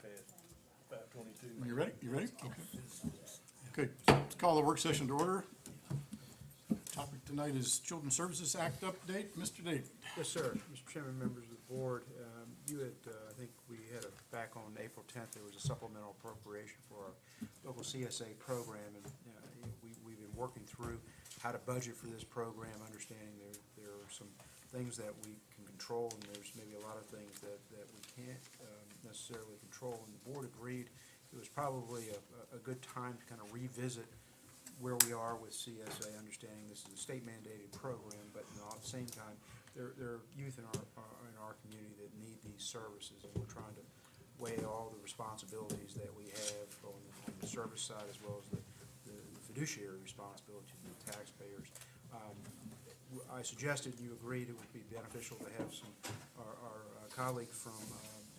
past 5:22. You ready? You ready? Okay. Okay, let's call the work session to order. Topic tonight is Children's Services Act update. Mr. David. Yes, sir. Mr. Chairman, members of the board, you had, I think we had back on April 10th, there was a supplemental appropriation for our local CSA program, and we've been working through how to budget for this program, understanding there are some things that we can control, and there's maybe a lot of things that we can't necessarily control, and the board agreed it was probably a good time to kind of revisit where we are with CSA, understanding this is a state mandated program, but at the same time, there are youth in our community that need these services, and we're trying to weigh all the responsibilities that we have on the service side as well as the fiduciary responsibility to the taxpayers. I suggested, you agreed, it would be beneficial to have our colleague from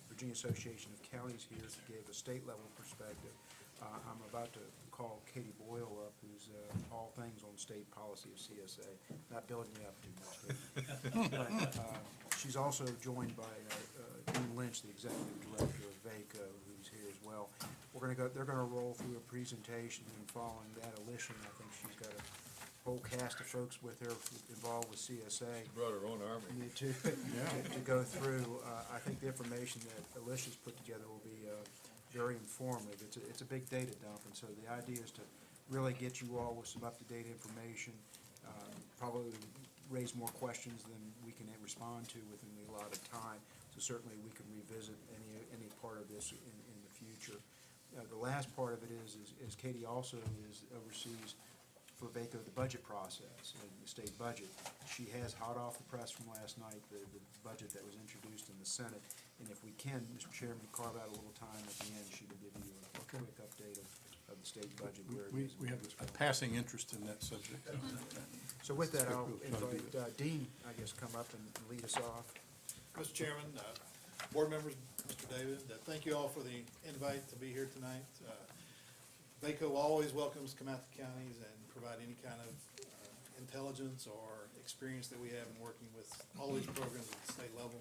Virginia Association of Counties here to give a state level perspective. I'm about to call Katie Boyle up, who's all things on state policy of CSA. Not building you up too much, but she's also joined by Dean Lynch, the executive director of VACO, who's here as well. They're gonna roll through a presentation, and following that, Alicia, I think she's got a whole cast of folks with her involved with CSA. Brought her own army. To go through. I think the information that Alicia's put together will be very informative. It's a big data dump, and so the idea is to really get you all with some up-to-date information, probably raise more questions than we can respond to within the allotted time. So certainly we can revisit any part of this in the future. The last part of it is Katie also oversees for VACO the budget process and the state budget. She has hot off the press from last night the budget that was introduced in the Senate, and if we can, Mr. Chairman, carve out a little time at the end, she will give you a quick update of the state budget. Where We have a passing interest in that subject. So with that, I'll invite Dean, I guess, come up and lead us off. Mr. Chairman, board members, Mr. David, thank you all for the invite to be here tonight. VACO always welcomes to come out to counties and provide any kind of intelligence or experience that we have in working with all these programs at the state level.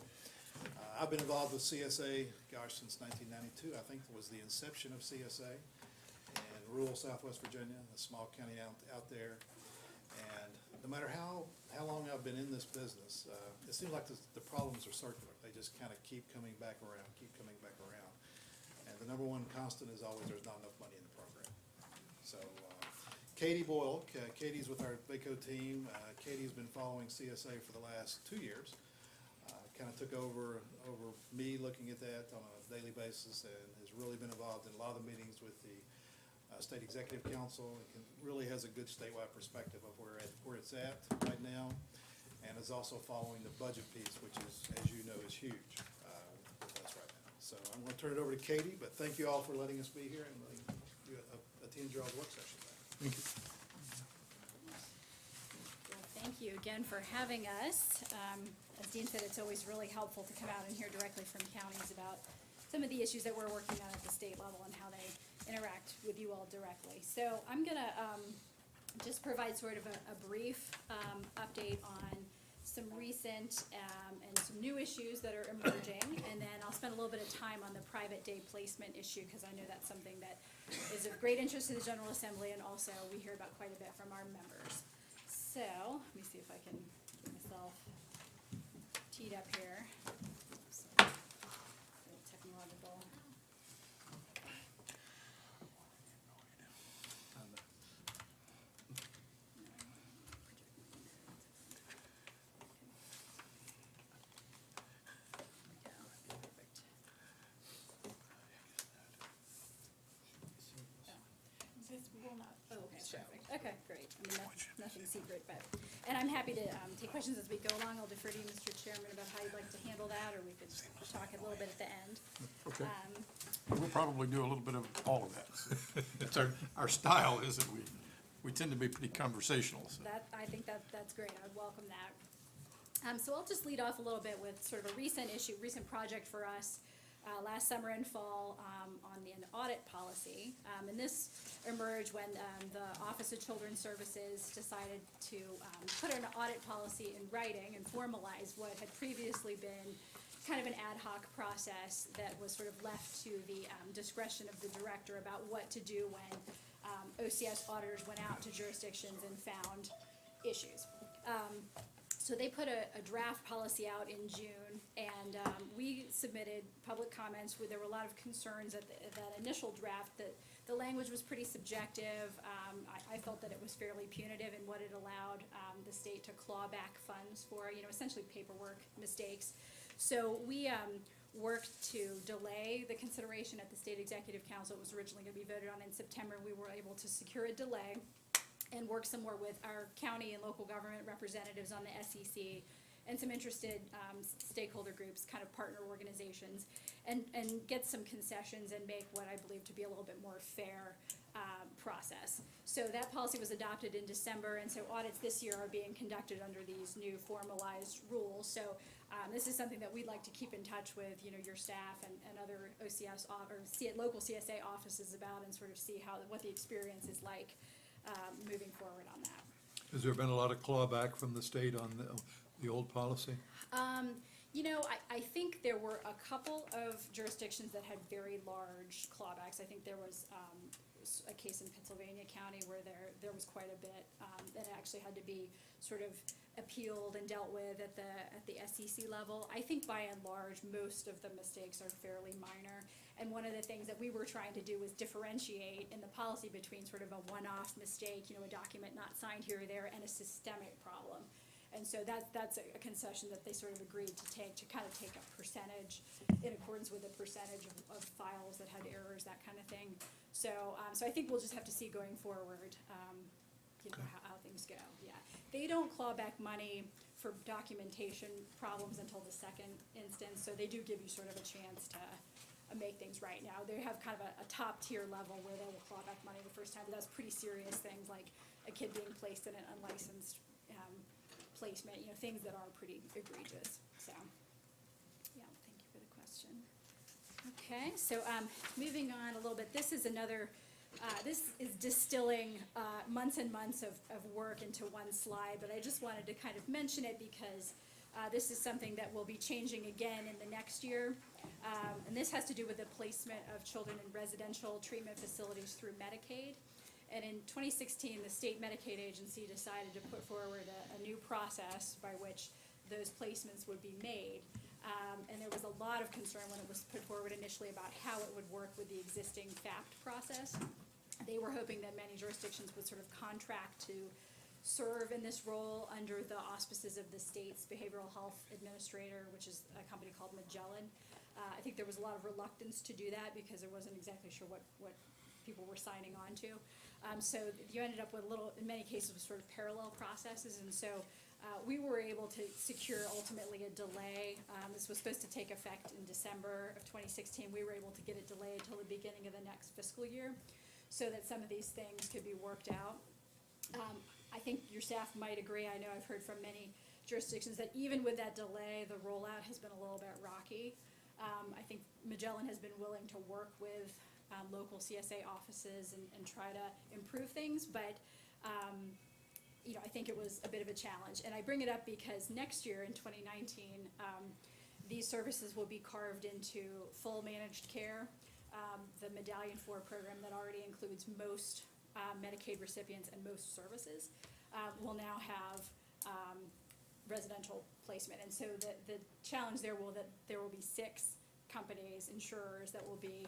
I've been involved with CSA, gosh, since 1992. I think it was the inception of CSA in rural Southwest Virginia, a small county out there. And no matter how long I've been in this business, it seems like the problems are circular. They just kind of keep coming back around. And the number one constant is always there's not enough money in the program. So Katie Boyle, Katie's with our VACO team. Katie's been following CSA for the last 2 years. Kind of took over me looking at that on a daily basis, and has really been involved in a lot of the meetings with the State Executive Council. And really has a good statewide perspective of where it's at right now, and is also following the budget piece, which is, as you know, is huge with us right now. So I'm going to turn it over to Katie, but thank you all for letting us be here and letting you attend your work session. Thank you. Well, thank you again for having us. As Dean said, it's always really helpful to come out and hear directly from counties about some of the issues that we're working on at the state level and how they interact with you all directly. So I'm gonna just provide sort of a brief update on some recent and some new issues that are emerging, and then I'll spend a little bit of time on the private day placement issue, because I know that's something that is of great interest to the General Assembly, and also we hear about quite a bit from our members. So let me see if I can get myself teed up here. Oops. A little technological. Okay, great. I mean, that's nothing secret, but, and I'm happy to take questions as we go along. I'll defer to you, Mr. Chairman, about how you'd like to handle that, or we could talk a little bit at the end. Okay. We'll probably do a little bit of all of that. It's our style is that we tend to be pretty conversational. So. I think that's great. I would welcome that. So I'll just lead off a little bit with sort of a recent project for us. Last summer and fall on an audit policy. And this emerged when the Office of Children's Services decided to put an audit policy in writing and formalize what had previously been kind of an ad hoc process that was sort of left to the discretion of the director about what to do when OCS auditors went out to jurisdictions and found issues. So they put a draft policy out in June, and we submitted public comments where there were a lot of concerns at that initial draft, that the language was pretty subjective. I felt that it was fairly punitive in what it allowed the state to claw back funds for, essentially paperwork mistakes. So we worked to delay the consideration at the State Executive Council. It was originally going to be voted on in September. We were able to secure a delay and work some more with our county and local government representatives on the SEC and some interested stakeholder groups, kind of partner organizations, and get some concessions and make what I believe to be a little bit more fair process. So that policy was adopted in December, and so audits this year are being conducted under these new formalized rules. So this is something that we'd like to keep in touch with, your staff and other OCS local CSA offices about, and sort of see what the experience is like moving forward on that. Has there been a lot of clawback from the state on the old policy? I think there were a couple of jurisdictions that had very large clawbacks. I think there was a case in Pennsylvania County where there was quite a bit that actually had to be sort of appealed and dealt with at the SEC level. I think by and large, most of the mistakes are fairly minor. And one of the things that we were trying to do was differentiate in the policy between sort of a one-off mistake, a document not signed here or there, and a systemic problem. And so that's a concession that they sort of agreed to kind of take a percentage in accordance with the percentage of files that had errors, that kind of thing. So I think we'll just have to see going forward, how things go. Yeah, they don't claw back money for documentation problems until the second instance, so they do give you sort of a chance to make things right. Now they have kind of a top tier level where they will claw back money the first time, but that's pretty serious things like a kid being placed in an unlicensed placement, things that are pretty egregious. So, yeah, thank you for the question. Okay, so moving on a little bit, this is distilling months and months of work into one slide, but I just wanted to kind of mention it because this is something that will be changing again in the next year. And this has to do with the placement of children in residential treatment facilities through Medicaid. And in 2016, the state Medicaid agency decided to put forward a new process by which those placements would be made. And there was a lot of concern when it was put forward initially about how it would work with the existing FAPT process. They were hoping that many jurisdictions would sort of contract to serve in this role under the auspices of the state's behavioral health administrator, which is a company called Magellan. I think there was a lot of reluctance to do that because I wasn't exactly sure what people were signing on to. So you ended up with in many cases, with sort of parallel processes, and so we were able to secure ultimately a delay. This was supposed to take effect in December of 2016. We were able to get it delayed till the beginning of the next fiscal year so that some of these things could be worked out. I think your staff might agree. I know I've heard from many jurisdictions that even with that delay, the rollout has been a little bit rocky. I think Magellan has been willing to work with local CSA offices and try to improve things, but I think it was a bit of a challenge. And I bring it up because next year in 2019, these services will be carved into full managed care. The Medallion 4 program that already includes most Medicaid recipients and most services will now have residential placement. And so the challenge there that there will be 6 companies, insurers, that will be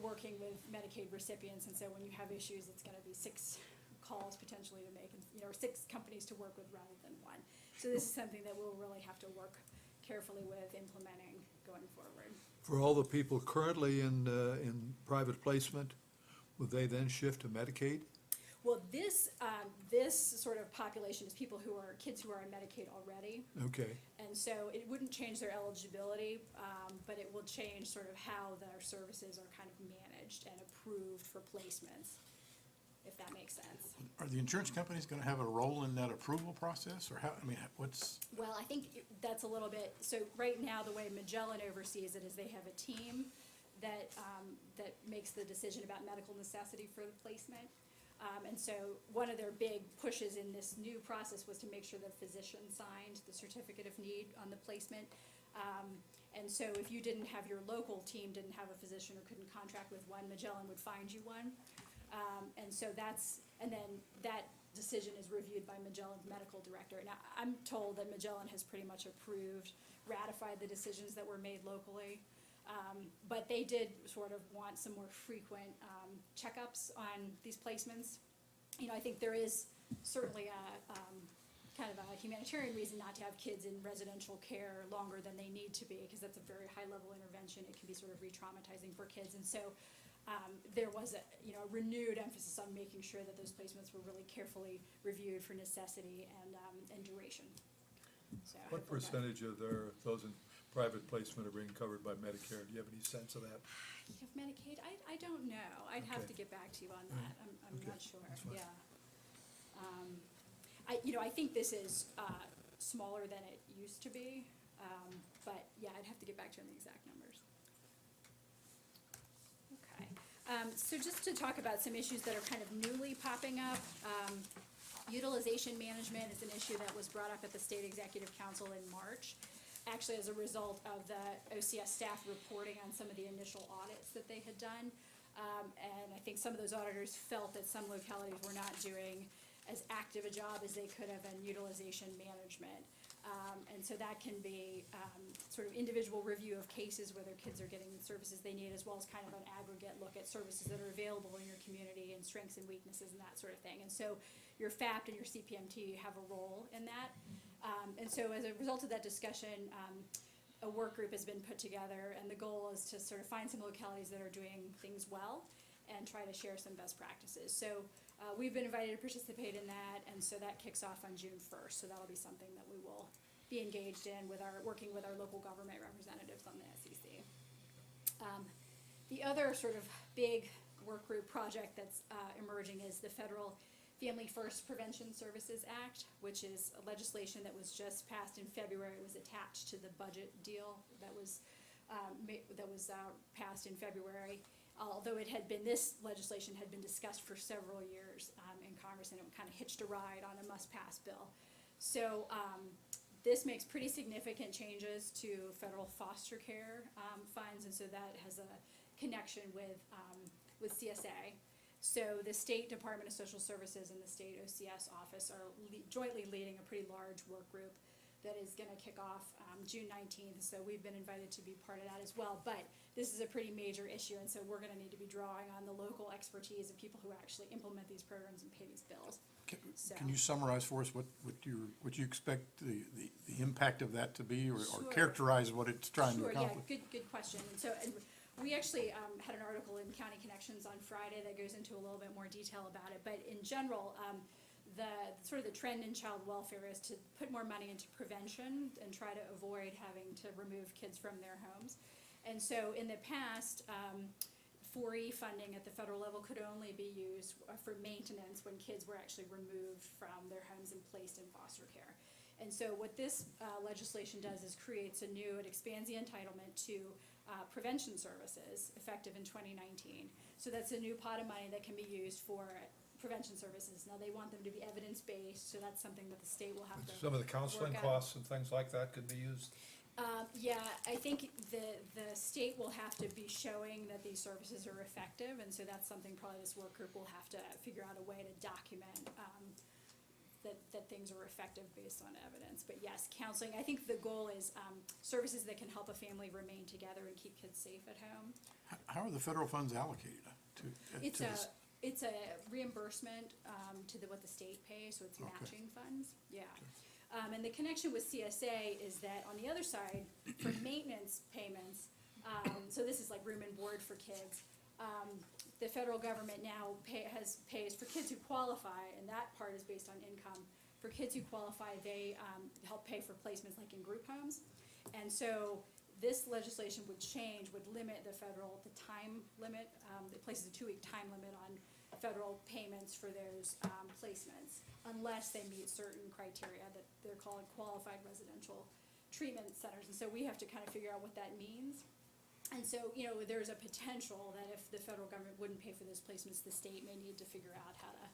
working with Medicaid recipients. And so when you have issues, it's going to be 6 calls potentially to make, or 6 companies to work with rather than 1. So this is something that we'll really have to work carefully with implementing going forward. For all the people currently in private placement, would they then shift to Medicaid? Well, this sort of population is kids who are on Medicaid already. Okay. And so it wouldn't change their eligibility, but it will change sort of how their services are kind of managed and approved for placements, if that makes sense. Are the insurance companies going to have a role in that approval process, or what's? Well, I think that's a little bit, so right now, the way Magellan oversees it is they have a team that makes the decision about medical necessity for the placement. And so one of their big pushes in this new process was to make sure the physician signed the certificate of need on the placement. And so if you didn't have, your local team didn't have a physician or couldn't contract with one, Magellan would find you one. And so and then that decision is reviewed by Magellan's medical director. Now, I'm told that Magellan has pretty much ratified the decisions that were made locally. But they did sort of want some more frequent checkups on these placements. You know, I think there is certainly kind of a humanitarian reason not to have kids in residential care longer than they need to be, because that's a very high-level intervention. It can be sort of re-traumatizing for kids. And so there was a renewed emphasis on making sure that those placements were really carefully reviewed for necessity and duration. So What hopefully that- percentage of those in private placement are being covered by Medicare? Do you have any sense of that? You have Medicaid? I don't know. I'd have Okay. to get back to you on that. I'm Okay, not sure, that's fine. yeah. I think this is smaller than it used to be, but yeah, I'd have to get back to you on the exact numbers. Okay, so just to talk about some issues that are kind of newly popping up, utilization management is an issue that was brought up at the State Executive Council in March, actually as a result of the OCS staff reporting on some of the initial audits that they had done. And I think some of those auditors felt that some localities were not doing as active a job as they could have in utilization management. And so that can be sort of individual review of cases where their kids are getting the services they need, as well as kind of an aggregate look at services that are available in your community and strengths and weaknesses and that sort of thing. And so your FAPT and your CPMT have a role in that. And so as a result of that discussion, a work group has been put together, and the goal is to sort of find some localities that are doing things well and try to share some best practices. So we've been invited to participate in that, and so that kicks off on June 1st. So that'll be something that we will be engaged in working with our local government representatives on the SEC. The other sort of big work group project that's emerging is the Federal Family First Prevention Services Act, which is a legislation that was just passed in February. It was attached to the budget deal that was passed in February. Although this legislation had been discussed for several years in Congress, and it kind of hitched a ride on a must-pass bill. So this makes pretty significant changes to federal foster care funds, and so that has a connection with CSA. So the State Department of Social Services and the State OCS office are jointly leading a pretty large work group that is going to kick off June 19th. So we've been invited to be part of that as well. But this is a pretty major issue, and so we're going to need to be drawing on the local expertise of people who actually implement these programs and pay these bills. Can you summarize for us what you expect the impact of that to be, or Sure. characterize what it's trying to Sure, accomplish? yeah, good question. And so we actually had an article in County Connections on Friday that goes into a little bit more detail about it. But in general, the trend in child welfare is to put more money into prevention and try to avoid having to remove kids from their homes. And so in the past, 4E funding at the federal level could only be used for maintenance when kids were actually removed from their homes and placed in foster care. And so what this legislation does is it expands the entitlement to prevention services effective in 2019. So that's a new pot of money that can be used for prevention services. Now, they want them to be evidence-based, so that's something that the state will have to Some of the counseling work out. costs and things like that could be used. Yeah, I think the state will have to be showing that these services are effective, and so that's something probably this work group will have to figure out a way to document that things are effective based on evidence. But yes, counseling, I think the goal is services that can help a family remain together and keep kids safe at home. How are the federal funds allocated to this? It's a reimbursement to what the state pays, so it's Okay. matching funds, yeah. And the connection with CSA is that on the other side, for maintenance payments, so this is like room and board for kids, the federal government now pays for kids who qualify, and that part is based on income. For kids who qualify, they help pay for placements like in group homes. And so this legislation would limit the time limit. It places a 2-week time limit on federal payments for those placements, unless they meet certain criteria that they're called qualified residential treatment centers. And so we have to kind of figure out what that means. And so, there's a potential that if the federal government wouldn't pay for those placements, the state may need to figure out how to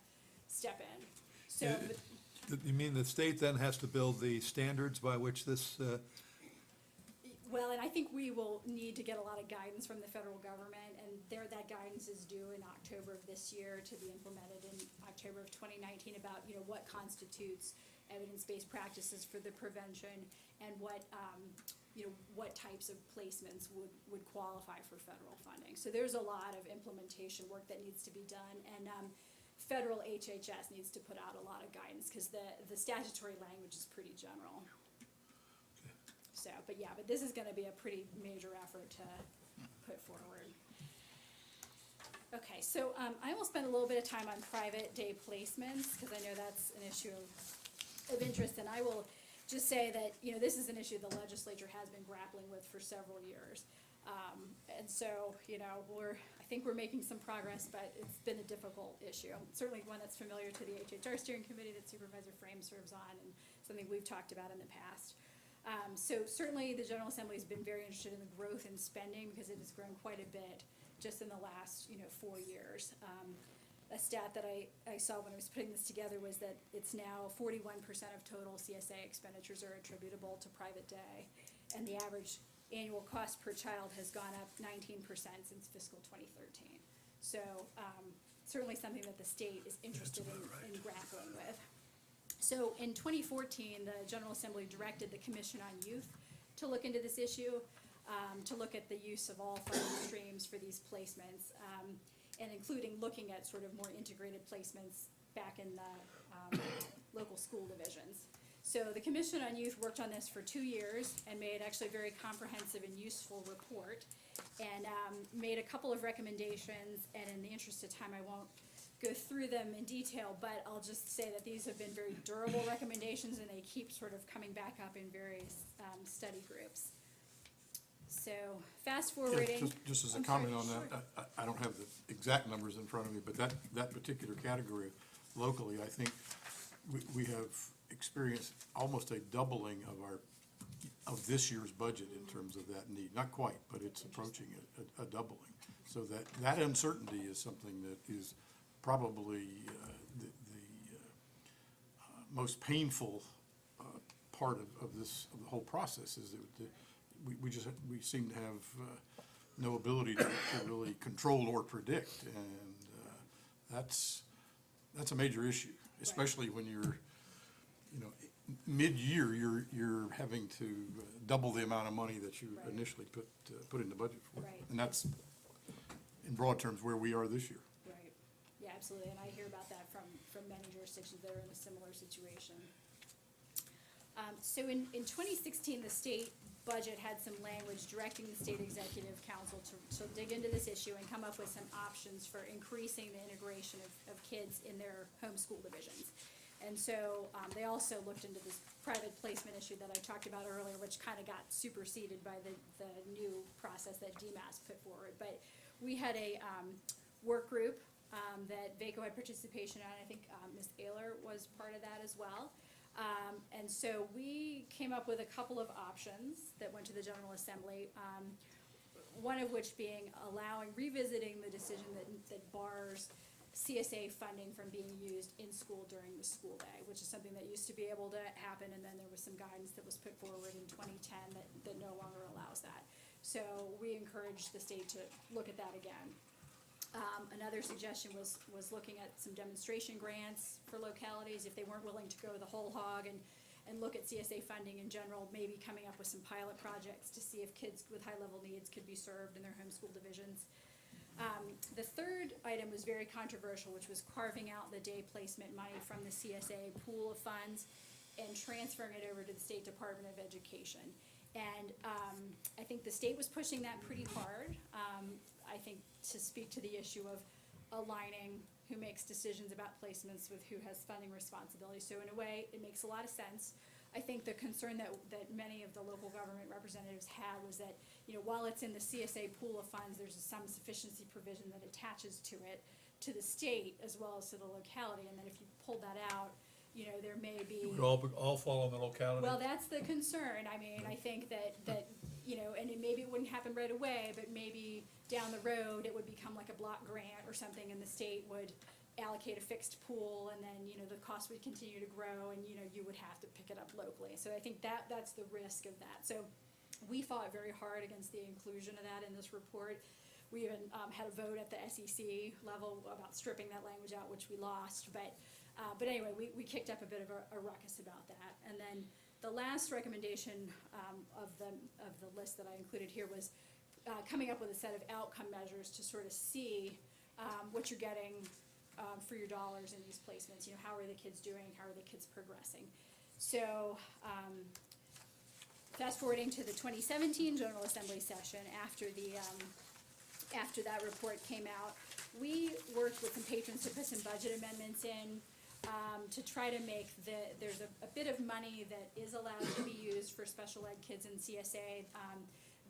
step in. So, You mean the state then has to build the standards by which this, Well, and I think we will need to get a lot of guidance from the federal government, and that guidance is due in October of this year to be implemented in October of 2019 about, what constitutes evidence-based practices for the prevention and what types of placements would qualify for federal funding. So there's a lot of implementation work that needs to be done, and federal HHS needs to put out a lot of guidance because the statutory language is pretty general. So, but this is gonna be a pretty major effort to put forward. Okay, so I will spend a little bit of time on private day placements, because I know that's an issue of interest, and I will just say that, this is an issue the legislature has been grappling with for several years. And so, I think we're making some progress, but it's been a difficult issue. Certainly one that's familiar to the HHR steering committee that Supervisor Frame serves on, and something we've talked about in the past. So certainly the General Assembly has been very interested in the growth in spending because it has grown quite a bit just in the last, 4 years. A stat that I saw when I was putting this together was that it's now 41% of total CSA expenditures are attributable to private day, and the average annual cost per child has gone up 19% since fiscal 2013. So certainly something that the state is interested in grappling with. So in 2014, the General Assembly directed the Commission on Youth to look into this issue, to look at the use of all funding streams for these placements, and including looking at sort of more integrated placements back in the local school divisions. So the Commission on Youth worked on this for 2 years and made actually a very comprehensive and useful report, and made a couple of recommendations, and in the interest of time I won't go through them in detail, but I'll just say that these have been very durable recommendations, and they keep sort of coming back up in various study groups. So fast forwarding. Just as a I'm sorry, comment on sure. that, I don't have the exact numbers in front of me, but that particular category locally, I think we have experienced almost a doubling of this year's budget in terms of that need. Not quite, but it's approaching a doubling. So that uncertainty is something that is probably the most painful part of the whole process, is that we seem to have no ability to really control or predict, and that's a major issue, especially when you're, mid-year, you're having to double the amount of money that you Right. initially put in the budget for. Right. And that's, in broad terms, where we are this year. Right, yeah, absolutely, and I hear about that from many jurisdictions that are in a similar situation. So in 2016, the state budget had some language directing the state executive council to dig into this issue and come up with some options for increasing the integration of kids in their homeschool divisions. And so they also looked into this private placement issue that I talked about earlier, which kind of got superseded by the new process that DMAS put forward. But we had a work group that VACO had participation on. I think Ms. Ayler was part of that as well. And so we came up with a couple of options that went to the General Assembly, one of which being revisiting the decision that bars CSA funding from being used in school during the school day, which is something that used to be able to happen, and then there was some guidance that was put forward in 2010 that no longer allows that. So we encouraged the state to look at that again. Another suggestion was looking at some demonstration grants for localities if they weren't willing to go the whole hog and look at CSA funding in general, maybe coming up with some pilot projects to see if kids with high-level needs could be served in their homeschool divisions. The third item was very controversial, which was carving out the day placement money from the CSA pool of funds and transferring it over to the State Department of Education. And I think the state was pushing that pretty hard. I think to speak to the issue of aligning who makes decisions about placements with who has funding responsibility. So in a way, it makes a lot of sense. I think the concern that many of the local government representatives had was that, while it's in the CSA pool of funds, there's some sufficiency provision that attaches to it, to the state as well as to the locality, and then if you pull that out, there may be. Would all fall on the locality? Well, that's the concern. I mean, I think that and maybe it wouldn't happen right away, but maybe down the road, it would become like a block grant or something, and the state would allocate a fixed pool, and then, the cost would continue to grow, and, you would have to pick it up locally. So I think that's the risk of that. So We fought very hard against the inclusion of that in this report. We even had a vote at the SEC level about stripping that language out, which we lost. But anyway, we kicked up a bit of a ruckus about that. And then the last recommendation of the list that I included here was coming up with a set of outcome measures to sort of see what you're getting for your dollars in these placements. You know, how are the kids doing? How are the kids progressing? So fast forwarding to the 2017 General Assembly session, after that report came out, we worked with some patrons to put some budget amendments in to try to make there's a bit of money that is allowed to be used for special ed kids in CSA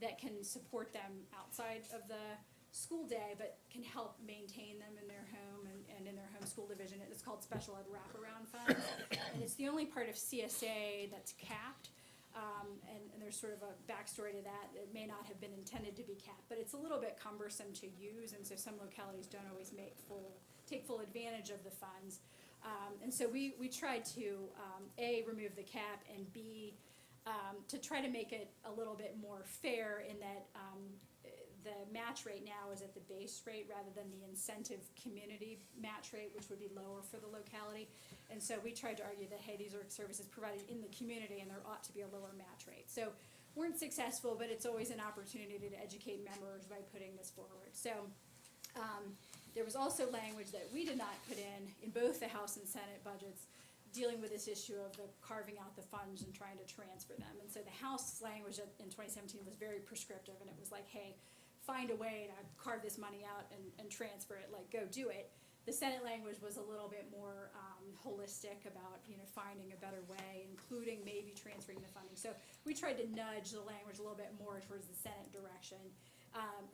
that can support them outside of the school day, but can help maintain them in their home and in their home school division. It's called Special Ed Wraparound Funds, and it's the only part of CSA that's capped. And there's sort of a backstory to that. It may not have been intended to be capped, but it's a little bit cumbersome to use, and so some localities don't always take full advantage of the funds. And so we tried to, A, remove the cap, and B, to try to make it a little bit more fair in that the match rate now is at the base rate rather than the incentive community match rate, which would be lower for the locality. And so we tried to argue that, hey, these are services provided in the community and there ought to be a lower match rate. So weren't successful, but it's always an opportunity to educate members by putting this forward. So there was also language that we did not put in both the House and Senate budgets dealing with this issue of the carving out the funds and trying to transfer them. And so the House language in 2017 was very prescriptive, and it was like, hey, find a way to carve this money out and transfer it, like, go do it. The Senate language was a little bit more holistic about, you know, finding a better way, including maybe transferring the funding. So we tried to nudge the language a little bit more towards the Senate direction.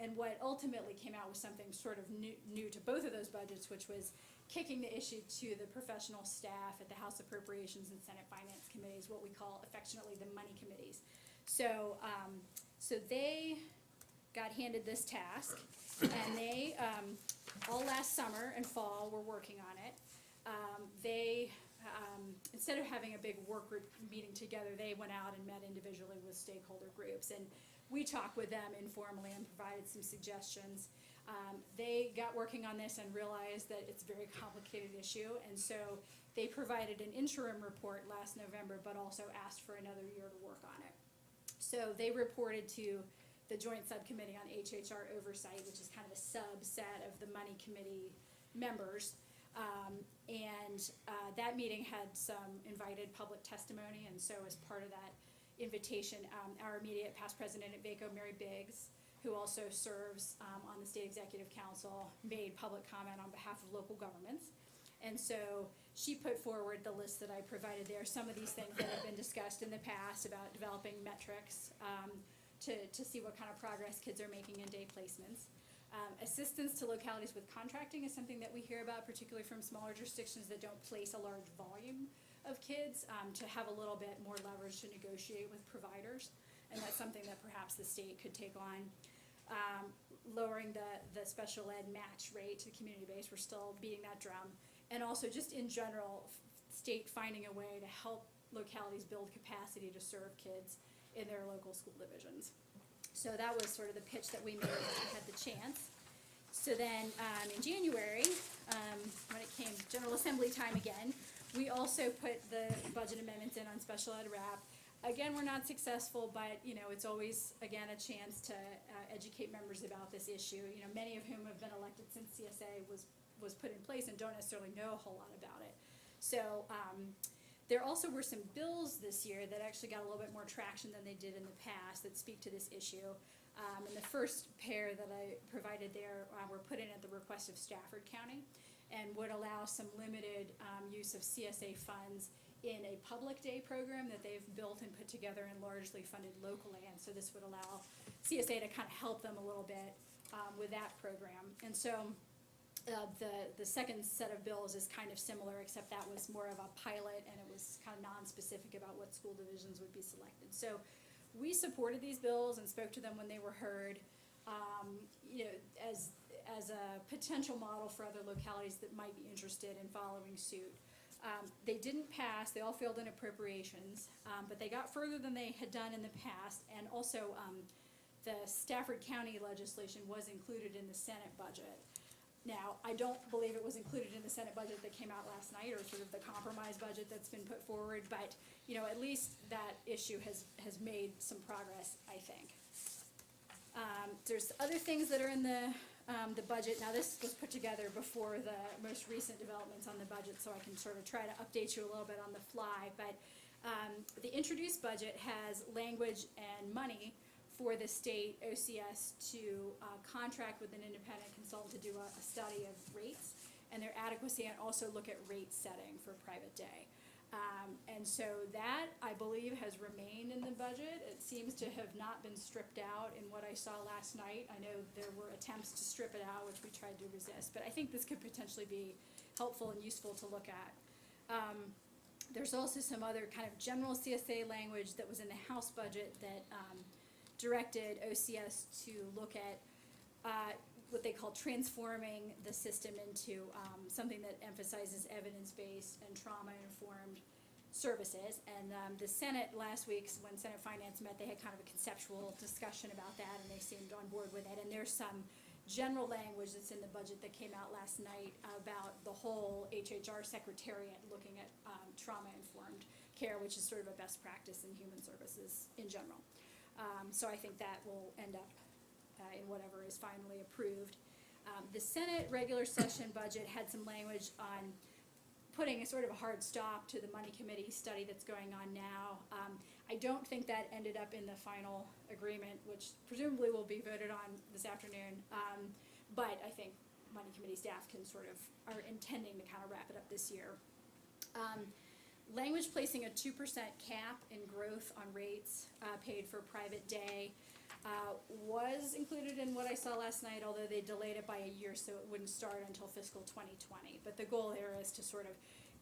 And what ultimately came out was something sort of new to both of those budgets, which was kicking the issue to the professional staff at the House Appropriations and Senate Finance Committees, what we call affectionately the money committees. So they got handed this task, and they, all last summer and fall, were working on it. They, instead of having a big work group meeting together, they went out and met individually with stakeholder groups, and we talked with them informally and provided some suggestions. They got working on this and realized that it's a very complicated issue, and so they provided an interim report last November, but also asked for another year to work on it. So they reported to the Joint Subcommittee on HHR Oversight, which is kind of a subset of the Money Committee members. That meeting had some invited public testimony, and so as part of that invitation, our immediate past president at VACO, Mary Biggs, who also serves on the State Executive Council, made public comment on behalf of local governments. And so she put forward the list that I provided there, some of these things that have been discussed in the past about developing metrics to see what kind of progress kids are making in day placements. Assistance to localities with contracting is something that we hear about, particularly from smaller jurisdictions that don't place a large volume of kids, to have a little bit more leverage to negotiate with providers. And that's something that perhaps the state could take on. Lowering the special ed match rate to the community base, we're still beating that drum. And also just in general, state finding a way to help localities build capacity to serve kids in their local school divisions. So that was sort of the pitch that we made when we had the chance. So then in January, when it came General Assembly time again, we also put the budget amendments in on special ed RAP. Again, we're not successful, but you know, it's always, again, a chance to educate members about this issue. You know, many of whom have been elected since CSA was put in place and don't necessarily know a whole lot about it. So there also were some bills this year that actually got a little bit more traction than they did in the past that speak to this issue. And the first pair that I provided there were put in at the request of Stafford County and would allow some limited use of CSA funds in a public day program that they've built and put together and largely funded locally. And so this would allow CSA to kind of help them a little bit with that program. And so the second set of bills is kind of similar, except that was more of a pilot and it was kind of non-specific about what school divisions would be selected. So we supported these bills and spoke to them when they were heard, you know, as a potential model for other localities that might be interested in following suit. They didn't pass, they all failed in appropriations, but they got further than they had done in the past, and also, the Stafford County legislation was included in the Senate budget. Now, I don't believe it was included in the Senate budget that came out last night, or sort of the compromise budget that's been put forward, but, you know, at least that issue has made some progress, I think. There's other things that are in the budget. Now, this was put together before the most recent developments on the budget, so I can sort of try to update you a little bit on the fly, but, the introduced budget has language and money for the state OCS to contract with an independent consultant to do a study of rates and their adequacy, and also look at rate setting for private day. And so that, I believe, has remained in the budget. It seems to have not been stripped out in what I saw last night. I know there were attempts to strip it out, which we tried to resist, but I think this could potentially be helpful and useful to look at. There's also some other kind of general CSA language that was in the House budget that directed OCS to look at what they call transforming the system into something that emphasizes evidence-based and trauma-informed services. And the Senate last week, when Senate Finance met, they had kind of a conceptual discussion about that, and they seemed on board with it. And there's some general language that's in the budget that came out last night about the whole HHR Secretariat looking at trauma-informed care, which is sort of a best practice in human services in general. So I think that will end up in whatever is finally approved. The Senate regular session budget had some language on putting a sort of a hard stop to the money committee study that's going on now. I don't think that ended up in the final agreement, which presumably will be voted on this afternoon. But I think money committee staff are intending to kind of wrap it up this year. Language placing a 2% cap in growth on rates paid for private day was included in what I saw last night, although they delayed it by a year, so it wouldn't start until fiscal 2020. But the goal there is to sort of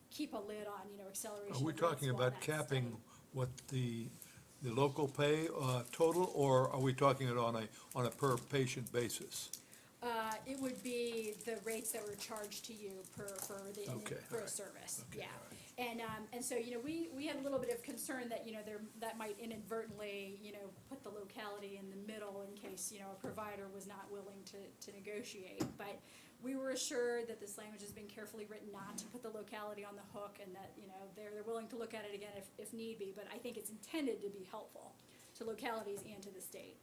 keep a lid on, acceleration. Are we of rates talking while about that's capping studied. what the local pay total, or are we talking it on a per patient basis? It would be the rates that were charged to you for a alright. service, Okay, yeah. And so, we had a little bit of concern that, that might inadvertently, put the locality in the middle in case, a provider was not willing to negotiate. But we were assured that this language has been carefully written not to put the locality on the hook, and that, they're willing to look at it again if need be. But I think it's intended to be helpful to localities and to the state.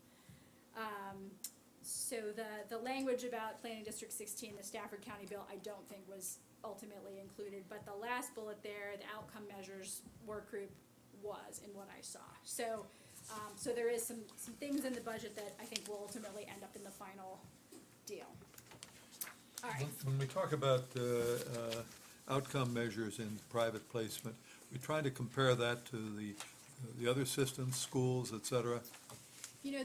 So the language about Planning District 16, the Stafford County bill, I don't think was ultimately included, but the last bullet there, the outcome measures work group, was in what I saw. So, so there is some things in the budget that I think will ultimately end up in the final deal. All right. When we talk about outcome measures in private placement, we try to compare that to the other systems, schools, et cetera.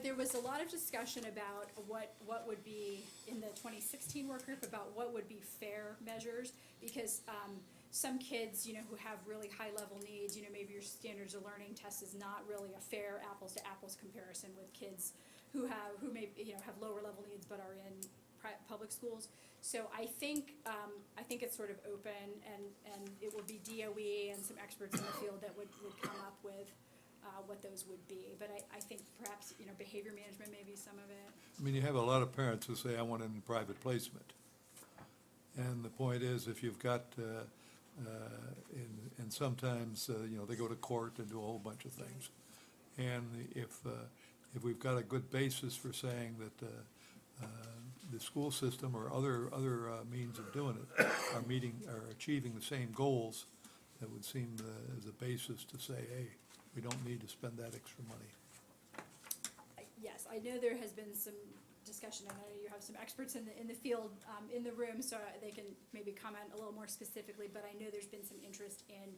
There was a lot of discussion about what would be in the 2016 work group about what would be fair measures, because some kids, who have really high level needs, maybe your standards of learning test is not really a fair apples to apples comparison with kids who may, have lower level needs but are in public schools. So I think it's sort of open, and it will be DOE and some experts in the field that would come up with what those would be. But I think perhaps, behavior management may be some of it. I mean, you have a lot of parents who say, I want it in private placement. And the point is, if you've got, and sometimes, they go to court and do a whole bunch of things. And if we've got a good basis for saying that the school system or other means of doing it are achieving the same goals, that would seem as a basis to say, hey, we don't need to spend that extra money. Yes, I know there has been some discussion. I know you have some experts in the field in the room, so they can maybe comment a little more specifically. But I know there's been some interest in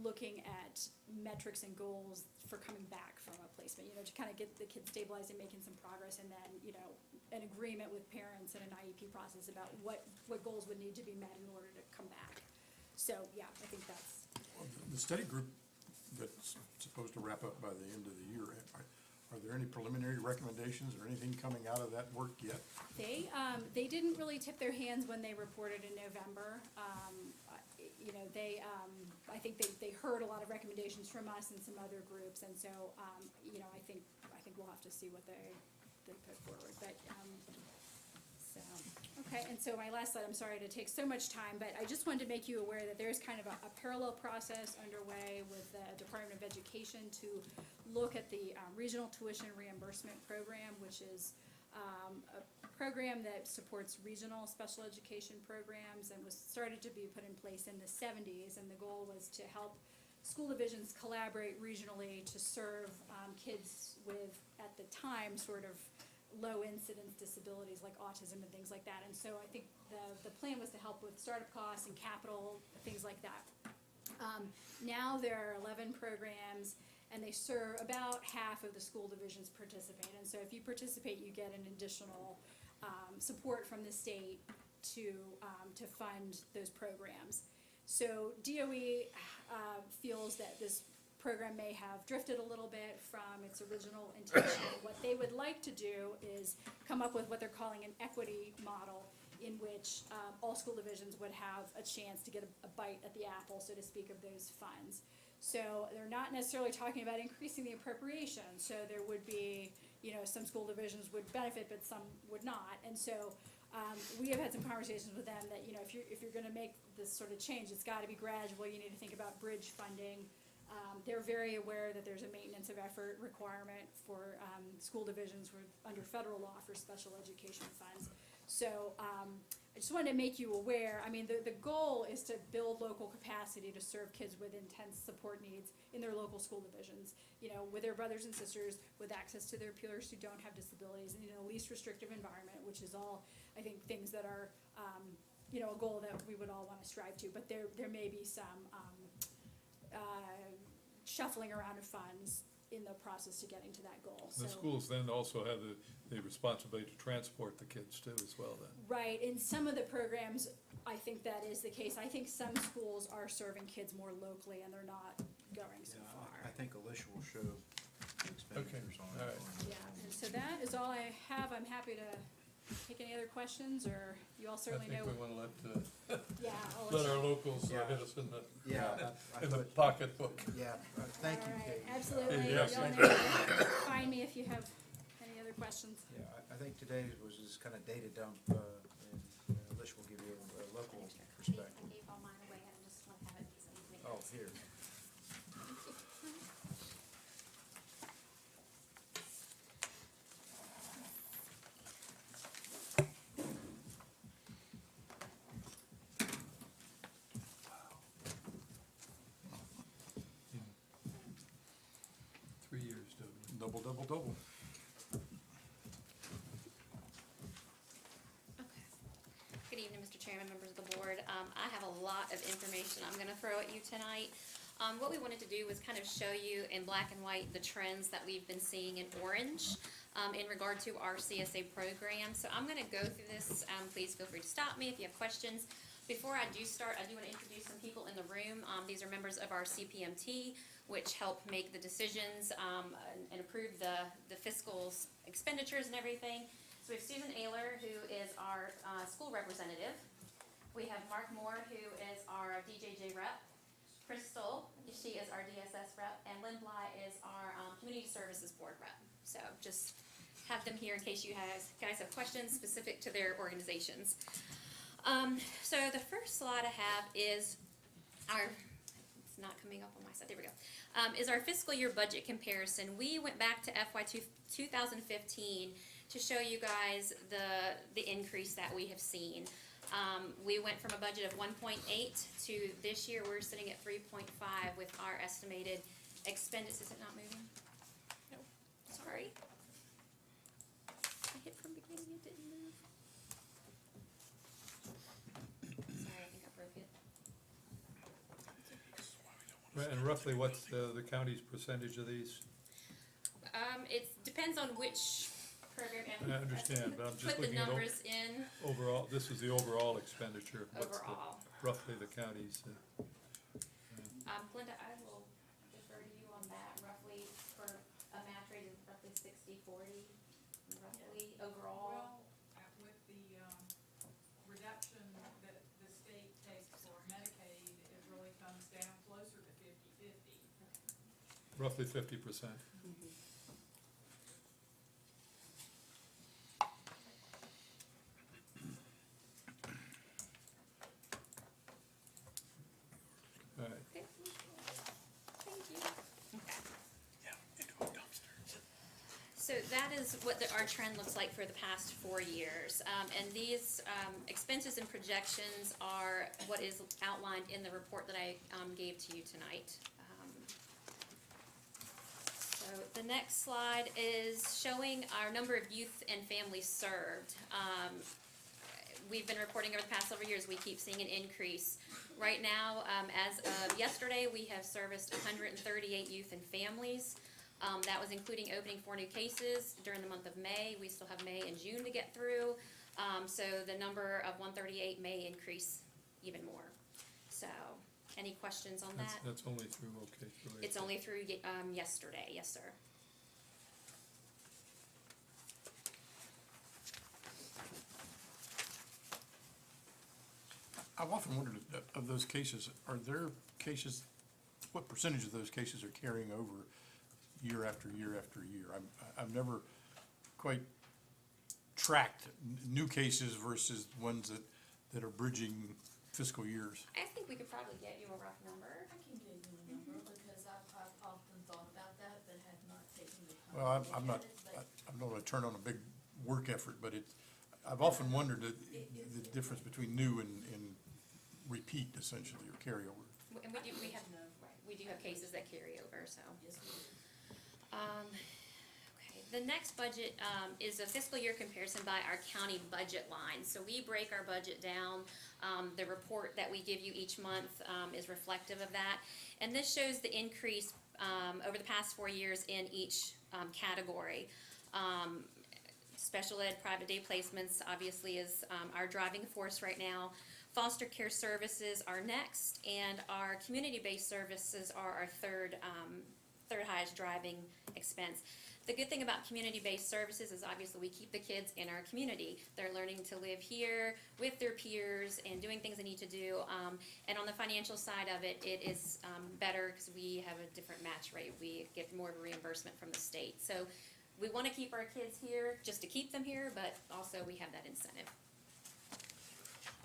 looking at metrics and goals for coming back from a placement. To kind of get the kids stabilized and making some progress, and then an agreement with parents and an IEP process about what goals would need to be met in order to come back. So yeah, I think that's. The study group that's supposed to wrap up by the end of the year, Are there any preliminary recommendations or anything coming out of that work yet? They didn't really tip their hands when they reported in November. You know, I think they heard a lot of recommendations from us and some other groups, and so, you know, I think we'll have to see what they put forward, but, so, okay, and so my last slide, I'm sorry to take so much time, but I just wanted to make you aware that there's kind of a parallel process underway with the Department of Education to look at the regional tuition reimbursement program, which is a program that supports regional special education programs and was started to be put in place in the 70s, and the goal was to help school divisions collaborate regionally to serve kids with, at the time, sort of low incidence disabilities like autism and things like that. And so I think the plan was to help with startup costs and capital, things like that. Now there are 11 programs, and they serve about half of the school divisions participate. And so if you participate, you get an additional support from the state to fund those programs. So DOE feels that this program may have drifted a little bit from its original intention. What they would like to do is come up with what they're calling an equity model, in which all school divisions would have a chance to get a bite at the apple, so to speak, of those funds. So they're not necessarily talking about increasing the appropriation. So there would be, you know, some school divisions would benefit, but some would not. And so we have had some conversations with them that, you know, if you're going to make this sort of change, it's got to be gradual. You need to think about bridge funding. They're very aware that there's a maintenance of effort requirement for school divisions under federal law for special education funds. So I just wanted to make you aware. I mean, the goal is to build local capacity to serve kids with intense support needs in their local school divisions, you know, with their brothers and sisters, with access to their peers who don't have disabilities, and in a least restrictive environment, which is all, I think, things that are, you know, a goal that we would all want to strive to. But there may be some shuffling around of funds in the process to getting to that goal. The schools then also have the responsibility to transport the kids too as well then. Right, in some of the programs, I think that is the case. I think some schools are serving kids more locally and they're not going so Yeah, far. I think Alicia will show expenditures on all it. right. Yeah, and so that is all I have. I'm happy to take any other questions, or you all certainly know. I think we want to Yeah, let our locals Yeah. hit us in the, Yeah, I in the put- pocketbook. yeah, thank you, All right, Kate. absolutely. Yes. Y'all know where to find me if you have any other questions. Yeah, I think today was just kind of data dump, and Alicia will give you a local perspective. I gave all mine away, I just want to have it, so you can make Oh, notes. here. In 3 years, Doug. Double, double, double. Okay. Good evening, Mr. Chairman, members of the board. I have a lot of information I'm gonna throw at you tonight. What we wanted to do was kind of show you in black and white the trends that we've been seeing in orange, in regard to our CSA program. So I'm gonna go through this. Please feel free to stop me if you have questions. Before I do start, I do want to introduce some people in the room. These are members of our CPMT, which help make the decisions and approve the fiscal expenditures and everything. So we have Susan Ayler, who is our school representative. We have Mark Moore, who is our DJJ rep. Crystal, she is our DSS rep, and Lynn Bly is our Community Services Board rep. So just have them here in case you guys have questions specific to their organizations. So the first slide I have is it's not coming up on my side, there we go, is our fiscal year budget comparison. We went back to FY 2015 to show you guys the increase that we have seen. We went from a budget of 1.8 to this year we're sitting at 3.5 with our estimated expenditures. Is it not moving? No, sorry. I hit from beginning, it didn't move. Sorry, I think I broke it. And roughly what's the county's percentage of these? It depends on which program. And I understand, but I'm just put the looking at numbers in overall, this is the overall expenditure. What's overall. roughly the county's? Glenda, I will defer to you on that. Roughly for a match rate is roughly roughly 60-40, roughly overall. Well, with the, reduction that the state takes for Medicaid, it really comes down closer to 50-50. Roughly 50%. All right. Okay. Thank you. Okay. So that is what our trend looks like for the past 4 years. And these expenses and projections are what is outlined in the report that I gave to you tonight. So the next slide is showing our number of youth and families served. We've been reporting over the past several years, we keep seeing an increase. Right now, as of yesterday, we have serviced 138 youth and families. That was including opening 4 new cases during the month of May. We still have May and June to get through. So the number of 138 may increase even more. So, any questions on that? That's only through, okay, through It's April. only through yesterday, yes, sir. I've often wondered of those cases, are there cases, what percentage of those cases are carrying over year after year after year? I've never quite tracked new cases versus ones that are bridging fiscal years. I think we could probably get you a rough number. I can give you a number because I've often thought about that, but have not taken the time. Well, to I'm look not, at it, but I'm not gonna turn on a big work effort, but I've often wondered the difference between new and repeat essentially, or carryover. And we have, right, we do have cases that carry over, so. yes, we do. Okay, the next budget, is a fiscal year comparison by our county budget line. So we break our budget down. The report that we give you each month, is reflective of that. And this shows the increase, over the past 4 years in each, category. Special ed, private day placements, obviously is, our driving force right now. Foster care services are next, and our community-based services are our third highest driving expense. The good thing about community-based services is obviously we keep the kids in our community. They're learning to live here with their peers and doing things they need to do. And on the financial side of it, it is better because we have a different match rate. We get more of a reimbursement from the state. So we want to keep our kids here just to keep them here, but also we have that incentive.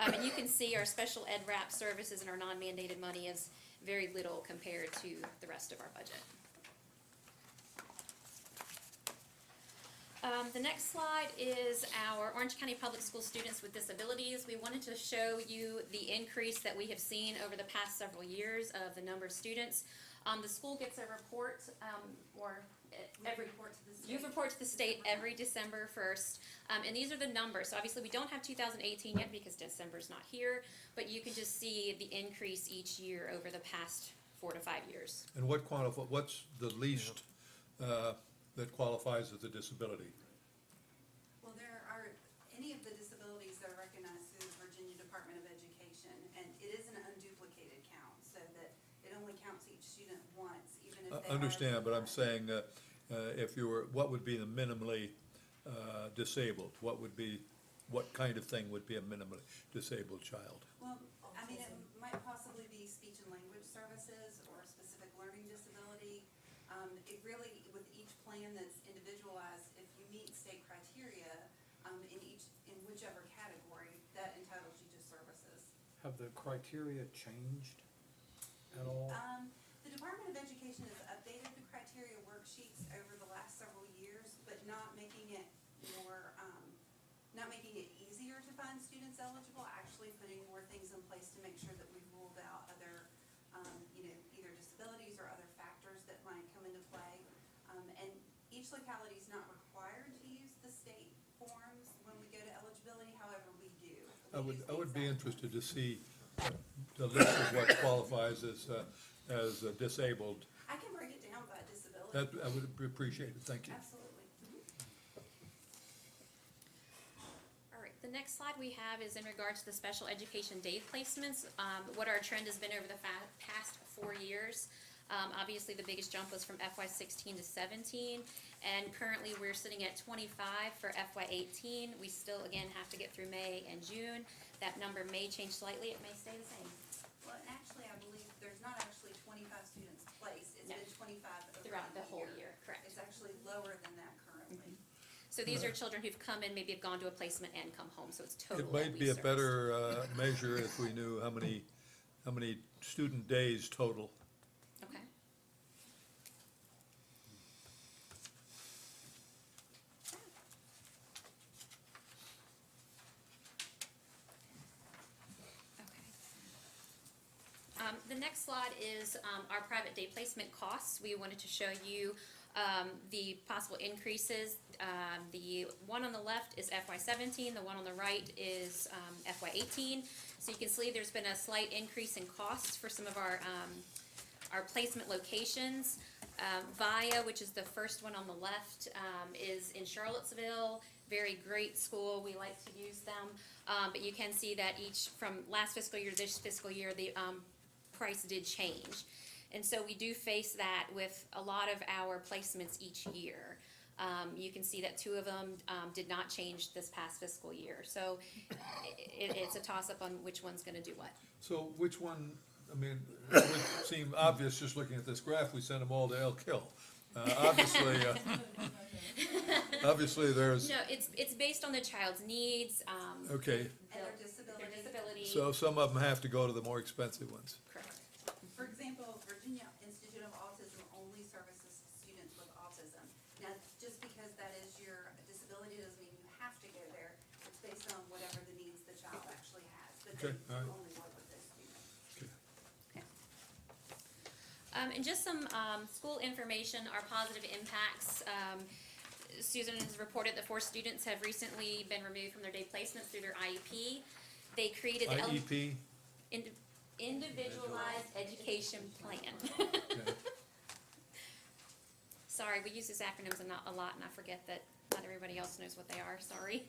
And you can see our special ed wrap services and our non-mandated money is very little compared to the rest of our budget. The next slide is our Orange County Public School students with disabilities. We wanted to show you the increase that we have seen over the past several years of the number of students. The school gets a report, every report to the state. You report to the state every December 1st, and these are the numbers. So obviously we don't have 2018 yet because December's not here, but you can just see the increase each year over the past 4 to 5 years. And what's the least that qualifies as a disability? Well, there are any of the disabilities that are recognized through the Virginia Department of Education, and it is an unduplicated count, so that it only counts each student once, even if they are. Understand, but I'm saying, if you were, what would be the minimally disabled? What kind of thing would be a minimally disabled child? Well, I mean, it might possibly be speech and language services or a specific learning disability. It really, with each plan that's individualized, if you meet state criteria, in whichever category, that entitles you to services. Have the criteria changed at all? The Department of Education has updated the criteria worksheets over the last several years, but not making it more, not making it easier to find students eligible, actually putting more things in place to make sure that we've ruled out other, either disabilities or other factors that might come into play. And each locality is not required to use the state forms when we go to eligibility, however, we do. I would be exact interested to see the list of what qualifies as disabled. I can break it down by disability. That, I would appreciate it, thank you. Absolutely. All right, the next slide we have is in regards to the special education day placements, what our trend has been over the past 4 years. Obviously, the biggest jump was from FY 16 to 17, and currently we're sitting at 25 for FY 18. We still, again, have to get through May and June. That number may change slightly, it may stay the same Well, and actually, I believe there's not actually 25 students placed. It's No. been 25 over throughout the whole year, correct. It's actually lower than that currently. So these are children who've come in, maybe have gone to a placement and come home, so it's total It that might be a we've better measure if we knew how many student days total. serviced. Okay. The next slide is our private day placement costs. We wanted to show you the possible increases. The one on the left is FY 17, the one on the right is FY 18. So you can see there's been a slight increase in costs for some of our placement locations. VIA, which is the first one on the left, is in Charlottesville. Very great school, we like to use them. But you can see that each, from last fiscal year to this fiscal year, the price did change. And so we do face that with a lot of our placements each year. You can see that 2 of them did not change this past fiscal year. So it's a toss-up on which one's gonna do what. So which one, I mean, it would seem obvious just looking at this graph, we sent them all to Elk Hill. Obviously there's, No, it's based on the child's needs, okay, And their their disability. disability. so some of them have to go to the more expensive ones. Correct. For example, Virginia Institute of Autism only services students with autism. Now, just because that is your disability doesn't mean you have to go there. It's based on whatever the needs the child actually has, but they Okay, all right. only work with those students. Okay. And just some school information, our positive impacts. Susan has reported that 4 students have recently been removed from their day placements through their IEP. They created the IEP, Individualized Education Plan. okay. Sorry, we use these acronyms a lot, and I forget that not everybody else knows what they are, sorry.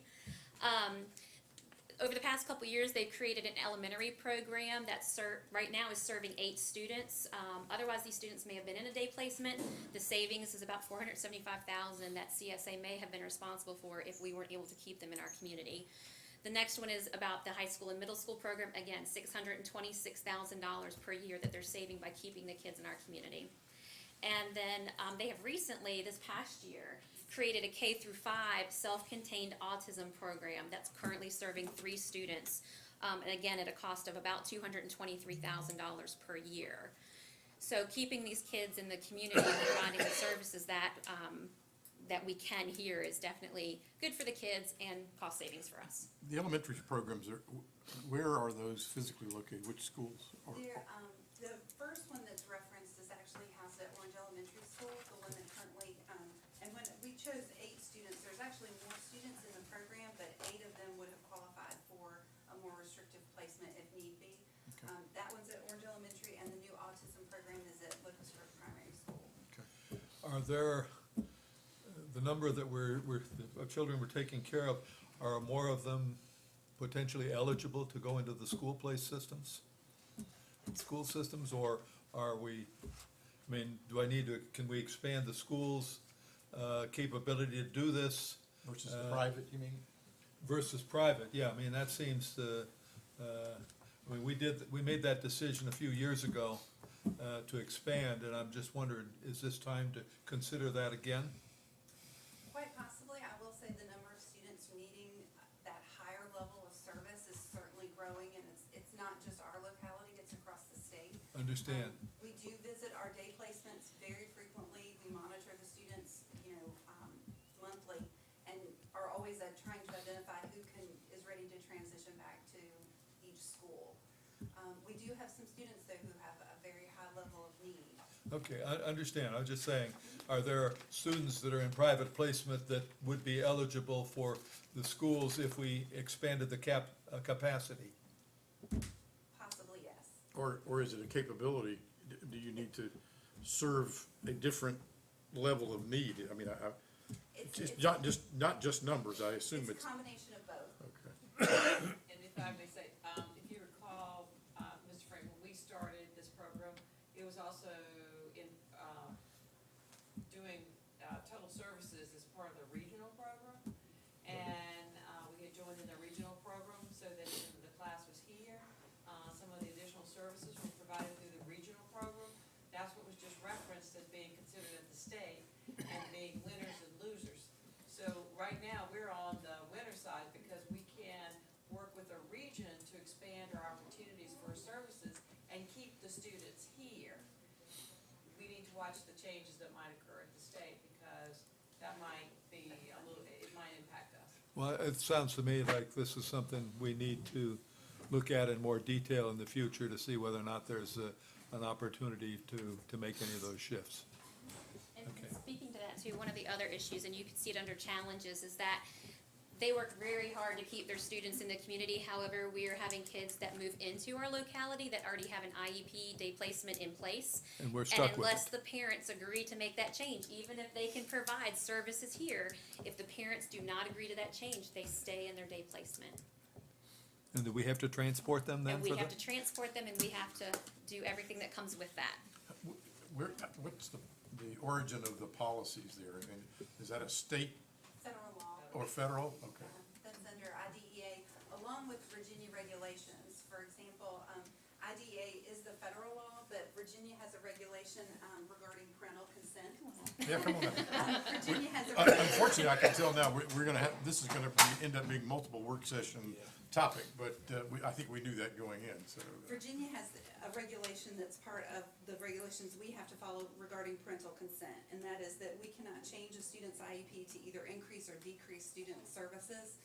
Over the past couple years, they've created an elementary program that right now is serving 8 students. Otherwise, these students may have been in a day placement. The savings is about $475,000 that CSA may have been responsible for if we weren't able to keep them in our community. The next one is about the high school and middle school program. Again, $626,000 per year that they're saving by keeping the kids in our community. And then they have recently, this past year, created a K through 5 self-contained autism program that's currently serving 3 students, and again at a cost of about $223,000 per year. So keeping these kids in the community and providing the services that we can here is definitely good for the kids and cost savings for us. The elementary programs are, where are those physically located? Which schools are? There, the first one that's referenced is actually housed at Orange Elementary School, the one that currently, and when we chose 8 students, there's actually more students in the program, but 8 of them would have qualified for a more restrictive placement if need be. Okay. That one's at Orange Elementary, and the new autism program is at Lucasford Primary School. Are there, the number that of children we're taking care of, are more of them potentially eligible to go into the school place systems? School systems, or are we, I mean, can we expand the school's capability to do this Versus the private, you mean? versus private? Yeah, I mean, that seems to, I mean, we made that decision a few years ago to expand, and I'm just wondering, is this time to consider that again? Quite possibly, I will say the number of students needing that higher level of service is certainly growing, and it's not just our locality, it's across the state. Understand? We do visit our day placements very frequently. We monitor the students, monthly, and are always trying to identify who is ready to transition back to each school. We do have some students though who have a very high level of need. Okay, I understand. I was just saying, are there students that are in private placement that would be eligible for the schools if we expanded the capacity? Possibly, yes. Or is it a capability? Do you need to serve a different level of need? I mean, it's not just numbers, I assume It's it's, a combination of both. okay. And if I may say, if you recall, Mr. Frank, when we started this program, it was also part of the regional program. And, we had joined in the regional program so that the class was here. Some of the additional services were provided through the regional program. That's what was just referenced as being considered at the state and being winners and losers. So right now, we're on the winner side because we can work with a region to expand our opportunities for services and keep the students here. We need to watch the changes that might occur at the state because that might be it might impact us. Well, it sounds to me like this is something we need to look at in more detail in the future to see whether or not there's an opportunity to make any of those shifts. And Okay. speaking to that too, one of the other issues, and you can see it under challenges, is that they work very hard to keep their students in the community. However, we are having kids that move into our locality that already have an IEP day placement in place. And we're stuck And with unless it. the parents agree to make that change, even if they can provide services here, if the parents do not agree to that change, they stay in their day placement. And do we have to transport them then And for we the? have to transport them and we have to do everything that comes with that. What's the origin of the policies there? I mean, is that a state Federal law. or federal? Okay. That's under IDEA, along with Virginia regulations. For example, IDEA is the federal law, but Virginia has a regulation regarding parental consent. Yeah, come on now. Virginia has a. Unfortunately, I can tell now, we're gonna have, this is gonna end up being multiple work session topic, but I think we knew that going in, so. Virginia has a regulation that's part of the regulations we have to follow regarding parental consent, and that is that we cannot change a student's IEP to either increase or decrease student services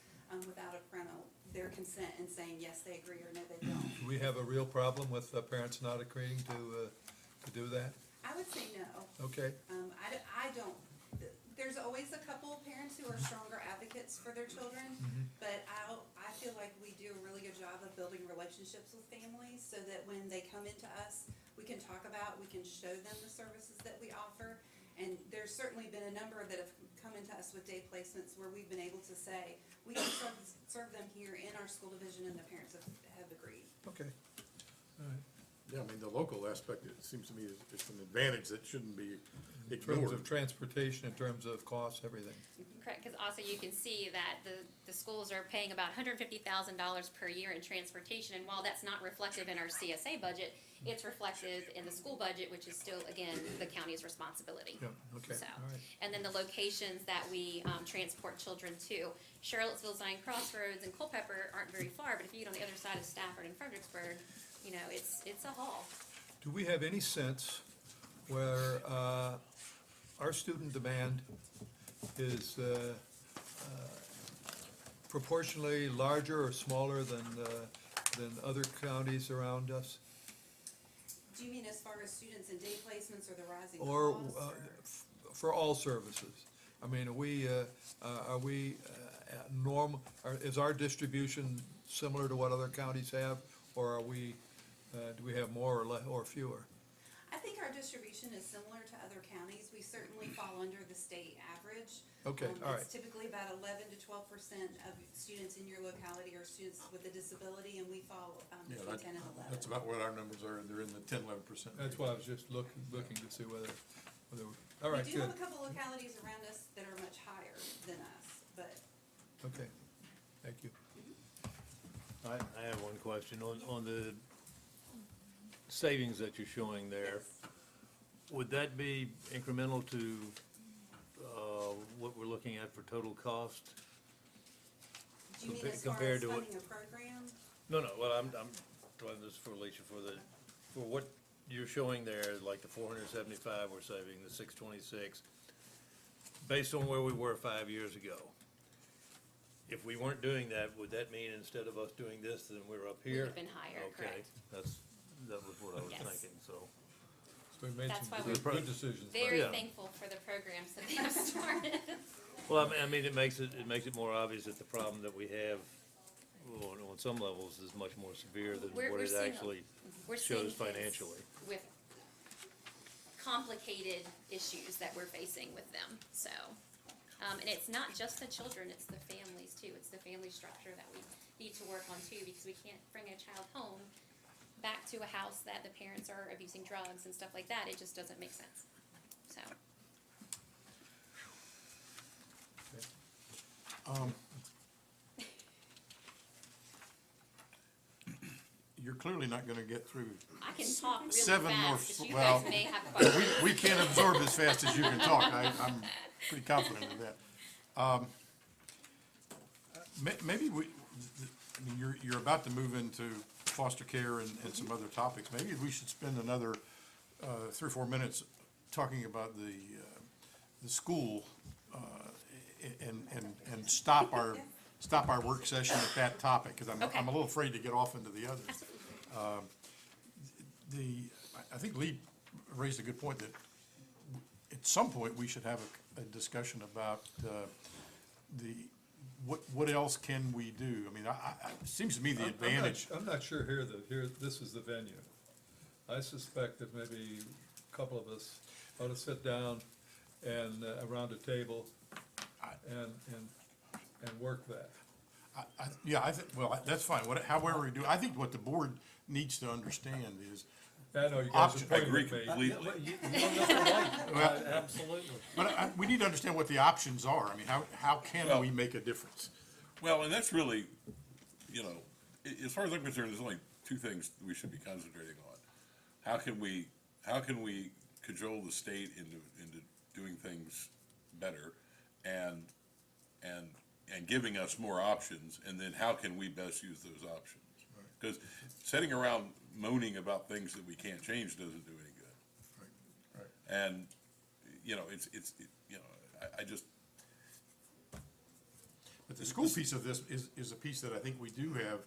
without their consent and saying yes, they agree, or no, they don't. Do we have a real problem with parents not agreeing to do that? I would say no. Okay, I don't, there's always a couple of parents who are stronger advocates for their children, but I feel like we do a really good job of building relationships with families so that when they come into us, we can talk about, we can show them the services that we offer. And there's certainly been a number that have come into us with day placements where we've been able to say, we can serve them here in our school division, and the parents have agreed. okay. All right. Yeah, I mean, the local aspect, it seems to me, is an advantage that shouldn't be In terms ignored. of transportation, in terms of costs, everything. Correct, because also you can see that the schools are paying about $150,000 per year in transportation, and while that's not reflective in our CSA budget, it's reflective in the school budget, which is still, again, the county's responsibility. Yeah, okay, So, all right. and then the locations that we transport children to, Charlottesville, Zion Crossroads, and Culpeper aren't very far, but if you get on the other side of Stafford and Fredericksburg, you know, it's a haul. Do we have any sense where our student demand is proportionally larger or smaller than other counties around us? Do you mean as far as students in day placements or the rising Or costs? for all services? I mean, are we is our distribution similar to what other counties have? Or are we, do we have more or less, or fewer? I think our distribution is similar to other counties. We certainly fall under the state average. Okay, all right. It's typically about 11 to 12% of students in your locality are students with a disability, and we fall Yeah, between 10 and 11. that's about what our numbers are, they're in the 10-11%. That's why I was just looking to see whether, all right, We do good, have a couple localities around us that are much higher than us, but okay, thank you. I have one question. On the savings that you're showing there, would that be incremental to what we're looking at for total cost? do you mean as far compared as to what- funding a program? No, well, I'm doing this for Alicia, for what you're showing there, like the 475 we're saving, the 626, based on where we were 5 years ago. If we weren't doing that, would that mean instead of us doing this, then we're up We here? would've been higher, Okay, correct. that was what I was Yes. thinking, so. So we made That's some why good we're good decisions. Very Yeah. thankful for the programs that they have started. Well, I mean, it makes it more obvious that the problem that we have on some levels is much more severe than We're- what we're it seeing a- actually We're seeing shows kids financially. with complicated issues that we're facing with them, so. And it's not just the children, it's the families too. It's the family structure that we need to work on too, because we can't bring a child home back to a house that the parents are abusing drugs and stuff like that. It just doesn't make sense, so. You're clearly not gonna get through. I can talk really Seven more fast, but you well, guys may have questions. We can't absorb as fast as you can talk. I'm pretty confident of that. Maybe I mean, you're about to move into foster care and some other topics. Maybe we should spend another 3 or 4 minutes talking about the school and stop our work session at that topic, because Okay. I'm a little afraid to get off into the others. I think Lee raised a good point that at some point we should have a discussion about what else can we do? I mean, it seems to me the advantage. I'm not sure here, this is the venue. I suspect that maybe a couple of us ought to sit down and, around a table and work that. Yeah, I think, well, that's fine, however we do, I think what the board needs to understand is, I know you guys Option- are I pointing agree at me. completely. Well- Absolutely. but we need to understand what the options are. I mean, how can Well- we make a difference? Well, and that's really, you know, as far as I'm concerned, there's only two things we should be concentrating on. How can we cajole the state into doing things better and giving us more options, and then how can we best use those options? Because sitting around moaning about things that we can't change doesn't do any good. Right. And, you know, I just, But the school piece of this is a piece that I think we do have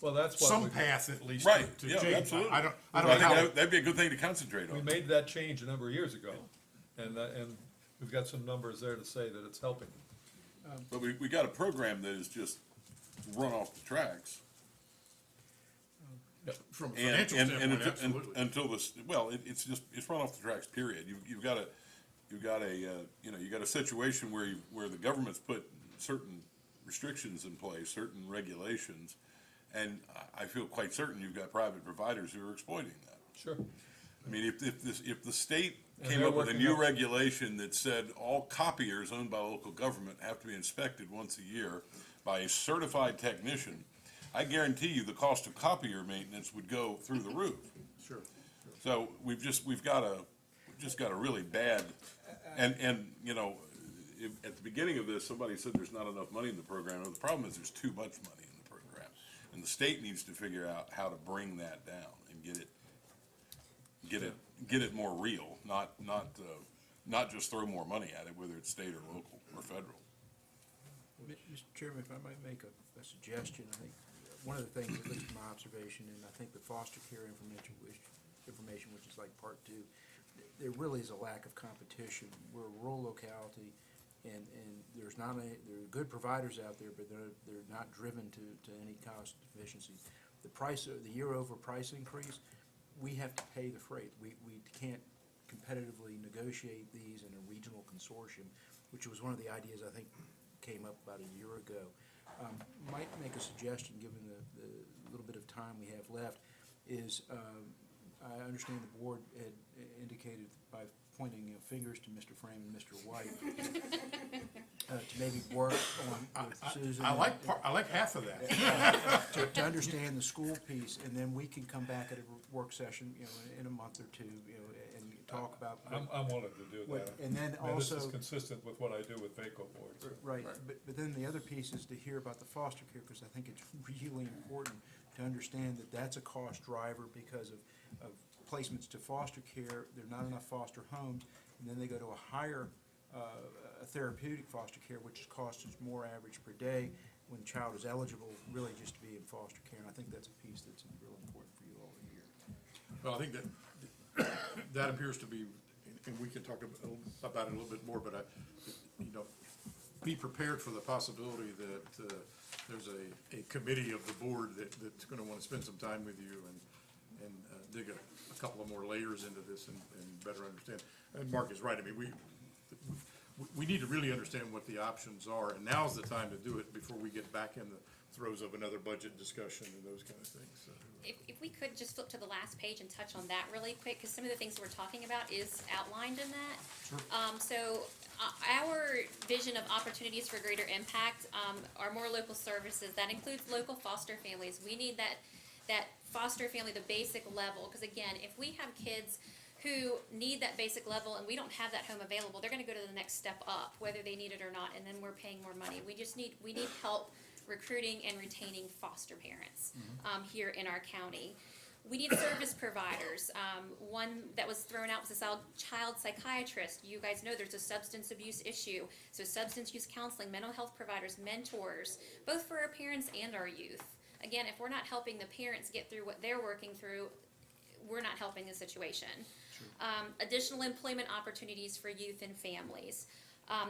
Well, that's what some we, path at least right, to yeah, change. absolutely. I don't I know think how. that'd be a good thing to concentrate we on. made that change a number of years ago. And we've got some numbers there to say that it's helping. But we got a program that is just run off the tracks. From a And, financial and standpoint, until, absolutely. until this, well, it's run off the tracks, period. You've got a situation where the government's put certain restrictions in place, certain regulations, and I feel quite certain you've got private providers who are exploiting that. Sure. I mean, if the state And came they're up with a working new up- regulation that said all copiers owned by local government have to be inspected once a year by a certified technician, I guarantee you the cost of copier maintenance would go through the roof. Sure. So we've just got a really bad, and you know, at the beginning of this, somebody said there's not enough money in the program. Well, the problem is there's too much money in the program. And the state needs to figure out how to bring that down and get it more real, not just throw more money at it, whether it's state or local or federal. Mr. Chairman, if I might make a suggestion, I think one of the things, at least my observation, and I think the foster care information, which is like part two, there really is a lack of competition. We're a rural locality, and there are good providers out there, but they're not driven to any cost efficiency. The year-over price increase, we have to pay the freight. We can't competitively negotiate these in a regional consortium, which was one of the ideas I think came up about a year ago. Might make a suggestion, given the little bit of time we have left, is I understand the board had indicated by pointing fingers to Mr. Frame and Mr. White to maybe work on with Susan. I like half of that. To understand the school piece, and then we can come back at a work session, in a month or two, and talk about. I'm willing to do What- that. and then I mean, this is also- consistent with what I do with VACO boards. Right, but then the other piece is to hear about the foster care, because I think it's really important to understand that that's a cost driver because of placements to foster care. There are not enough foster homes, and then they go to a higher a therapeutic foster care, which costs us more average per day when the child is eligible really just to be in foster care, and I think that's a piece that's real important for you all to hear. Well, I think that appears to be, and we can talk about it a little bit more, but be prepared for the possibility that there's a committee of the board that's gonna wanna spend some time with you and dig a couple of more layers into this and better understand. And Mark is right, I mean, we need to really understand what the options are, and now's the time to do it before we get back in throes of another budget discussion and those kind of things, so. If we could just flip to the last page and touch on that really quick, because some of the things we're talking about is outlined in that. Sure. Our vision of opportunities for greater impact, are more local services. That includes local foster families. We need that foster family, the basic level, because again, if we have kids who need that basic level and we don't have that home available, they're gonna go to the next step up, whether they need it or not, and then we're paying more money. We need help recruiting and retaining foster parents, here in our county. We need service providers. One that was thrown out was a child psychiatrist. You guys know there's a substance abuse issue. So substance use counseling, mental health providers, mentors, both for our parents and our youth. Again, if we're not helping the parents get through what they're working through, we're not helping the situation. Additional employment opportunities for youth and families.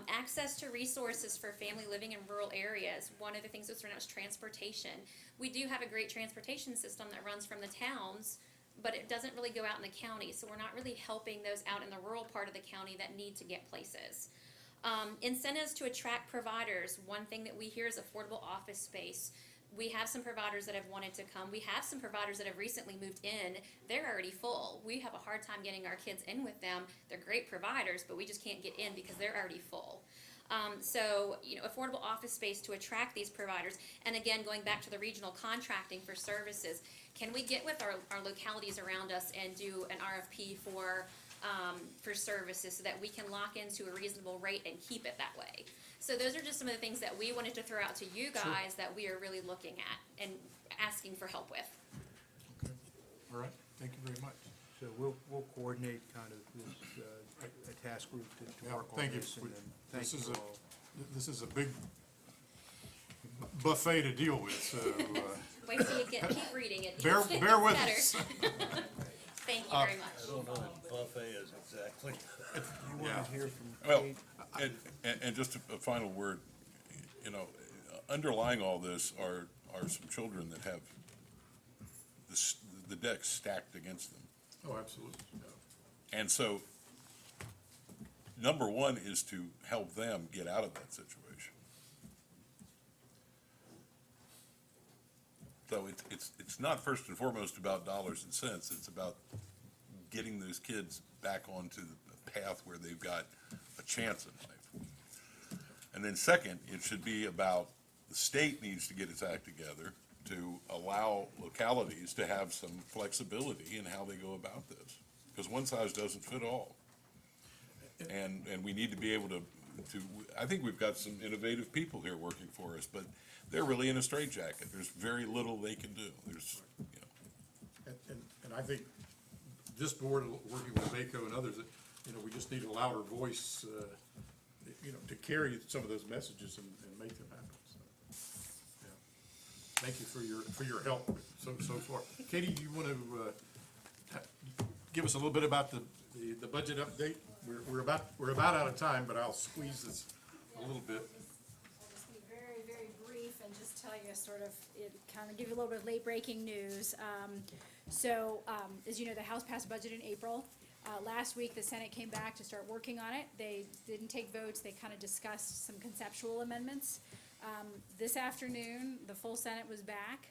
Access to resources for family living in rural areas. One of the things that's thrown out is transportation. We do have a great transportation system that runs from the towns, but it doesn't really go out in the county, so we're not really helping those out in the rural part of the county that need to get places. Incentives to attract providers. One thing that we hear is affordable office space. We have some providers that have wanted to come. We have some providers that have recently moved in. They're already full. We have a hard time getting our kids in with them. They're great providers, but we just can't get in because they're already full. Affordable office space to attract these providers. And again, going back to the regional contracting for services, can we get with our localities around us and do an RFP for services so that we can lock into a reasonable rate and keep it that way? So those are just some of the things that we wanted to throw out to you guys that we are really looking at and asking for help with. Okay, all right, thank you very much. So we'll coordinate kind of this, a task group to Yeah, work on thank you. this, and then thank This is you a- all. This is a big buffet to deal with, so, Wait till you keep reading it. bear It gets with better. us. Thank you very much. I don't know what buffet is exactly. You want Yeah. to hear from Well, Kate? and just a final word, underlying all this are some children that have the deck stacked against them. Oh, absolutely, yeah. And so, number one is to help them get out of that situation. So it's not first and foremost about dollars and cents, it's about getting those kids back onto the path where they've got a chance in life. And then second, it should be about, the state needs to get its act together to allow localities to have some flexibility in how they go about this. Because one size doesn't fit all. And we need to be able to, I think we've got some innovative people here working for us, but they're really in a straitjacket. There's very little they can do. And I think this board, working with Baco and others, we just need a louder voice, to carry some of those messages and make them happen, so. Yeah. Thank you for your help so far. Katie, you want to, give us a little bit about the budget update? We're about out of time, but I'll squeeze this a little bit. I'll just be very, very brief and just tell you kind of give you a little bit of late breaking news. As you know, the House passed a budget in April. Last week, the Senate came back to start working on it. They didn't take votes. They kind of discussed some conceptual amendments. This afternoon, the full Senate was back.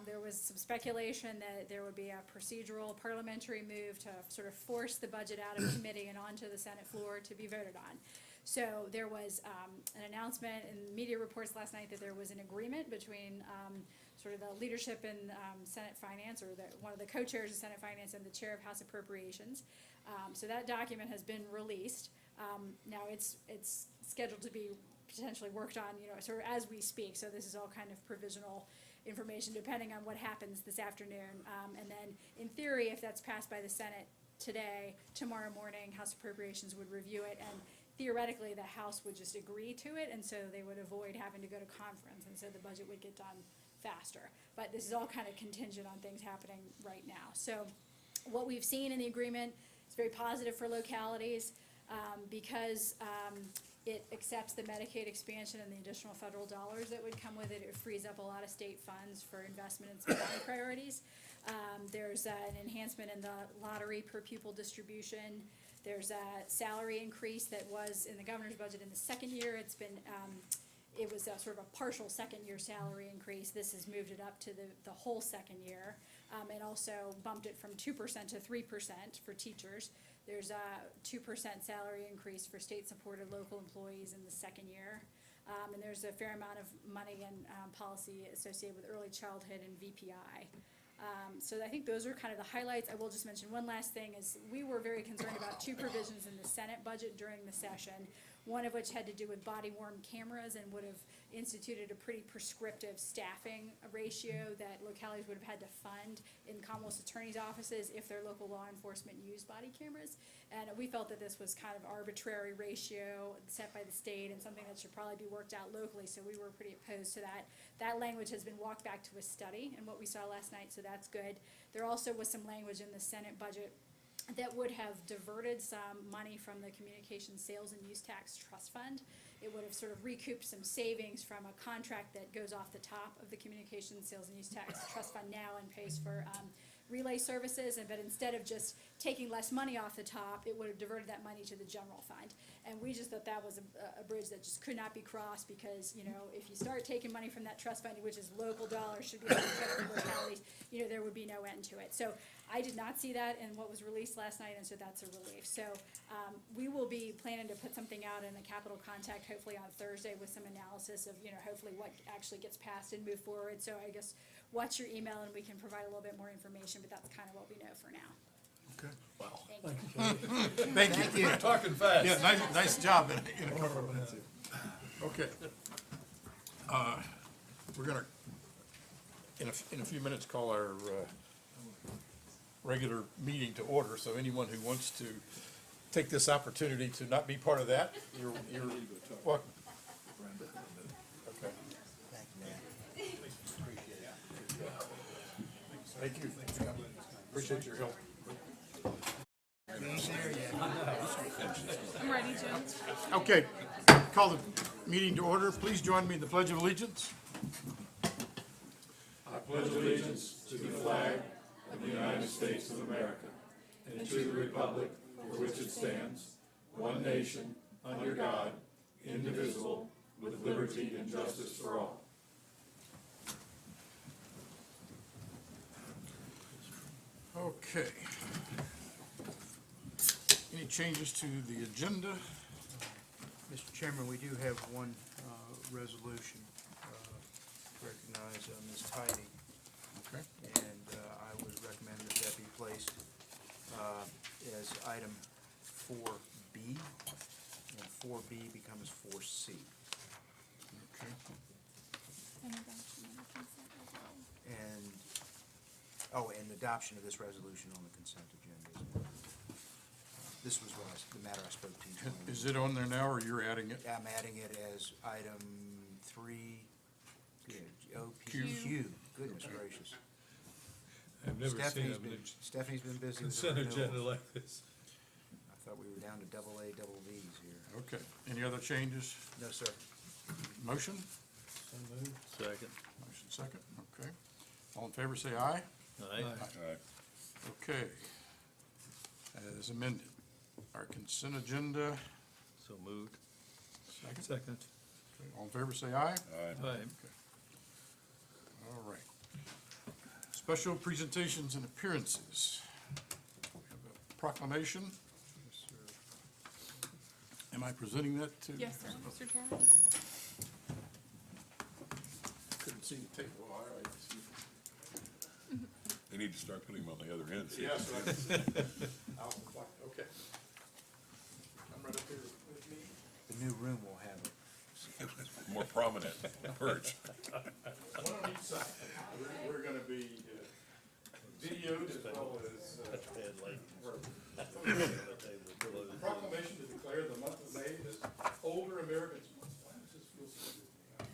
There was some speculation that there would be a procedural parliamentary move to sort of force the budget out of committee and onto the Senate floor to be voted on. So there was an announcement in media reports last night that there was an agreement between sort of the leadership in Senate Finance, or one of the co-chairs of Senate Finance and the chair of House Appropriations. So that document has been released. Now it's scheduled to be potentially worked on, sort of as we speak. So this is all kind of provisional information depending on what happens this afternoon. And then in theory, if that's passed by the Senate today, tomorrow morning, House Appropriations would review it, and theoretically, the House would just agree to it, and so they would avoid having to go to conference, and so the budget would get done faster. But this is all kind of contingent on things happening right now. So what we've seen in the agreement is very positive for localities, because it accepts the Medicaid expansion and the additional federal dollars that would come with it. It frees up a lot of state funds for investment in some county priorities. There's an enhancement in the lottery per pupil distribution. There's a salary increase that was in the governor's budget in the second year. It's been it was a sort of a partial second-year salary increase. This has moved it up to the whole second year, and also bumped it from 2% to 3% for teachers. There's a 2% salary increase for state-supported local employees in the second year. And there's a fair amount of money and policy associated with early childhood and VPI. So I think those are kind of the highlights. I will just mention one last thing is we were very concerned about two provisions in the Senate budget during the session, one of which had to do with body-worn cameras and would have instituted a pretty prescriptive staffing ratio that localities would have had to fund in Commonwealth's attorney's offices if their local law enforcement used body cameras. And we felt that this was kind of arbitrary ratio set by the state and something that should probably be worked out locally, so we were pretty opposed to that. That language has been walked back to a study and what we saw last night, so that's good. There also was some language in the Senate budget that would have diverted some money from the Communications Sales and Use Tax Trust Fund. It would have sort of recouped some savings from a contract that goes off the top of the Communications Sales and Use Tax Trust Fund now and pays for relay services, but instead of just taking less money off the top, it would have diverted that money to the general fund. And we just thought that was a bridge that just could not be crossed because, you know, if you start taking money from that trust fund, which is local dollars, should be for localities, you know, there would be no end to it. So I did not see that in what was released last night, and so that's a relief. So we will be planning to put something out in the Capitol Contact, hopefully on Thursday, with some analysis of, you know, hopefully what actually gets passed and move forward. So I guess watch your email and we can provide a little bit more information, but that's kind of what we know for now. Okay. Wow. Thank you. Thank you. Talking fast. Yeah, nice job in a couple of minutes. Okay. We're gonna, in a few minutes, call our regular meeting to order, so anyone who wants to take this opportunity to not be part of that, you're welcome. Okay. Thank you. Appreciate your help. I'm ready, Jim. Okay, call the meeting to order. Please join me in the Pledge of Allegiance. I pledge allegiance to the flag of the United States of America and to the republic for which it stands, one nation, under God, indivisible, with liberty and justice for all. Okay. Any changes to the agenda? Mr. Chairman, we do have one resolution, recognize Ms. Tidy, Okay. and I would recommend that that be placed as item 4B, and 4B becomes 4C. Okay. And, and adoption of this resolution on the consent agenda as well. This was what the matter I spoke to you on. Is it on there now, or you're adding it? I'm adding it as item 3, Q. Goodness gracious. I've never seen a Stephanie's been busy with consent her agenda renewal. like this. I thought we were down to double A, double Vs here. Okay. Any other changes? No, sir. Motion? Second. Motion second, okay. All in favor, say aye. Aye. Okay. As amended. Our consent agenda, So moved. second. Second. Okay, all in favor, say aye. Aye. All right. Special presentations and appearances. We have a proclamation. Am I presenting that to? Yes, sir, Mr. Chairman. Couldn't see the table. All right. They need to start putting them on the other end. so you Yes, can see right. it. Okay. Come right up here with me. The new room will have it. More prominent perch. One on each side. We're gonna be videoed as well as, proclamation to declare the month of May as Older Americans Month. Why does this feel so good?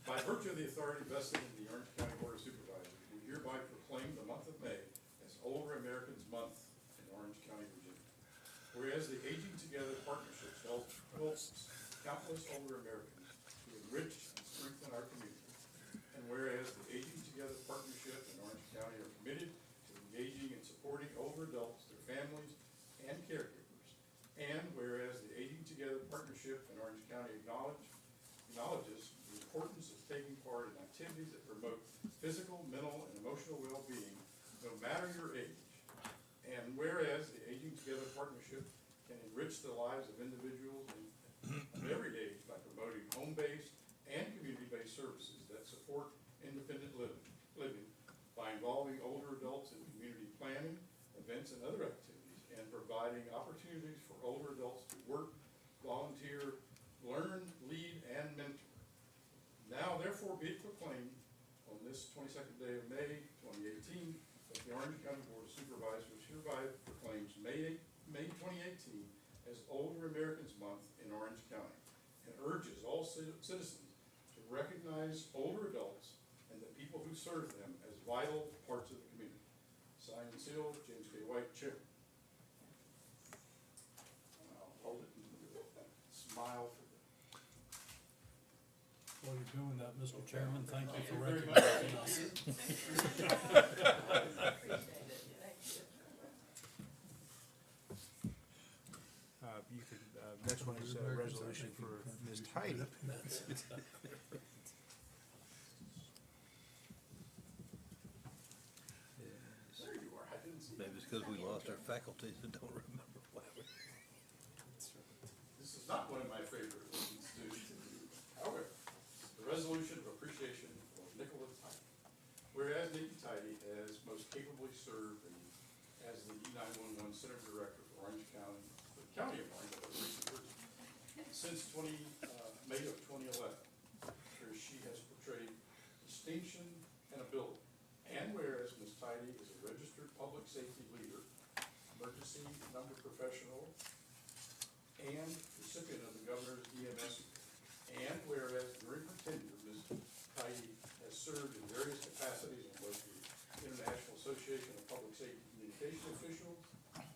By virtue of the authority vested in the Orange County Board of Supervisors, we hereby proclaim the month of May as Older Americans Month in Orange County, Virginia. Whereas the Aging Together Partnership helps countless older Americans to enrich and strengthen our community. And whereas the Aging Together Partnership in Orange County are committed to engaging and supporting older adults, their families, and caregivers. And whereas the Aging Together Partnership in Orange County acknowledge promote physical, mental, and emotional well-being, no matter your age. And whereas the Aging Together Partnership can enrich the lives of individuals of every age by promoting home-based and community-based services that support independent living by involving older adults in community planning, events, and other activities, and providing opportunities for older adults to work, volunteer, learn, lead, and mentor. Now therefore be it proclaimed on this 22nd day of May 2018 that the Orange County Board of Supervisors hereby proclaims May 2018 as Older Americans Month in Orange County and urges all citizens to recognize older adults and the people who serve them as vital parts of the community. Signed and sealed, James K. White, Chair. I'll hold it and smile for them. While you're doing that, Mr. Chairman, thank you for Very much. recognizing us. You could, next one is a resolution for Ms. Heidi. There you are, I didn't see Maybe it's because we lost our faculties and don't remember why we. This is not one of my favorite things to do. However, the resolution of appreciation for Nicholas Tidy. Whereas Nikki Tidy has most capably served as the E911 Center Director for Orange County, the County of Orange, since May of 2011, where she has portrayed distinction and ability. And whereas Ms. Tidy is a registered public safety leader, emergency number professional, and recipient of the Governor's EMS. And whereas during her tenure, Ms. Tidy has served in various capacities on both the International Association of Public Safety Communication Officials,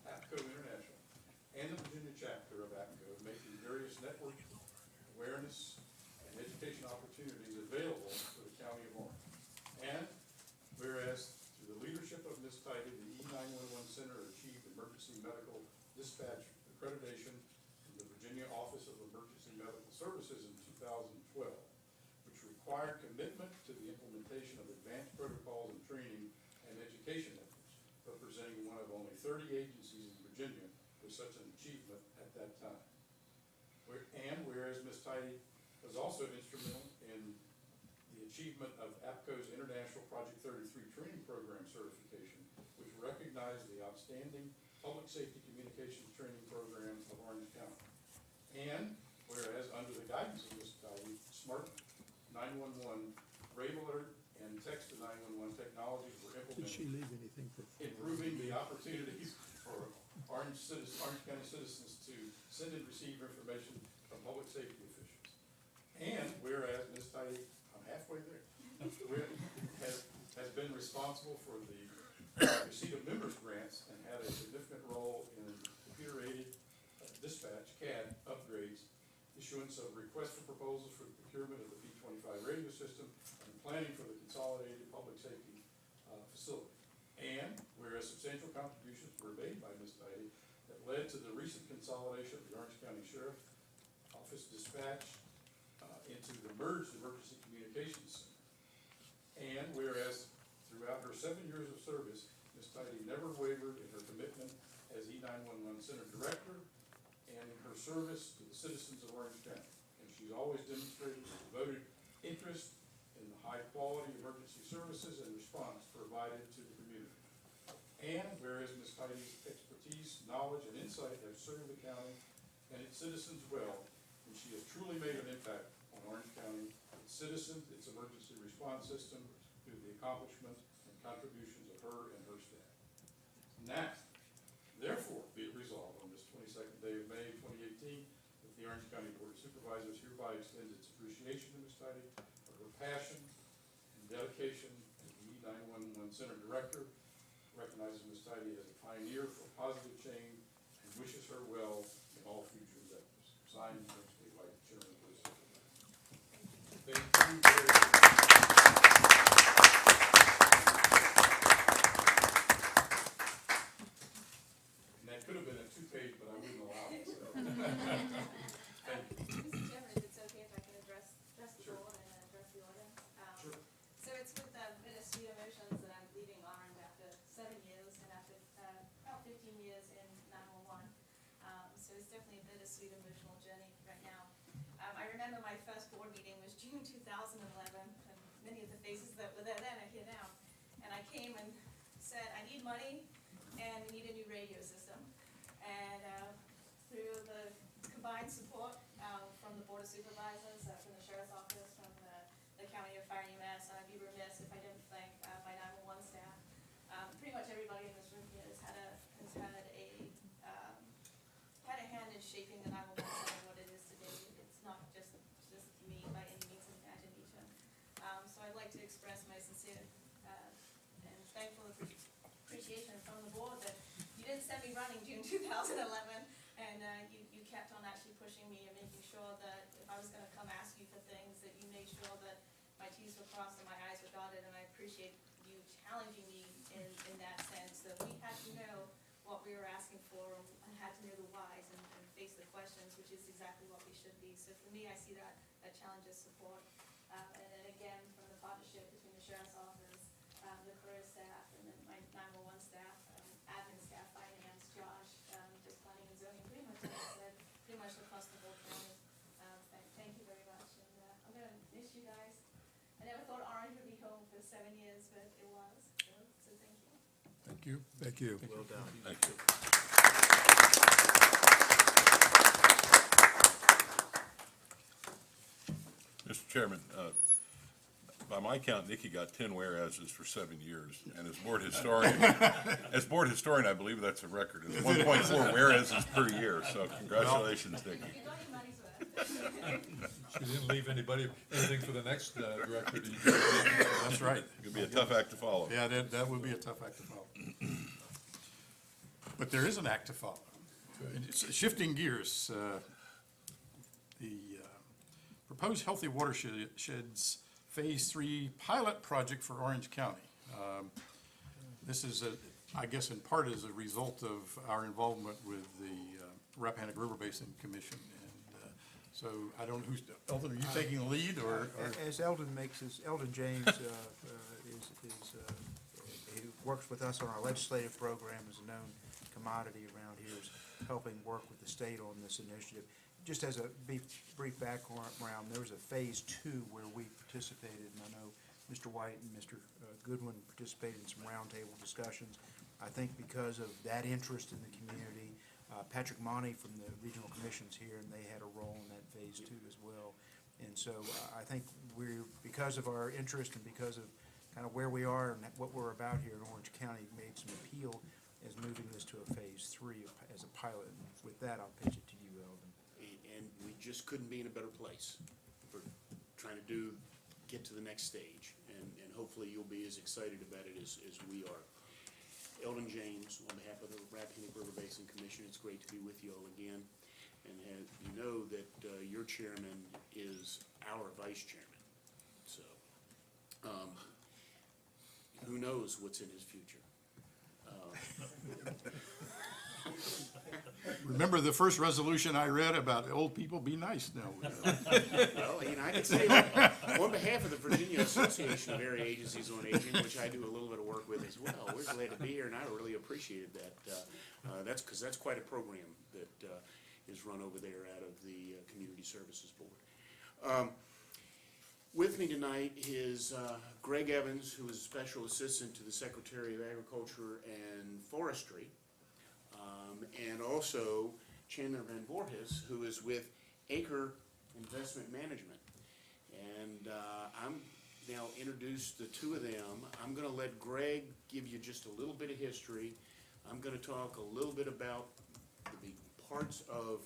APCO International, and the Virginia chapter of APCO, making various network awareness and education opportunities available to the County of Orange. And whereas through the leadership of Ms. Tidy, the E911 Center achieved emergency medical dispatch accreditation from the Virginia Office of Emergency Medical Services in 2012, which required commitment to the implementation of advanced protocols and training and education efforts, representing one of only 30 agencies in Virginia with such an achievement at that time. And whereas Ms. Tidy was also instrumental in the achievement of APCO's International Project 33 Training Program certification, which recognized the outstanding public safety communications training programs of Orange County. And whereas under the guidance of Ms. Tidy, Smart 911, Rave Alert, and Text to 911 technologies were Did she implemented, leave anything for? improving the opportunities for Orange County citizens to send and receive information from public safety officials. And whereas Ms. Tidy, I'm halfway there, has been responsible for the receipt of numerous grants and had a significant role in computer-aided dispatch, CAD, upgrades, issuance of requests for proposals for the procurement of the P25 radio system, and planning for the consolidated public safety facility. And whereas substantial contributions were made by Ms. Tidy that led to the recent consolidation of the Orange County Sheriff Office dispatch into the merged Emergency Communications Center. And whereas throughout her 7 years of service, Ms. Tidy never wavered in her commitment as E911 Center Director and in her service to the citizens of Orange County. And she's always demonstrated a devoted interest in the high-quality emergency services and response provided to the community. And whereas Ms. Tidy's expertise, knowledge, and insight have served the county and its citizens well, and she has truly made an impact on Orange County, its citizens, its emergency response system, through the accomplishments and contributions of her and her staff. Now, therefore, be it resolved on this 22nd day of May 2018, that the Orange County Board of Supervisors hereby extends its appreciation to Ms. Tidy for her passion and dedication as the E911 Center Director, recognizes Ms. Tidy as a pioneer for positive change, and wishes her well in all future endeavors. Signed, James K. White, Chairman of the Board of Supervisors. Thank you very much. And that could have been a two-page, but I wouldn't allow it, so. Thank you. Mr. Chairman, if it's okay if I can address the Sure. board and address the audience? Sure. So it's definitely a bittersweet emotional journey right now. I remember my first board meeting was June 2011, and many of the faces that were there then are here now. And I came and said, I need money, and we need a new radio system. And through the combined support from the Board of Supervisors, from the Sheriff's Office, from the County of Fire and EMS, and I'd be remiss if I didn't thank my 911 staff. Pretty much everybody in this room here has had a hand in shaping the 911 center what it is today. It's not just me by any means of imagination. So I'd like to express my sincere and thankful appreciation from the board that you didn't send me running June 2011, and you kept on actually pushing me and making sure that if I was going to come ask you for things, that you made sure that my T's were crossed and my I's were dotted, and I appreciate you challenging me in that sense, that we had to know what we were asking for and had to know the whys and face the questions, which is exactly what we should be. So for me, I see that challenge as support. And then again, from the partnership between the Sheriff's Office, the career staff, and then my 911 staff, admin staff, finance, Josh, just planning and zoning, pretty much, like I said, pretty much across the whole county. Thank you very much, and I'm going to miss you guys. I never thought Orange would be home for 7 years, but it was, so thank you. Thank you. Thank you. Well done. Thank you. Mr. Chairman, by my count, Nikki got 10 whereases for 7 years, and as board historian, I believe that's a record. It's 1.4 whereases per year, so congratulations, Nikki. You got your money's worth. She didn't leave anything for the next director to use. That's right. It'll be a tough act to follow. Yeah, that would be a tough act to follow. But there is an act to follow. And it's shifting gears, the proposed Healthy Watersheds Phase 3 pilot project for Orange County. This is, I guess, in part as a result of our involvement with the Rappahannock River Basin Commission. And so I don't know who's, Eldon, are you taking the lead or? As Eldon James who works with us on our legislative program, is a known commodity around here, is helping work with the state on this initiative. Just as a brief background, there was a phase 2 where we participated, and I know Mr. White and Mr. Goodwin participated in some roundtable discussions. I think because of that interest in the community, Patrick Monty from the regional commission's here, and they had a role in that phase 2 as well. And so I think because of our interest and because of kind of where we are and what we're about here in Orange County, made some appeal as moving this to a phase 3 as a pilot. And with that, I'll pitch it to you, Eldon. And we just couldn't be in a better place for trying to get to the next stage. And hopefully you'll be as excited about it as we are. Eldon James, on behalf of the Rappahannock River Basin Commission, it's great to be with you all again. And you know that your chairman is our vice chairman. So who knows what's in his future. Remember the first resolution I read about old people be nice now? Well, I can say on behalf of the Virginia Association of Area Agencies on Aging, which I do a little bit of work with as well, we're glad to be here, and I really appreciated that. That's because that's quite a program that is run over there out of the Community Services Board. With me tonight is Greg Evans, who is a Special Assistant to the Secretary of Agriculture and Forestry, and also Chandler Van Voorhis, who is with Acre Investment Management. And I'm now introduced the two of them. I'm going to let Greg give you just a little bit of history. I'm going to talk a little bit about the parts of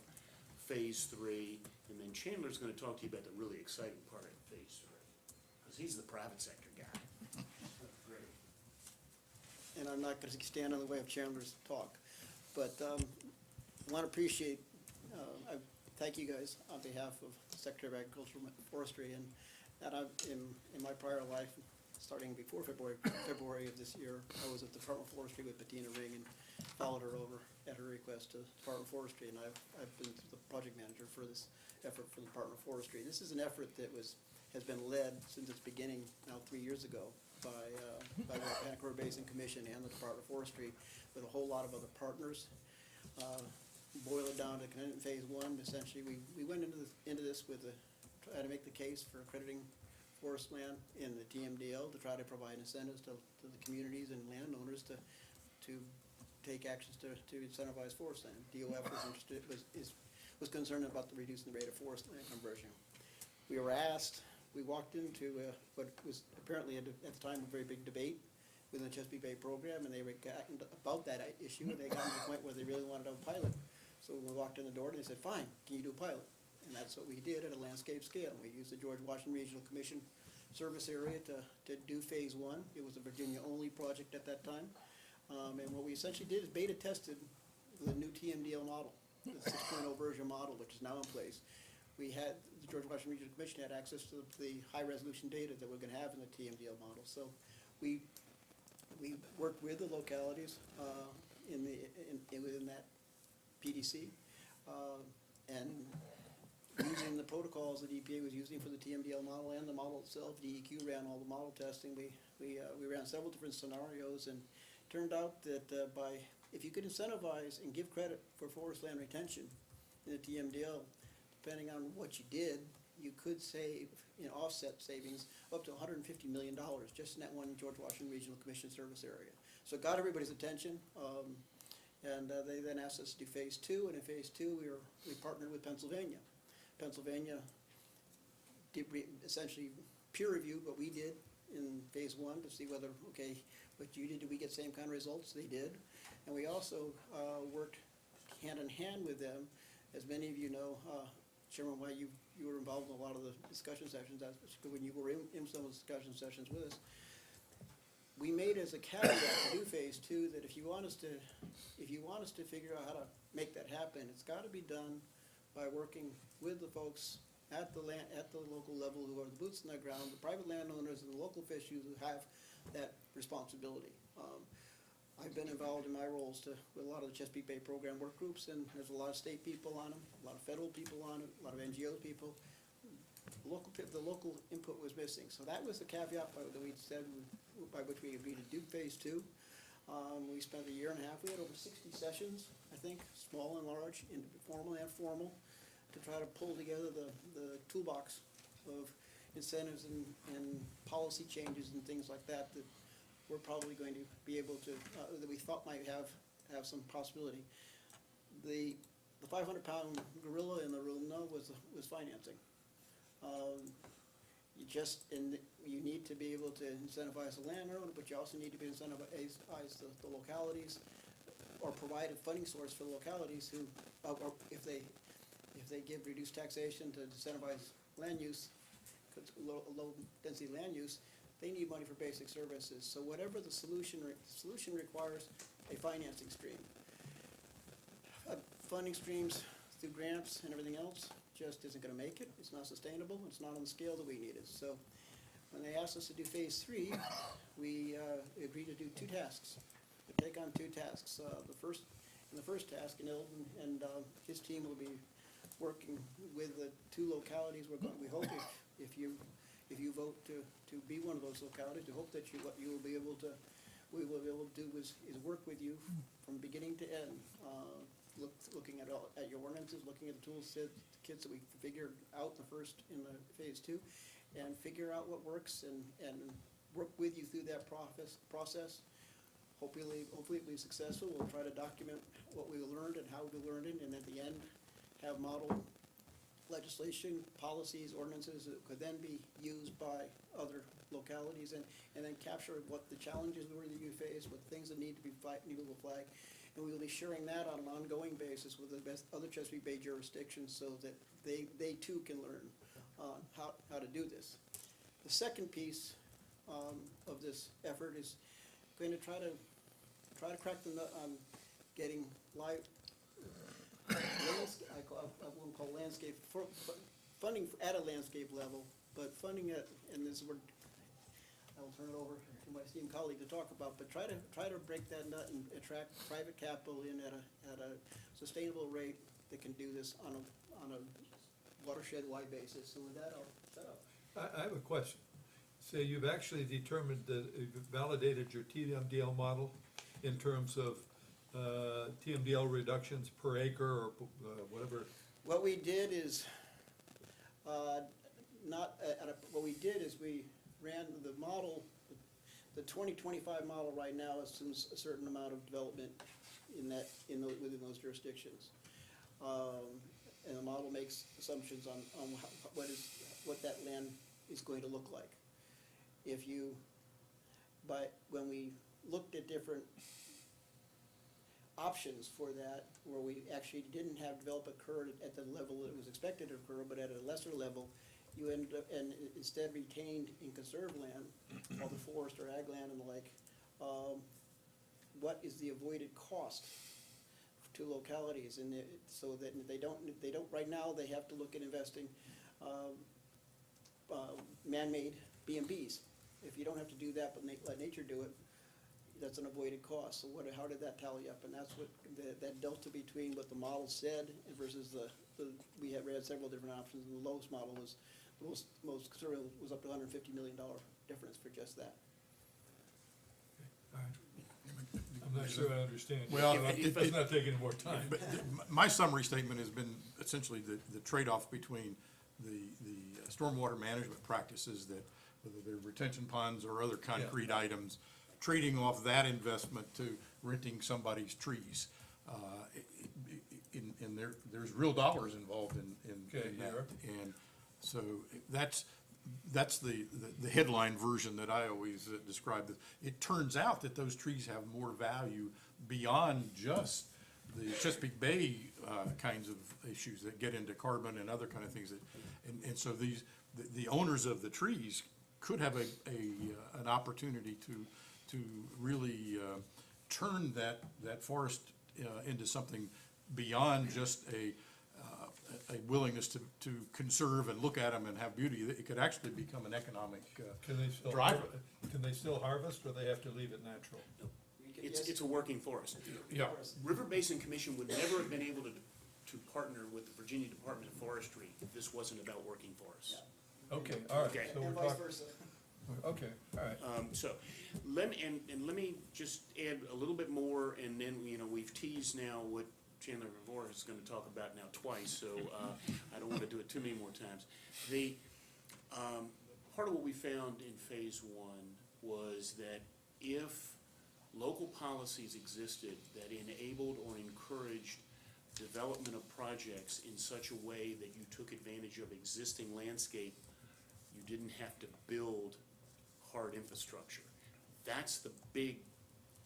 Phase 3, and then Chandler's going to talk to you about the really exciting part of Phase 3, because he's the private sector guy. And I'm not going to stand in the way of Chandler's talk, but I want to appreciate, I thank you guys on behalf of Secretary of Agriculture and Forestry, and that I've, in my prior life, starting before February of this year, I was at the Department of Forestry with Bettina Ring and followed her over at her request to Department of Forestry, and I've been the project manager for this effort for the Department of Forestry. This is an effort that has been led since its beginning now 3 years ago by the Rappahannock River Basin Commission and the Department of Forestry, with a whole lot of other partners. boil it down to phase one, essentially, we went into this with try to make the case for accrediting forest land in the TMDL to try to provide incentives to the communities and landowners to take actions to incentivize forest land. DOF was interested, was concerned about reducing the rate of forest land conversion. We were asked, we walked into what was apparently at the time a very big debate within the Chesapeake Bay program, and they were gotten about that issue, and they got to the point where they really wanted to have a pilot. So we walked in the door and they said, fine, can you do a pilot? And that's what we did at a landscape scale. We used the George Washington Regional Commission service area to do phase one. It was a Virginia-only project at that time. And what we essentially did is beta tested the new TMDL model, the 6.0 version model, which is now in place. We had, the George Washington Regional Commission had access to the high-resolution data that we're gonna have in the TMDL model. So we worked with the localities within that PDC, and using the protocols that EPA was using for the TMDL model and the model itself, DEQ ran all the model testing. We ran several different scenarios, and turned out that if you could incentivize and give credit for forest land retention in the TMDL, depending on what you did, you could save, offset savings up to $150 million just in that one George Washington Regional Commission service area. So it got everybody's attention, and they then asked us to do phase two, and in phase two we partnered with Pennsylvania. Pennsylvania did essentially peer review what we did in phase one to see whether, okay, what you did we get the same kind of results? They did. And we also worked hand in hand with them. As many of you know, Chairman White, you were involved in a lot of the discussion sessions, that's when you were in some of the discussion sessions with us. We made as a caveat to do phase two that if you want us to figure out how to make that happen, it's got to be done by working with the folks at the local level who are the boots on the ground, the private landowners and the local officials who have that responsibility. I've been involved in my roles with a lot of the Chesapeake Bay program work groups, and there's a lot of state people on them, a lot of federal people on it, a lot of NGO people. The local input was missing, so that was the caveat that we said by which we agreed to do phase two. We spent a year and a half. We had over 60 sessions, I think, small and large, formal and formal, to try to pull together the toolbox of incentives and policy changes and things like that we're probably going to be able to, that we thought might have some possibility. The 500-pound gorilla in the room, though, was financing. You need to be able to incentivize the landowner, but you also need to be incentivize the localities, or provide a funding source for the localities who, or if they give reduced taxation to incentivize land use, low density land use, they need money for basic services. So whatever the solution requires a financing stream. Funding streams through grants and everything else just isn't gonna make it. It's not sustainable. It's not on the scale that we needed. So when they asked us to do phase three, we agreed to do two tasks, to take on two tasks. The first task, and Eldon and his team will be working with the two localities. We hope if you vote to be one of those localities, we hope that what we will be able to do is work with you from beginning to end, looking at your ordinances, looking at the tools, kits that we figured out in the phase two, and figure out what works and work with you through that process. Hopefully it'll be successful. We'll try to document what we learned and how we learned it, and at the end have model legislation, policies, ordinances that could then be used by other localities, and then capture what the challenges were that you faced, what things that need to be flagged. And we will be sharing that on an ongoing basis with the other Chesapeake Bay jurisdictions so that they too can learn how to do this. The second piece of this effort is going to try to crack the nut on getting I won't call landscape, funding at a landscape level, but funding it, and this is where I will turn it over to my esteemed colleague to talk about, but try to break that nut and attract private capital in at a sustainable rate that can do this on a watershed-wide basis. So with that, I'll shut up. I have a question. Say you've actually determined that, you've validated your TMDL model in terms of TMDL reductions per acre or whatever? What we did is, what we did is we ran the model, the 2025 model right now assumes a certain amount of development within those jurisdictions. And the model makes assumptions on what that land is going to look like. When we looked at different options for that, where we actually didn't have development occur at the level that was expected to occur, but at a lesser level, you ended up, and instead retained in conserved land, all the forest or ag land and the like, what is the avoided cost to localities, and so that they don't, right now, they have to look at investing man-made B&Bs. If you don't have to do that, but let nature do it, that's an avoided cost. So how did that tally up? And that's what, that delta between what the model said versus we had several different options, and the lowest model was, the most conservative was up to $150 million difference for just that. All right. I'm not sure I understand. Well, Let's not take any more time. But my summary statement has been essentially the trade-off between the stormwater management practices that, whether they're retention ponds or other concrete items, trading off that investment to renting somebody's trees. And there's real dollars involved in that. Here. And so that's the headline version that I always describe. It turns out that those trees have more value beyond just the Chesapeake Bay kinds of issues that get into carbon and other kind of things. And so the owners of the trees could have an opportunity to really turn that forest into something beyond just a willingness to conserve and look at them and have beauty. It could actually become an economic driver. Can they still harvest, or they have to leave it natural? It's a working forest. Yeah. River Basin Commission would never have been able to partner with the Virginia Department of Forestry if this wasn't about working forests. Okay, all right. Okay. So And we're vice talking. versa. Okay, all right. So, let me just add a little bit more, and then, we've teased now what Chandler Rivera is gonna talk about now twice, so, I don't wanna do it too many more times. Part of what we found in phase one was that if local policies existed that enabled or encouraged development of projects in such a way that you took advantage of existing landscape, you didn't have to build hard infrastructure. That's the big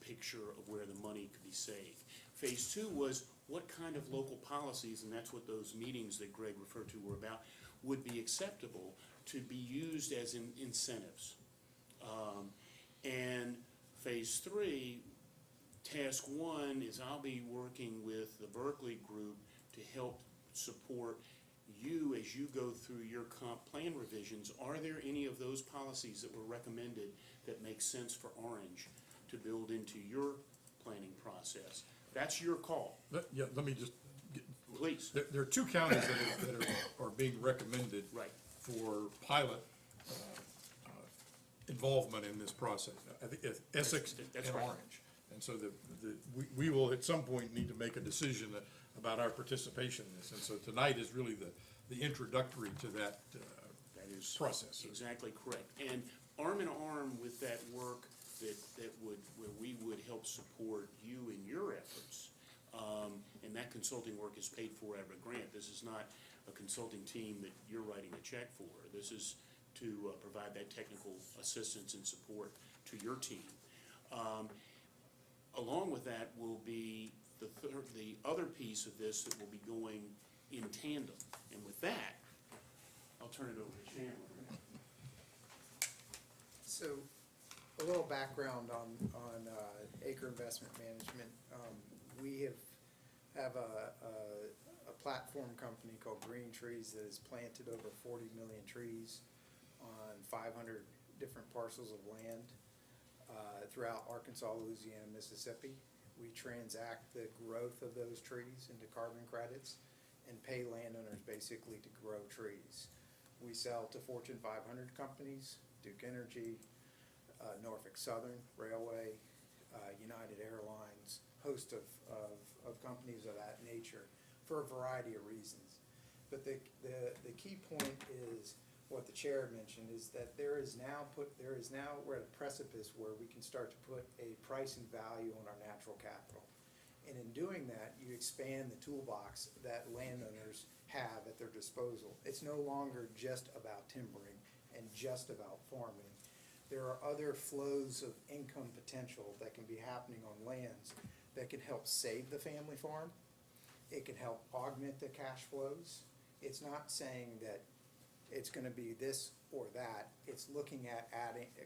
picture of where the money could be saved. Phase two was what kind of local policies, and that's what those meetings that Greg referred to were about, would be acceptable to be used as incentives. And phase three, task one is I'll be working with the Berkeley group to help support you as you go through your comp plan revisions. Are there any of those policies that were recommended that make sense for Orange to build into your planning process? That's your call. Let me just, Please. there are two counties that are being recommended Right. for pilot involvement in this process. I think it's Essex That's and right. Orange. And so we will at some point need to make a decision about our participation in this. And so tonight is really the introductory to that That is process. exactly correct. And arm in arm with that work where we would help support you in your efforts, and that consulting work is paid for out of a grant. This is not a consulting team that you're writing a check for. This is to provide that technical assistance and support to your team. Along with that will be the other piece of this that will be going in tandem. And with that, I'll turn it over to Chandler. So, a little background on acre investment management. We have a platform company called Green Trees that has planted over 40 million trees on 500 different parcels of land throughout Arkansas, Louisiana, Mississippi. We transact the growth of those trees into carbon credits and pay landowners basically to grow trees. We sell to Fortune 500 companies, Duke Energy, Norfolk Southern Railway, United Airlines, host of companies of that nature for a variety of reasons. But the key point is what the chair mentioned, is that we're at a precipice where we can start to put a price and value on our natural capital. And in doing that, you expand the toolbox that landowners have at their disposal. It's no longer just about timbering and just about farming. There are other flows of income potential that can be happening on lands that can help save the family farm. It can help augment the cash flows. It's not saying that it's gonna be this or that. It's looking at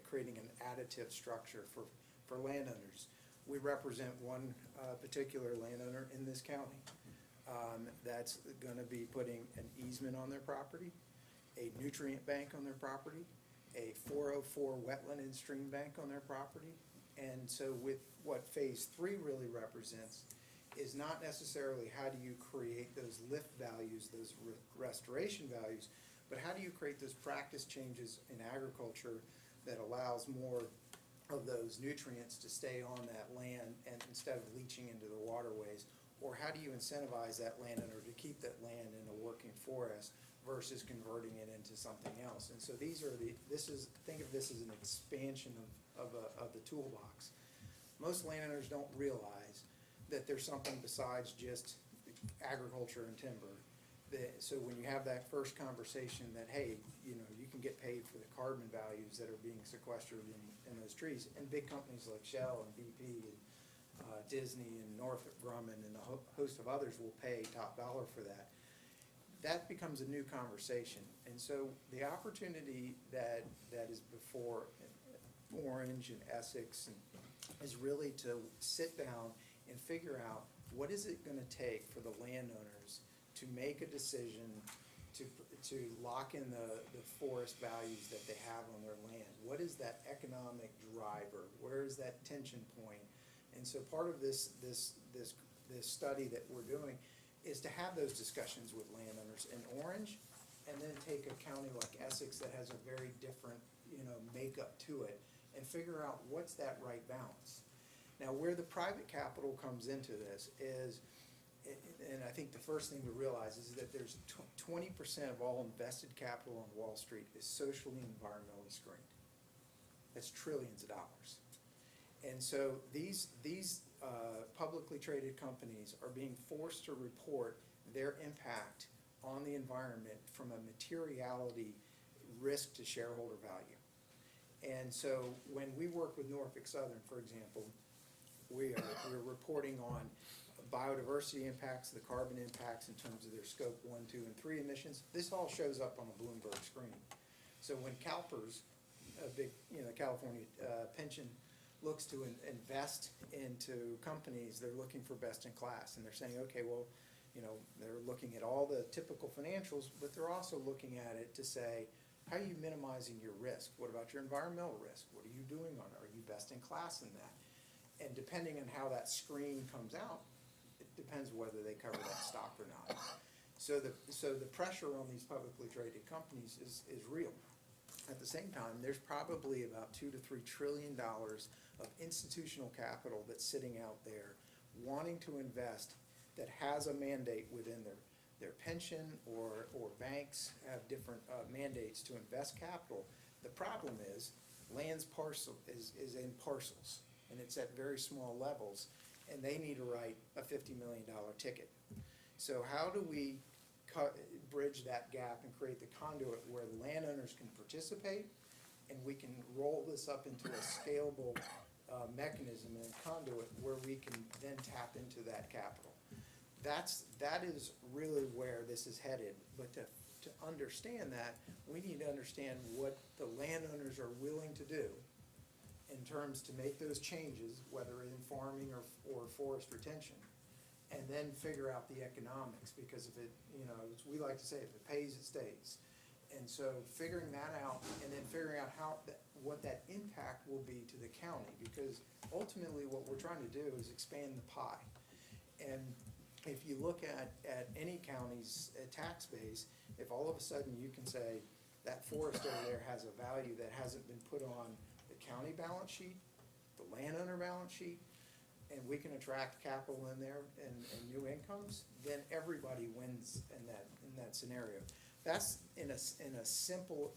creating an additive structure for landowners. We represent one particular landowner in this county that's gonna be putting an easement on their property, a nutrient bank on their property, a 404 wetland and stream bank on their property. And so with what phase 3 really represents is not necessarily how do you create those lift values, those restoration values, but how do you create those practice changes in agriculture that allows more of those nutrients to stay on that land and instead of leaching into the waterways? Or how do you incentivize that landowner to keep that land in a working forest versus converting it into something else? And so think of this as an expansion of the toolbox. Most landowners don't realize that there's something besides just agriculture and timber. So when you have that first conversation that, hey, you can get paid for the carbon values that are being sequestered in those trees, and big companies like Shell and BP and Disney and Northrop Grumman and a host of others will pay top dollar for that. That becomes a new conversation. And so the opportunity that is before Orange and Essex is really to sit down and figure out what is it gonna take for the landowners to make a decision to lock in the forest values that they have on their land. What is that economic driver? Where is that tension point? And so part of this study that we're doing is to have those discussions with landowners in Orange, and then take a county like Essex that has a very different, makeup to it, and figure out what's that right balance. Now, where the private capital comes into this is, and I think the first thing to realize is that there's 20% of all invested capital on Wall Street is socially and environmentally screened. That's trillions of dollars. And so these publicly traded companies are being forced to report their impact on the environment from a materiality risk to shareholder value. And so when we work with Norfolk Southern, for example, we're reporting on biodiversity impacts, the carbon impacts in terms of their scope 1, 2, and 3 emissions. This all shows up on a Bloomberg screen. So when CalPERS, a big California pension, looks to invest into companies, they're looking for best in class, and they're saying, okay, well, they're looking at all the typical financials, but they're also looking at it to say, how are you minimizing your risk? What about your environmental risk? What are you doing on it? Are you best in class in that? And depending on how that screen comes out, it depends whether they cover that stock or not. So the pressure on these publicly traded companies is real. At the same time, there's probably about $2 to $3 trillion of institutional capital that's sitting out there wanting to invest, that has a mandate within their pension, or banks have different mandates to invest capital. The problem is land's parcel is in parcels, and it's at very small levels, and they need to write a $50 million ticket. So how do we bridge that gap and create the conduit where the landowners can participate, and we can roll this up into a scalable mechanism and conduit where we can then tap into that capital? That is really where this is headed. But to understand that, we need to understand what the landowners are willing to do in terms to make those changes, whether in farming or forest retention, and then figure out the economics, because if it, as we like to say, if it pays, it stays. And so figuring that out, and then figuring out what that impact will be to the county, because ultimately what we're trying to do is expand the pie. And if you look at any county's tax base, if all of a sudden you can say that forest over there has a value that hasn't been put on the county balance sheet, the landowner balance sheet, and we can attract capital in there and new incomes, then everybody wins in that scenario. That's in a simple,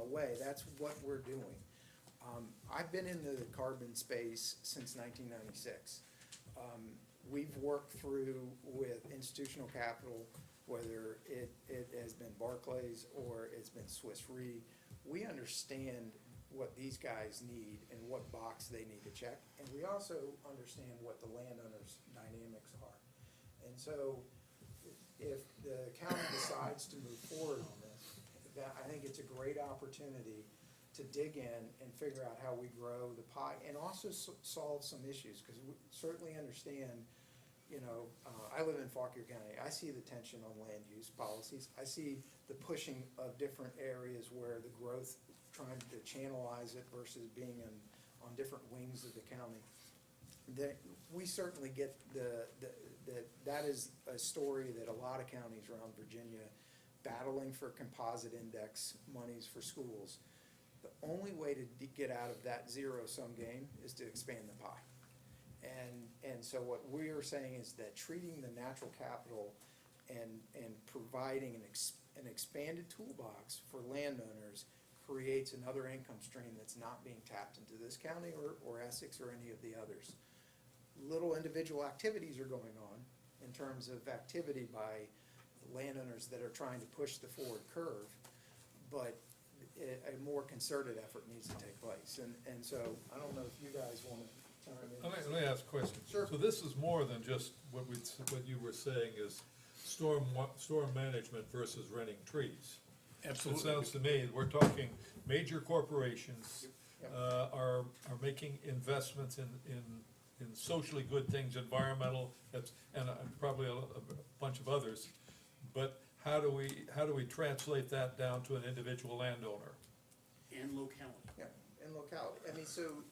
way, that's what we're doing. I've been in the carbon space since 1996. We've worked through with institutional capital, whether it has been Barclays or it's been Swiss Re. We understand what these guys need and what box they need to check, and we also understand what the landowners' dynamics are. And so, if the county decides to move forward on this, that, I think it's a great opportunity to dig in and figure out how we grow the pie and also solve some issues, because we certainly understand, I live in Fauquier County. I see the tension on land use policies. I see the pushing of different areas where the growth, trying to channelize it versus being on different wings of the county. That we certainly get that is a story that a lot of counties around Virginia battling for composite index monies for schools. The only way to get out of that zero-sum game is to expand the pie. And so what we are saying is that treating the natural capital and providing an expanded toolbox for landowners creates another income stream that's not being tapped into this county or Essex or any of the others. Little individual activities are going on in terms of activity by landowners that are trying to push the forward curve, but a more concerted effort needs to take place. And so I don't know if you guys want to chime in. Let me ask a question. Sure. So this is more than just what you were saying is storm management versus renting trees. Absolutely. It sounds to me, we're talking major corporations Yep. are making investments in socially good things, environmental, and probably a bunch of others. But how do we translate that down to an individual landowner? And locality. Yeah, and locality. I mean, so,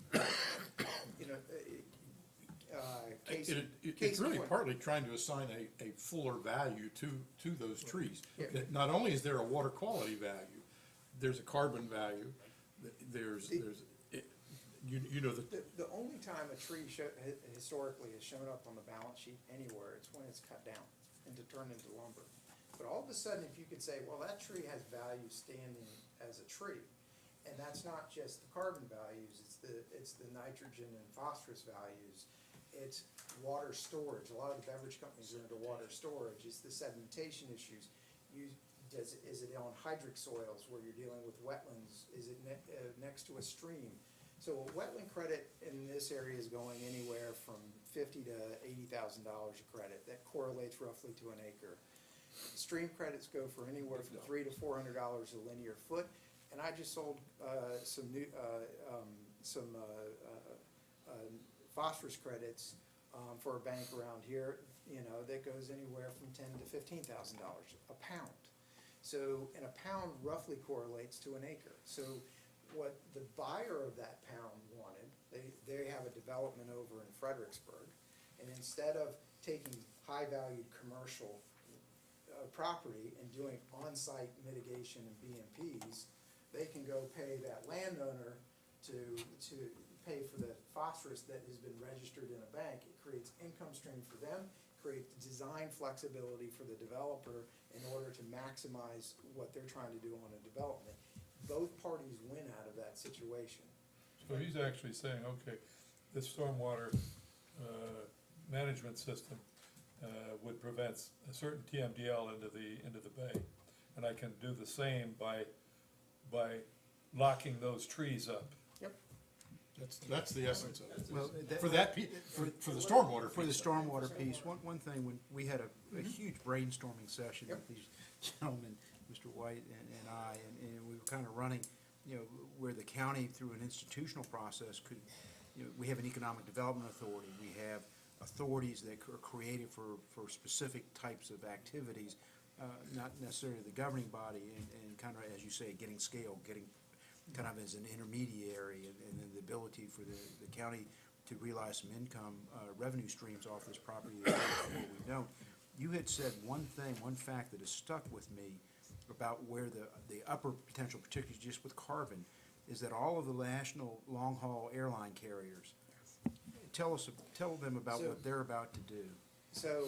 It's really partly trying to assign a fuller value to those trees. Yeah. That not only is there a water quality value, there's a carbon value, there's, The only time a tree historically has shown up on the balance sheet anywhere, it's when it's cut down and to turn into lumber. But all of a sudden, if you could say, well, that tree has value standing as a tree, and that's not just the carbon values, it's the nitrogen and phosphorus values, it's water storage. A lot of the beverage companies are into water storage. It's the sedimentation issues. Is it on hydric soils where you're dealing with wetlands? Is it next to a stream? So a wetland credit in this area is going anywhere from $50,000 to $80,000 a credit. That correlates roughly to an acre. Stream credits go for anywhere from $300 to $400 a linear foot. And I just sold some phosphorus credits for a bank around here. That goes anywhere from $10,000 to $15,000 a pound. So, and a pound roughly correlates to an acre. So, what the buyer of that pound wanted, they have a development over in Fredericksburg, and instead of taking high-valued commercial property and doing on-site mitigation and BMPs, they can go pay that landowner to pay for the phosphorus that has been registered in a bank. It creates income stream for them, creates design flexibility for the developer in order to maximize what they're trying to do on a development. Both parties win out of that situation. So he's actually saying, okay, this stormwater management system would prevent a certain TMDL into the bay, and I can do the same by locking those trees up. Yep. That's the essence of it. Well, For the stormwater For the piece. stormwater piece, one thing, when we had a huge brainstorming session with these gentlemen, Mr. White and I, and we were kind of running, where the county through an institutional process could, we have an economic development authority, we have authorities that are created for specific types of activities, not necessarily the governing body, and kind of, as you say, getting scale, getting kind of as an intermediary, and then the ability for the county to realize some income, revenue streams off this property that we don't. You had said one fact that has stuck with me about where the upper potential, particularly just with carbon, is that all of the national long-haul airline carriers, tell them about So- what they're about to do. So,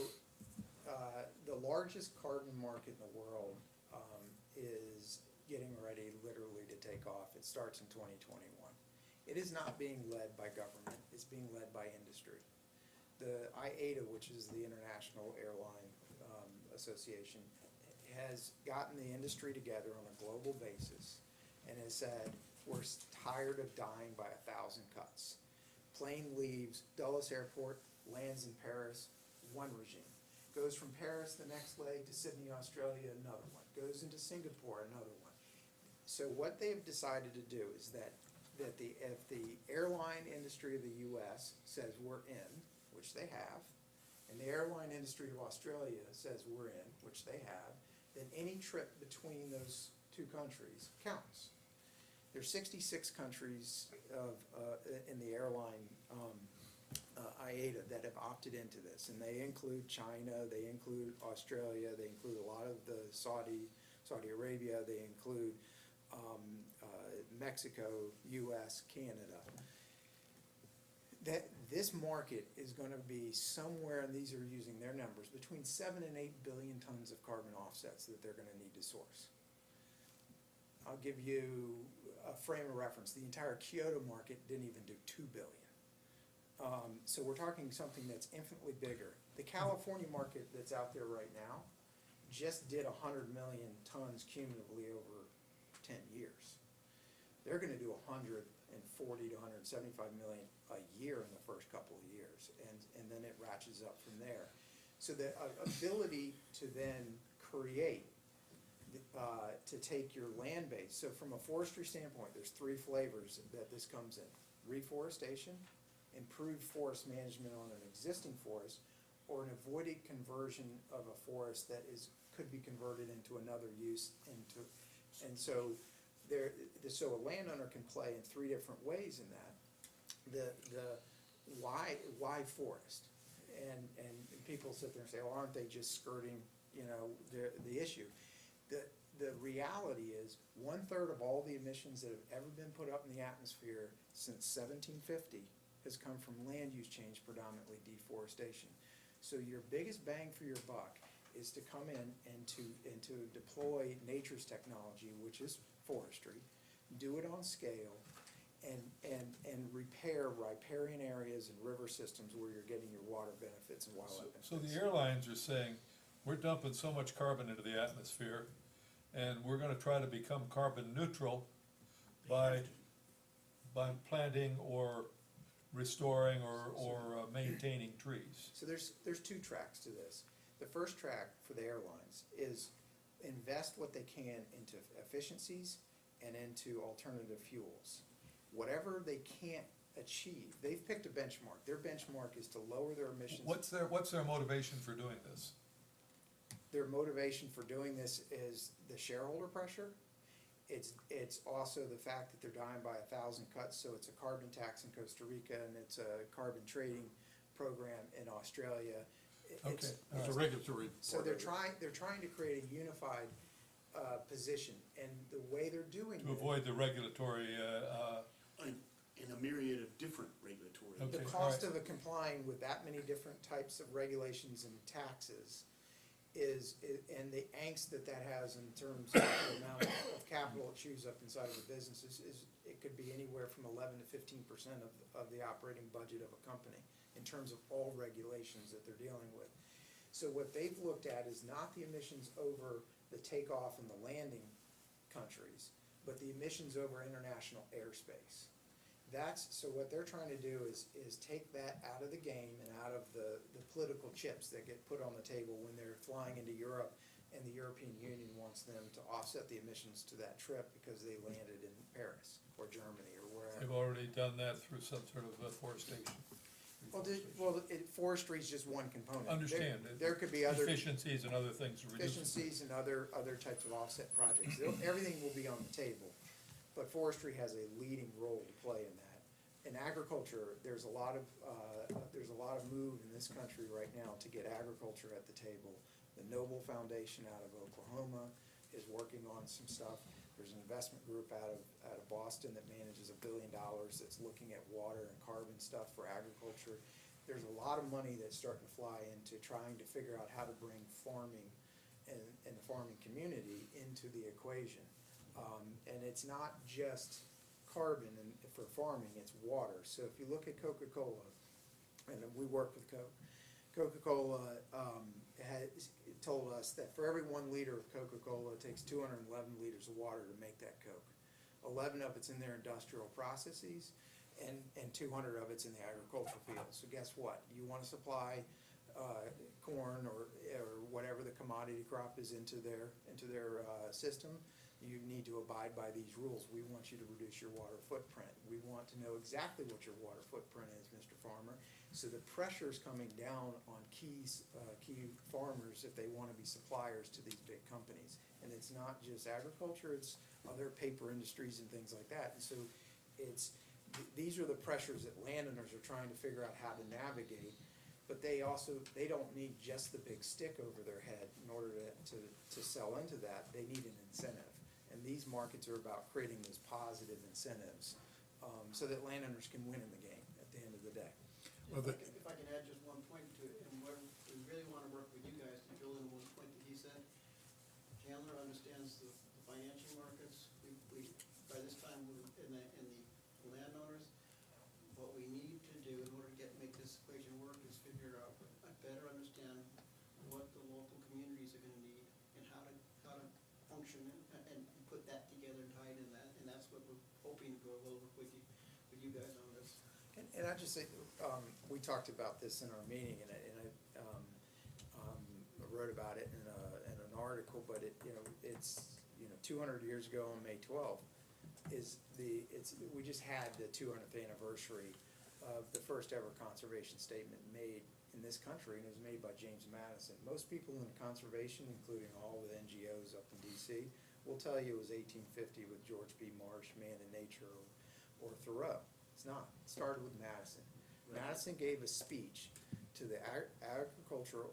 the largest carbon market in the world, is getting ready literally to take off. It starts in 2021. It is not being led by government, it's being led by industry. The IATA, which is the International Airline, Association, has gotten the industry together on a global basis and has said, we're tired of dying by 1,000 cuts. Plane leaves Dulles Airport, lands in Paris, one regime. Goes from Paris the next leg to Sydney, Australia, another one. Goes into Singapore, another one. So what they've decided to do is that if the airline industry of the US says we're in, which they have, and the airline industry of Australia says we're in, which they have, then any trip between those two countries counts. There's 66 countries in the airline IATA that have opted into this, and they include China, they include Australia, they include a lot of the Saudi Arabia, they include Mexico, US, Canada. That this market is going to be somewhere, and these are using their numbers, between 7 and 8 billion tons of carbon offsets that they're going to need to source. I'll give you a frame of reference. The entire Kyoto market didn't even do 2 billion. So we're talking something that's infinitely bigger. The California market that's out there right now just did 100 million tons cumulatively over 10 years. They're going to do 140 to 175 million a year in the first couple of years, and then it ratchets up from there. So the ability to then create, to take your land base, so from a forestry standpoint, there's 3 flavors that this comes in: reforestation, improved forest management on an existing forest, or an avoided conversion of a forest that could be converted into another use. And so so a landowner can play in 3 different ways in that. Why forest? And people sit there and say, well, aren't they just skirting, the issue? The reality is 1/3 of all the emissions that have ever been put up in the atmosphere since 1750 has come from land use change, predominantly deforestation. So your biggest bang for your buck is to come in and to deploy nature's technology, which is forestry, do it on scale, and repair riparian areas and river systems where you're getting your water benefits and wildlife benefits. So the airlines are saying, we're dumping so much carbon into the atmosphere, and we're gonna try to become carbon neutral by planting or restoring or maintaining trees. So there's 2 tracks to this. The first track for the airlines is invest what they can into efficiencies and into alternative fuels. Whatever they can't achieve, they've picked a benchmark. Their benchmark is to lower their emissions. What's their motivation for doing this? Their motivation for doing this is the shareholder pressure. It's also the fact that they're dying by 1,000 cuts, so it's a carbon tax in Costa Rica, and it's a carbon trading program in Australia. Okay. It's a regulatory. So they're trying to create a unified position, and the way they're doing To avoid the regulatory, In a myriad of different regulatory. Okay. the cost of complying with that many different types of regulations and taxes and the angst that has in terms of the amount of capital it chews up inside of a business is it could be anywhere from 11 to 15% of the operating budget of a company in terms of all regulations that they're dealing with. So what they've looked at is not the emissions over the takeoff and the landing countries, but the emissions over international airspace. So what they're trying to do is take that out of the game and out of the political chips that get put on the table when they're flying into Europe, and the European Union wants them to offset the emissions to that trip because they landed in Paris or Germany or wherever. they've already done that through some sort of forestation. Forestry is just one component. Understand. There could be other Efficiencies and other things to reduce. efficiencies and other types of offset projects. Everything will be on the table, but forestry has a leading role to play in that. In agriculture, there's a lot of move in this country right now to get agriculture at the table. The Noble Foundation out of Oklahoma is working on some stuff. There's an investment group out of Boston that manages $1 billion that's looking at water and carbon stuff for agriculture. There's a lot of money that's starting to fly into trying to figure out how to bring farming and the farming community into the equation. And it's not just carbon for farming, it's water. So if you look at Coca-Cola, and we work with Coke, Coca-Cola has told us that for every 1 liter of Coca-Cola, it takes 211 liters of water to make that Coke. 11 of it's in their industrial processes, and 200 of it's in the agricultural field. So guess what? You want to supply corn or whatever the commodity crop is into their system, you need to abide by these rules. We want you to reduce your water footprint. We want to know exactly what your water footprint is, Mr. Farmer. So the pressure's coming down on key farmers if they want to be suppliers to these big companies. And it's not just agriculture, it's other paper industries and things like that. And so these are the pressures that landowners are trying to figure out how to navigate. But they don't need just the big stick over their head in order to sell into that. They need an incentive. And these markets are about creating those positive incentives, so that landowners can win in the game at the end of the day. If I can add just one point to it, and where we really want to work with you guys to build in one point that he said. Chandler understands the financial markets. By this time, we're in the landowners. What we need to do in order to make this equation work is figure out, better understand what the local communities are gonna need and how to function and put that together and tie it in that, and that's what we're hoping to go over with you guys on this. And I just say, we talked about this in our meeting, and I wrote about it in an article, but it's 200 years ago on May 12th we just had the 200th anniversary of the first ever conservation statement made in this country, and it was made by James Madison. Most people in conservation, including all the NGOs up in DC, will tell you it was 1850 with George B. Marsh, Man and Nature, or Thoreau. It's not. It started with Madison. Right. Madison gave a speech to the Agricultural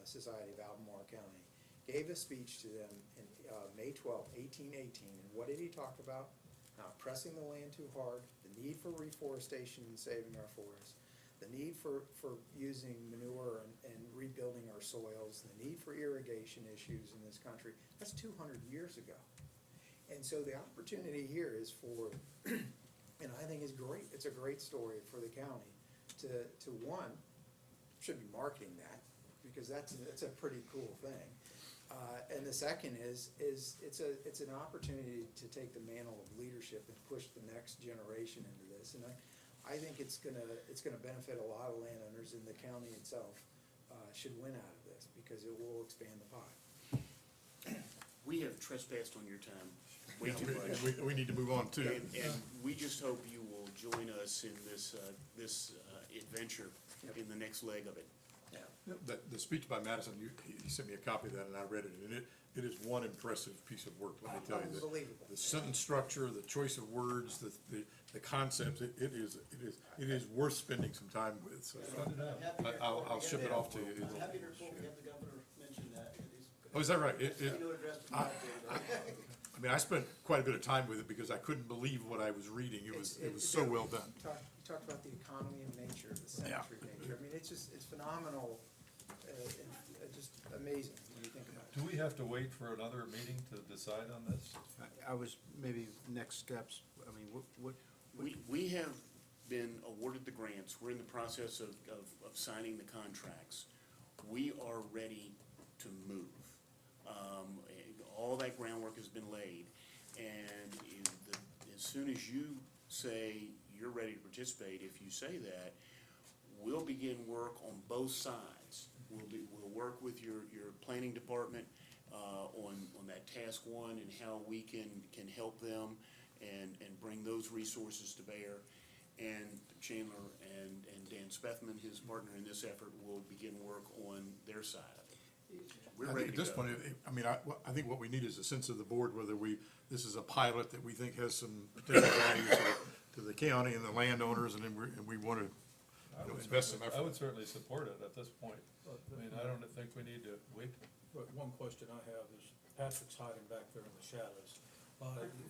Society of Albemarle County. Gave a speech to them in May 12, 1818, and what did he talk about? Not pressing the land too hard, the need for reforestation and saving our forests, the need for using manure and rebuilding our soils, the need for irrigation issues in this country. That's 200 years ago. And so the opportunity here is for, and I think it's great, it's a great story for the county to one, should be marketing that, because that's a pretty cool thing. And the second is it's an opportunity to take the mantle of leadership and push the next generation into this. And I think it's gonna benefit a lot of landowners, and the county itself should win out of this because it will expand the pie. We have trespassed on your time way too much. We need to move on too. And we just hope you will join us in this adventure in the next leg of it. The speech by Madison, he sent me a copy of that, and I read it, and it is one impressive piece of work, let me tell you. Unbelievable. The sentence structure, the choice of words, the concepts, it is worth spending some time with, so I'll ship it off to you. I'm happy to report we have the governor mention that. Oh, is that right? I mean, I spent quite a bit of time with it because I couldn't believe what I was reading. It was so well done. You talked about the economy of nature, the symmetry of nature. I mean, it's phenomenal, just amazing when you think about it. Do we have to wait for another meeting to decide on this? I was, maybe next steps, I mean, what? We have been awarded the grants. We're in the process of signing the contracts. We are ready to move. All that groundwork has been laid, and as soon as you say you're ready to participate, if you say that, we'll begin work on both sides. We'll work with your planning department on that task one and how we can help them and bring those resources to bear. And Chandler and Dan Spethman, his partner in this effort, will begin work on their side of it. We're I ready think to at this go. point, I think what we need is a sense of the board, whether this is a pilot that we think has some potential value to the county and the landowners, and we want to invest some effort. I would certainly support it at this point. I mean, I don't think we need to wait But one question I have is, Patrick's hiding back there in the shadows.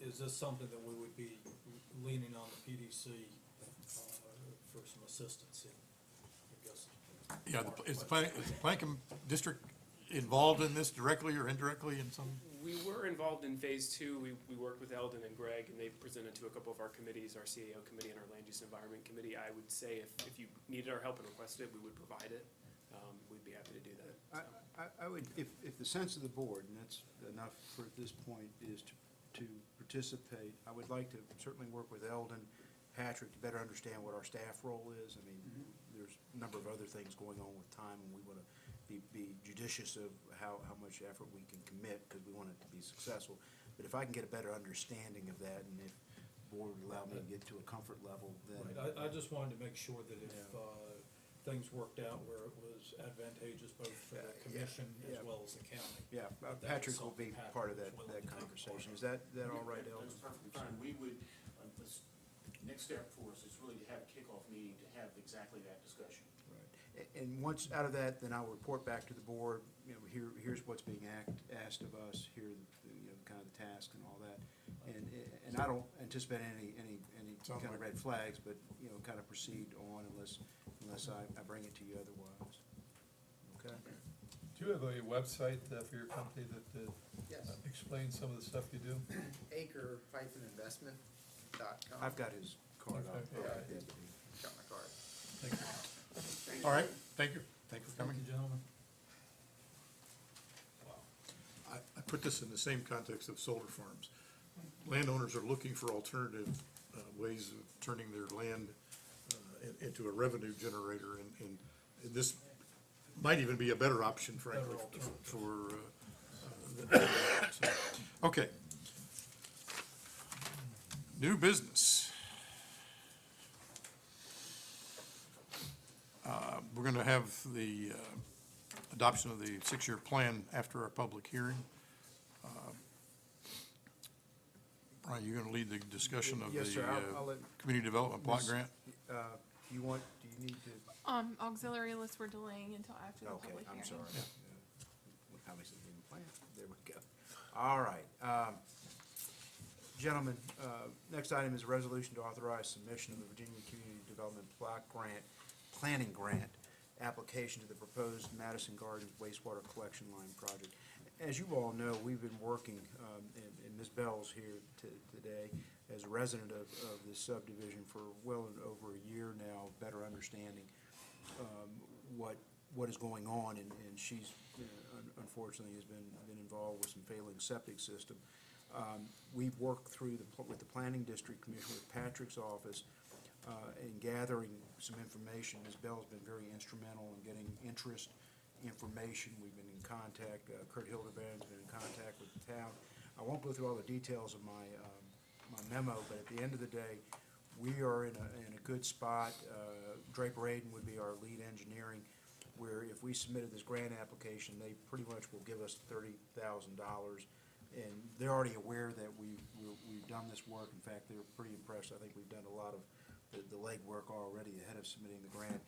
Is this something that we would be leaning on the PDC for some assistance in, I guess? Yeah, is the planning district involved in this directly or indirectly in some? We were involved in phase two. We worked with Eldon and Greg, and they presented to a couple of our committees, our CAO committee and our Land Use Environment Committee. I would say if you needed our help and requested it, we would provide it. We'd be happy to do that. So. I would, if the sense of the board, and that's enough for at this point, is to participate, I would like to certainly work with Eldon, Patrick, to better understand what our staff role is. I mean, there's a number of other things going on with time, and we want to be judicious of how much effort we can commit, because we want it to be successful. But if I can get a better understanding of that, and if the board would allow me to get to a comfort level, then. Right, I just wanted to make sure that if things worked out where it was advantageous both for the commission as well as the county. Yeah, that Patrick was will be something part of Patrick was that willing to take conversation. part Is that all right, Eldon? That's perfectly fine. We would, this next step for us is really to have a kickoff meeting to have exactly that discussion. Right. And once out of that, then I'll report back to the board, you know, here's what's being asked of us, here, you know, kind of the task and all that. And I don't anticipate any kind of red flags, but, you know, kind of proceed on unless I bring it to you otherwise. Okay? Do you have a website for your company that Yes. explains some of the stuff you do? acre-investment.com. I've got his card on. Okay. Got my card. Thank you. All right, thank you. Thank you for coming. Thank you, gentlemen. I put this in the same context of solar farms. Landowners are looking for alternative ways of turning their land into a revenue generator, and this might even be a better option, frankly, for, so. Okay. New business. We're gonna have the adoption of the 6-year plan after our public hearing. Brian, you're gonna lead the discussion of the Yes, sir. I'll let community development block Ms. grant? Do you need to? Auxiliary lists we're delaying until after the Okay, public hearing. I'm sorry. Obviously didn't plan. There we go. All right. Gentlemen, next item is a resolution to authorize submission of the Virginia Community Development Block Grant, Planning Grant, application to the proposed Madison Gardens wastewater collection line project. As you all know, we've been working, and Ms. Bell's here today, as a resident of this subdivision for well over a year now, better understanding what is going on, and she's unfortunately has been involved with some failing septic system. We've worked through with the Planning District Commission, with Patrick's office, in gathering some information. Ms. Bell's been very instrumental in getting interest information. We've been in contact, Kurt Hildebrand's been in contact with the town. I won't go through all the details of my memo, but at the end of the day, we are in a good spot. Draper Aiden would be our lead engineering, where if we submitted this grant application, they pretty much will give us $30,000. And they're already aware that we've done this work. In fact, they're pretty impressed. I think we've done a lot of the legwork already ahead of submitting the grant.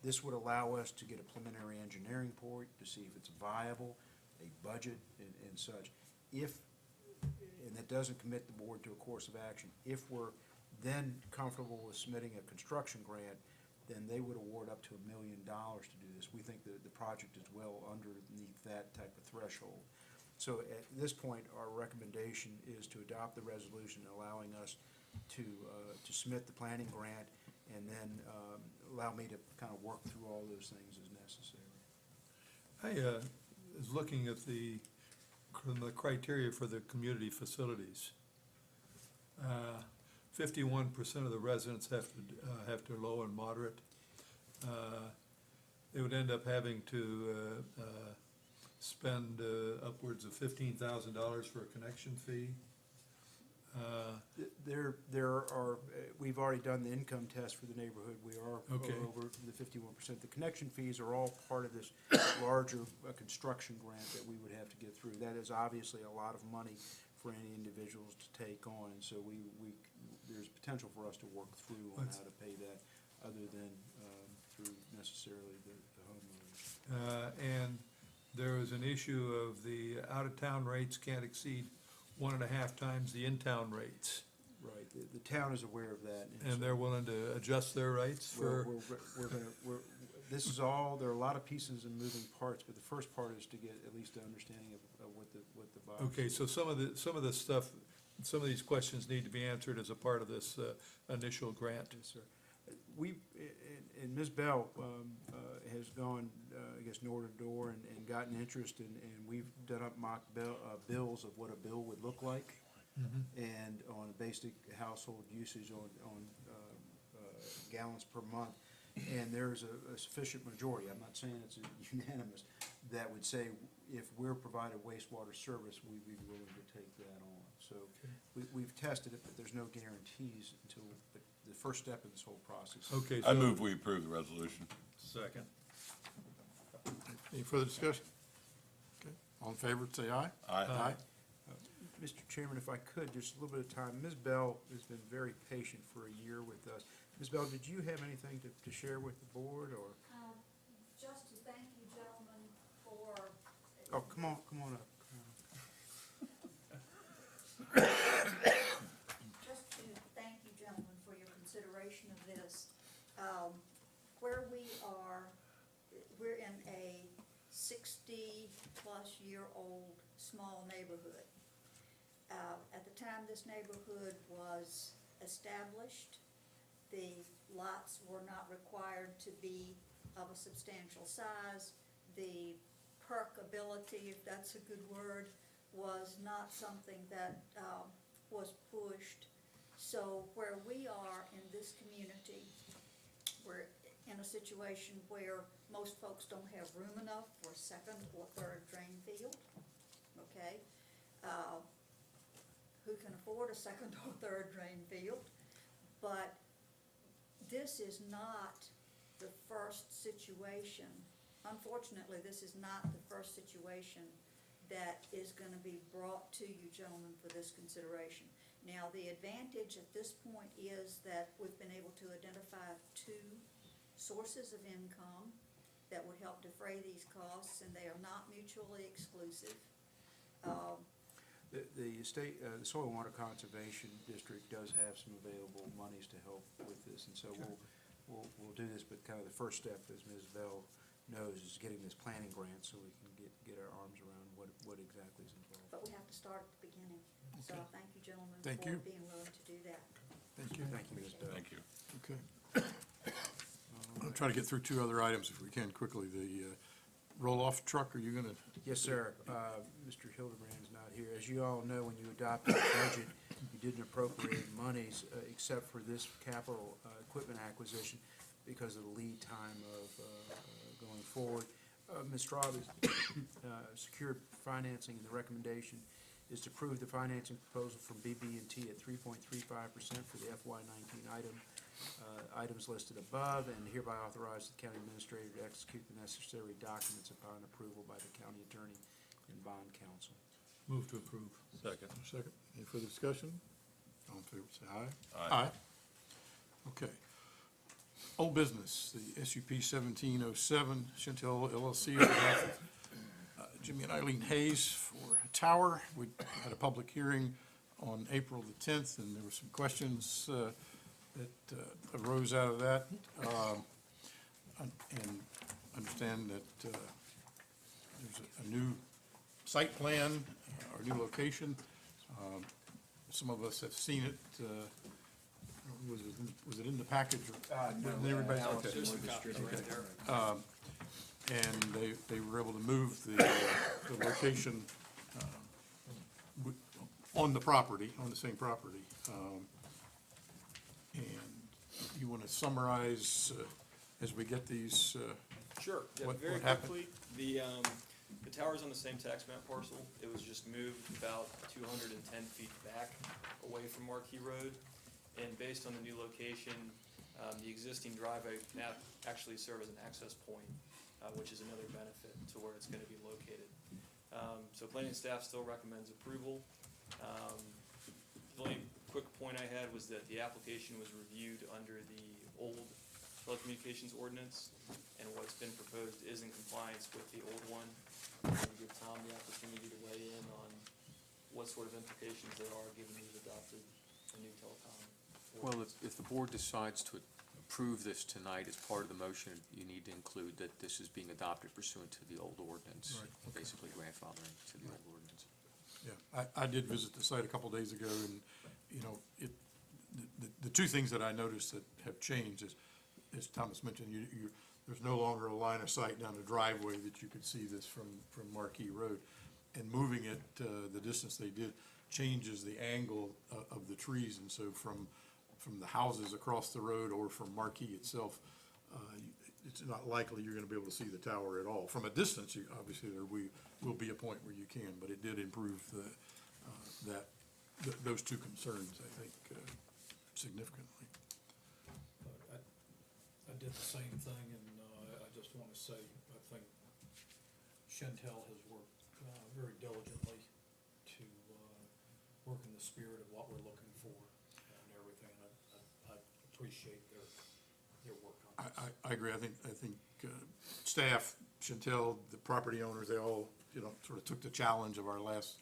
This would allow us to get a preliminary engineering report to see if it's viable, a budget and such. And that doesn't commit the board to a course of action. If we're then comfortable with submitting a construction grant, then they would award up to $1 million to do this. We think that the project is well underneath that type of threshold. So at this point, our recommendation is to adopt the resolution allowing us to submit the planning grant, and then allow me to kind of work through all those things as necessary. I was looking at the criteria for the community facilities. 51% of the residents have to low and moderate. They would end up having to spend upwards of $15,000 for a connection fee. There are, we've already done the income test for the neighborhood. We are Okay. over the 51%. The connection fees are all part of this larger construction grant that we would have to get through. That is obviously a lot of money for any individuals to take on, and so there's potential for us to work through on how to pay that, other than through necessarily the homeowners. And there is an issue of the out-of-town rates can't exceed 1.5 times the in-town rates. Right, the town is aware of that. And so they're willing to adjust their rates for, this is all, there are a lot of pieces and moving parts, but the first part is to get at least an understanding of what the box. okay, so some of the stuff, some of these questions need to be answered as a part of this initial grant. Yes, sir. We, and Ms. Bell has gone, I guess, door to door and gotten interest, and we've done up mock bills of what a bill would look like, and on basic household usage on gallons per month. And there's a sufficient majority, I'm not saying it's unanimous, that would say if we're provided wastewater service, we'd be willing to take that on. So we've tested it, but there's no guarantees until the first step in this whole process. Okay, I so, move we approve the resolution. Second. Any further discussion? Okay, all in favor, say aye. Aye. Mr. Chairman, if I could, just a little bit of time. Ms. Bell has been very patient for a year with us. Ms. Bell, did you have anything to share with the board, or? Just to thank you gentlemen for. Oh, come on up. Just to thank you gentlemen for your consideration of this. Where we are, we're in a 60-plus-year-old small neighborhood. At the time this neighborhood was established, the lots were not required to be of a substantial size. The perkability, if that's a good word, was not something that was pushed. So where we are in this community, we're in a situation where most folks don't have room enough for a second or third drain field, okay? Who can afford a second or third drain field? But this is not the first situation. Unfortunately, this is not the first situation that is going to be brought to you gentlemen for this consideration. Now, the advantage at this point is that we've been able to identify 2 sources of income that would help defray these costs, and they are not mutually exclusive. The state, the Soil and Water Conservation District does have some available monies to help with this, and so we'll do this, but kind of the first step, as Ms. Bell knows, is getting this planning grant so we can get our arms around what exactly is involved. But we have to start at the beginning. So Okay. thank you gentlemen Thank for you. being willing to do that. Thank you. Thank you, Ms. Bell. Thank you. Okay. I'll try to get through 2 other items if we can quickly. The roll-off truck, are you gonna? Yes, sir. Mr. Hildebrand's not here. As you all know, when you adopted the budget, you didn't appropriate monies except for this capital equipment acquisition because of the lead time of going forward. Ms. Straub has secured financing, and the recommendation is to approve the financing proposal from BB&T at 3.35% for the FY19 items listed above, and hereby authorize the county administrator to execute the necessary documents upon approval by the county attorney and bond counsel. move to approve. Second. Second. Any further discussion? All in favor, say aye. Aye. Okay. Old business, the SUP 1707, Chantel LLC, on behalf of Jimmy and Eileen Hayes for a tower. We had a public hearing on April the 10th, and there were some questions that arose out of that. And understand that there's a new site plan, or new location. Some of us have seen it. Was it in the package? Didn't everybody? Okay. And they were able to move the location on the property, on the same property. And you want to summarize as we get these? Sure, yeah, What very happened? quickly, the tower's on the same tax map parcel. It was just moved about 210 feet back away from Marquee Road. And based on the new location, the existing driveway now actually serves as an access point, which is another benefit to where it's gonna be located. So planning staff still recommends approval. The only quick point I had was that the application was reviewed under the old telecommunications ordinance, and what's been proposed is in compliance with the old one. I'm gonna give Tom the opportunity to weigh in on what sort of implications there are, given we've adopted a new telecom Well, ordinance. if the board decides to approve this tonight as part of the motion, you need to include that this is being adopted pursuant to the old ordinance. Right, okay. Basically grandfathering to the old ordinance. Yeah, I did visit the site a couple days ago, and, you know, the two things that I noticed that have changed is, as Thomas mentioned, there's no longer a line of sight down the driveway that you could see this from Marquee Road. And moving it, the distance they did, changes the angle of the trees, and so from the houses across the road or from Marquee itself, it's not likely you're gonna be able to see the tower at all. From a distance, obviously, there will be a point where you can, but it did improve those two concerns, I think, significantly. I did the same thing, and I just want to say, I think Chantel has worked very diligently to work in the spirit of what we're looking for and everything. I appreciate their work on this. I agree. I think staff, Chantel, the property owners, they all, you know, sort of took the challenge of our last,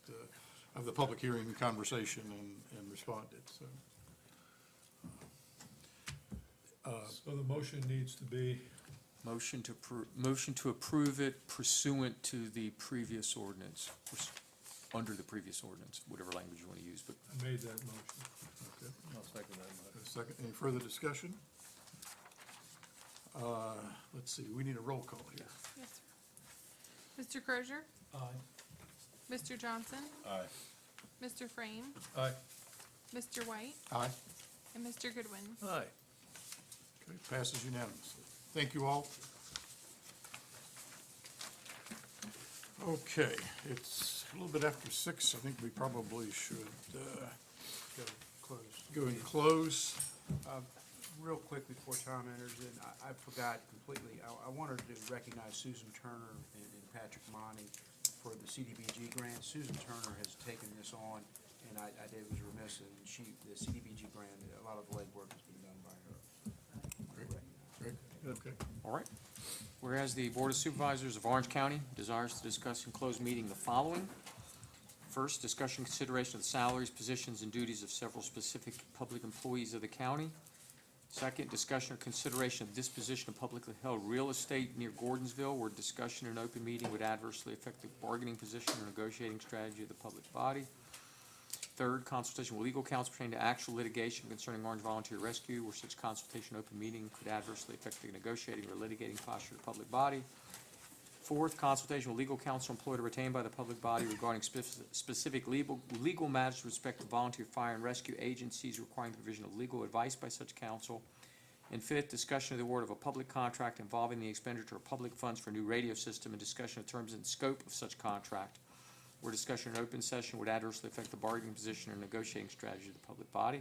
of the public hearing conversation and responded, so. So the motion needs to be, Motion to approve it pursuant to the previous ordinance, under the previous ordinance, whatever language you want to use, but I made that motion. Okay. I'll second that motion. A second, any further discussion? Let's see, we need a roll call here. Yes, sir. Mr. Crozier? Aye. Mr. Johnson? Aye. Mr. Frame? Aye. Mr. White? Aye. And Mr. Goodwin? Aye. Okay, passes unanimously. Thank you all. Okay, it's a little bit after 6. I think we probably should go and close. Real quick before Tom enters in, I forgot completely, I wanted to recognize Susan Turner and Patrick Monty for the CDBG grant. Susan Turner has taken this on, and I was remiss, and the CDBG grant, a lot of the legwork has been done by her. Great, okay. all right. Whereas the Board of Supervisors of Orange County desires to discuss in closed meeting the following. First, discussion consideration of the salaries, positions, and duties of several specific public employees of the county. Second, discussion or consideration of disposition of publicly held real estate near Gordonsville, where discussion in an open meeting would adversely affect the bargaining position or negotiating strategy of the public body. Third, consultation with legal counsel pertaining to actual litigation concerning Orange Volunteer Rescue, where such consultation in open meeting could adversely affect the negotiating or litigating posture of the public body. Fourth, consultation with legal counsel employed or retained by the public body regarding specific legal matters with respect to volunteer fire and rescue agencies requiring the provision of legal advice by such counsel. And fifth, discussion of the award of a public contract involving the expenditure of public funds for a new radio system and discussion of terms and scope of such contract, where discussion in open session would adversely affect the bargaining position or negotiating strategy of the public body.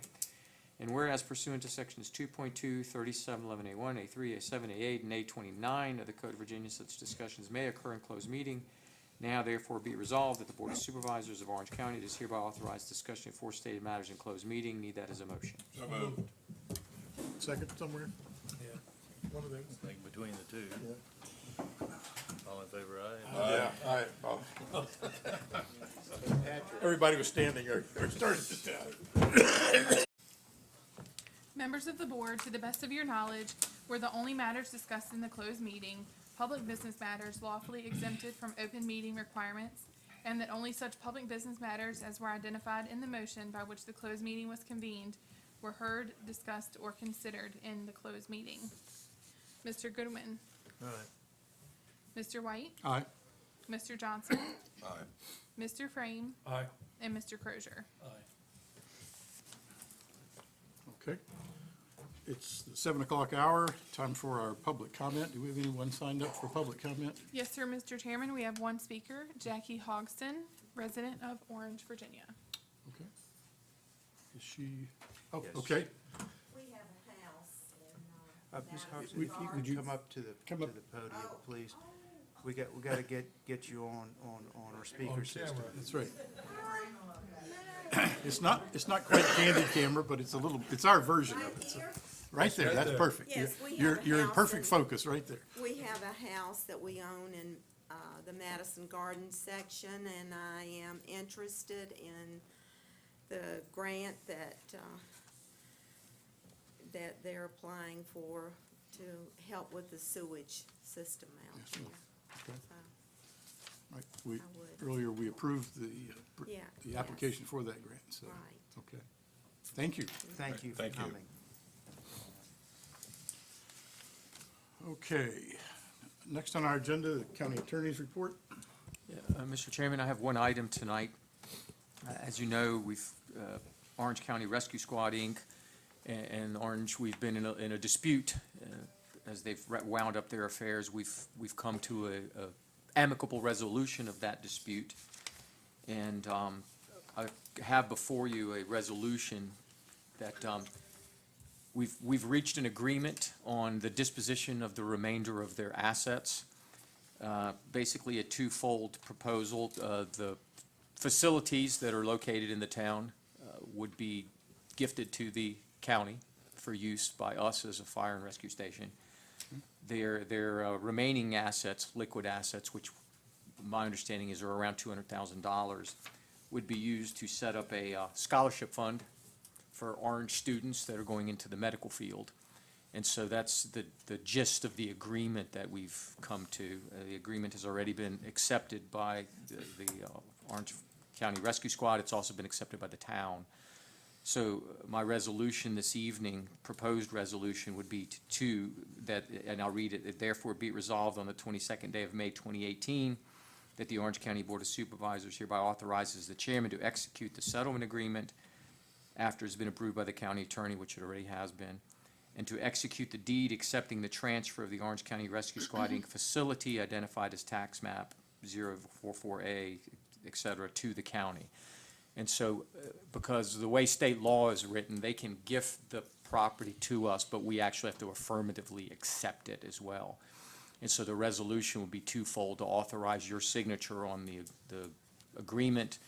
And whereas pursuant to sections 2.2, 3711A1, A3, A7, A8, and A29 of the Code of Virginia, such discussions may occur in closed meeting. Now therefore be resolved that the Board of Supervisors of Orange County does hereby authorize discussion of aforestated matters in closed meeting. Need that as a motion. So moved. Second somewhere? Yeah. One of those? I think between the two. All in favor, aye? Yeah, all right. Everybody was standing or started to stand. Members of the board, to the best of your knowledge, were the only matters discussed in the closed meeting, public business matters lawfully exempted from open meeting requirements, and that only such public business matters as were identified in the motion by which the closed meeting was convened were heard, discussed, or considered in the closed meeting. Mr. Goodwin? Aye. Mr. White? Aye. Mr. Johnson? Aye. Mr. Frame? Aye. And Mr. Crozier? Aye. Okay. It's the 7 o'clock hour, time for our public comment. Do we have anyone signed up for public comment? Yes, sir, Mr. Chairman, we have one speaker, Jackie Hogston, resident of Orange, Virginia. Okay. Is she, oh, Yes. okay. We have a house Ms. Hobson, Would if you would could you come up to the podium, please. We gotta get you on our speaker On system. camera. That's right. It's not quite candid camera, but it's our version of it. So. Right there, that's perfect. Yes, we have You're a in house perfect in- focus right there. We have a house that we own in the Madison Garden section, and I am interested in the grant that they're applying for to help with the sewage system out Yes, there. okay. So, Right, we, I would. earlier, we approved the Yeah, the application for that grant, so. Right. Okay. Thank you. Thank you for Thank you. coming. Okay. Next on our agenda, the county attorney's report. Mr. Chairman, I have one item tonight. As you know, Orange County Rescue Squad, Inc., and Orange, we've been in a dispute. As they've wound up their affairs, we've come to a amicable resolution of that dispute. And I have before you a resolution that we've reached an agreement on the disposition of the remainder of their assets. Basically a twofold proposal. The facilities that are located in the town would be gifted to the county for use by us as a fire and rescue station. Their remaining assets, liquid assets, which my understanding is are around $200,000, would be used to set up a scholarship fund for Orange students that are going into the medical field. And so that's the gist of the agreement that we've come to. The agreement has already been accepted by the Orange County Rescue Squad. It's also been accepted by the town. So my resolution this evening, proposed resolution, would be and I'll read it, therefore be it resolved on the 22nd day of May 2018, that the Orange County Board of Supervisors hereby authorizes the chairman to execute the settlement agreement after it's been approved by the county attorney, which it already has been, and to execute the deed accepting the transfer of the Orange County Rescue Squad, Inc. facility identified as tax map 044A, et cetera, to the county. And so, because the way state law is written, they can gift the property to us, but we actually have to affirmatively accept it as well. And so the resolution will be twofold: to authorize your signature on the agreement,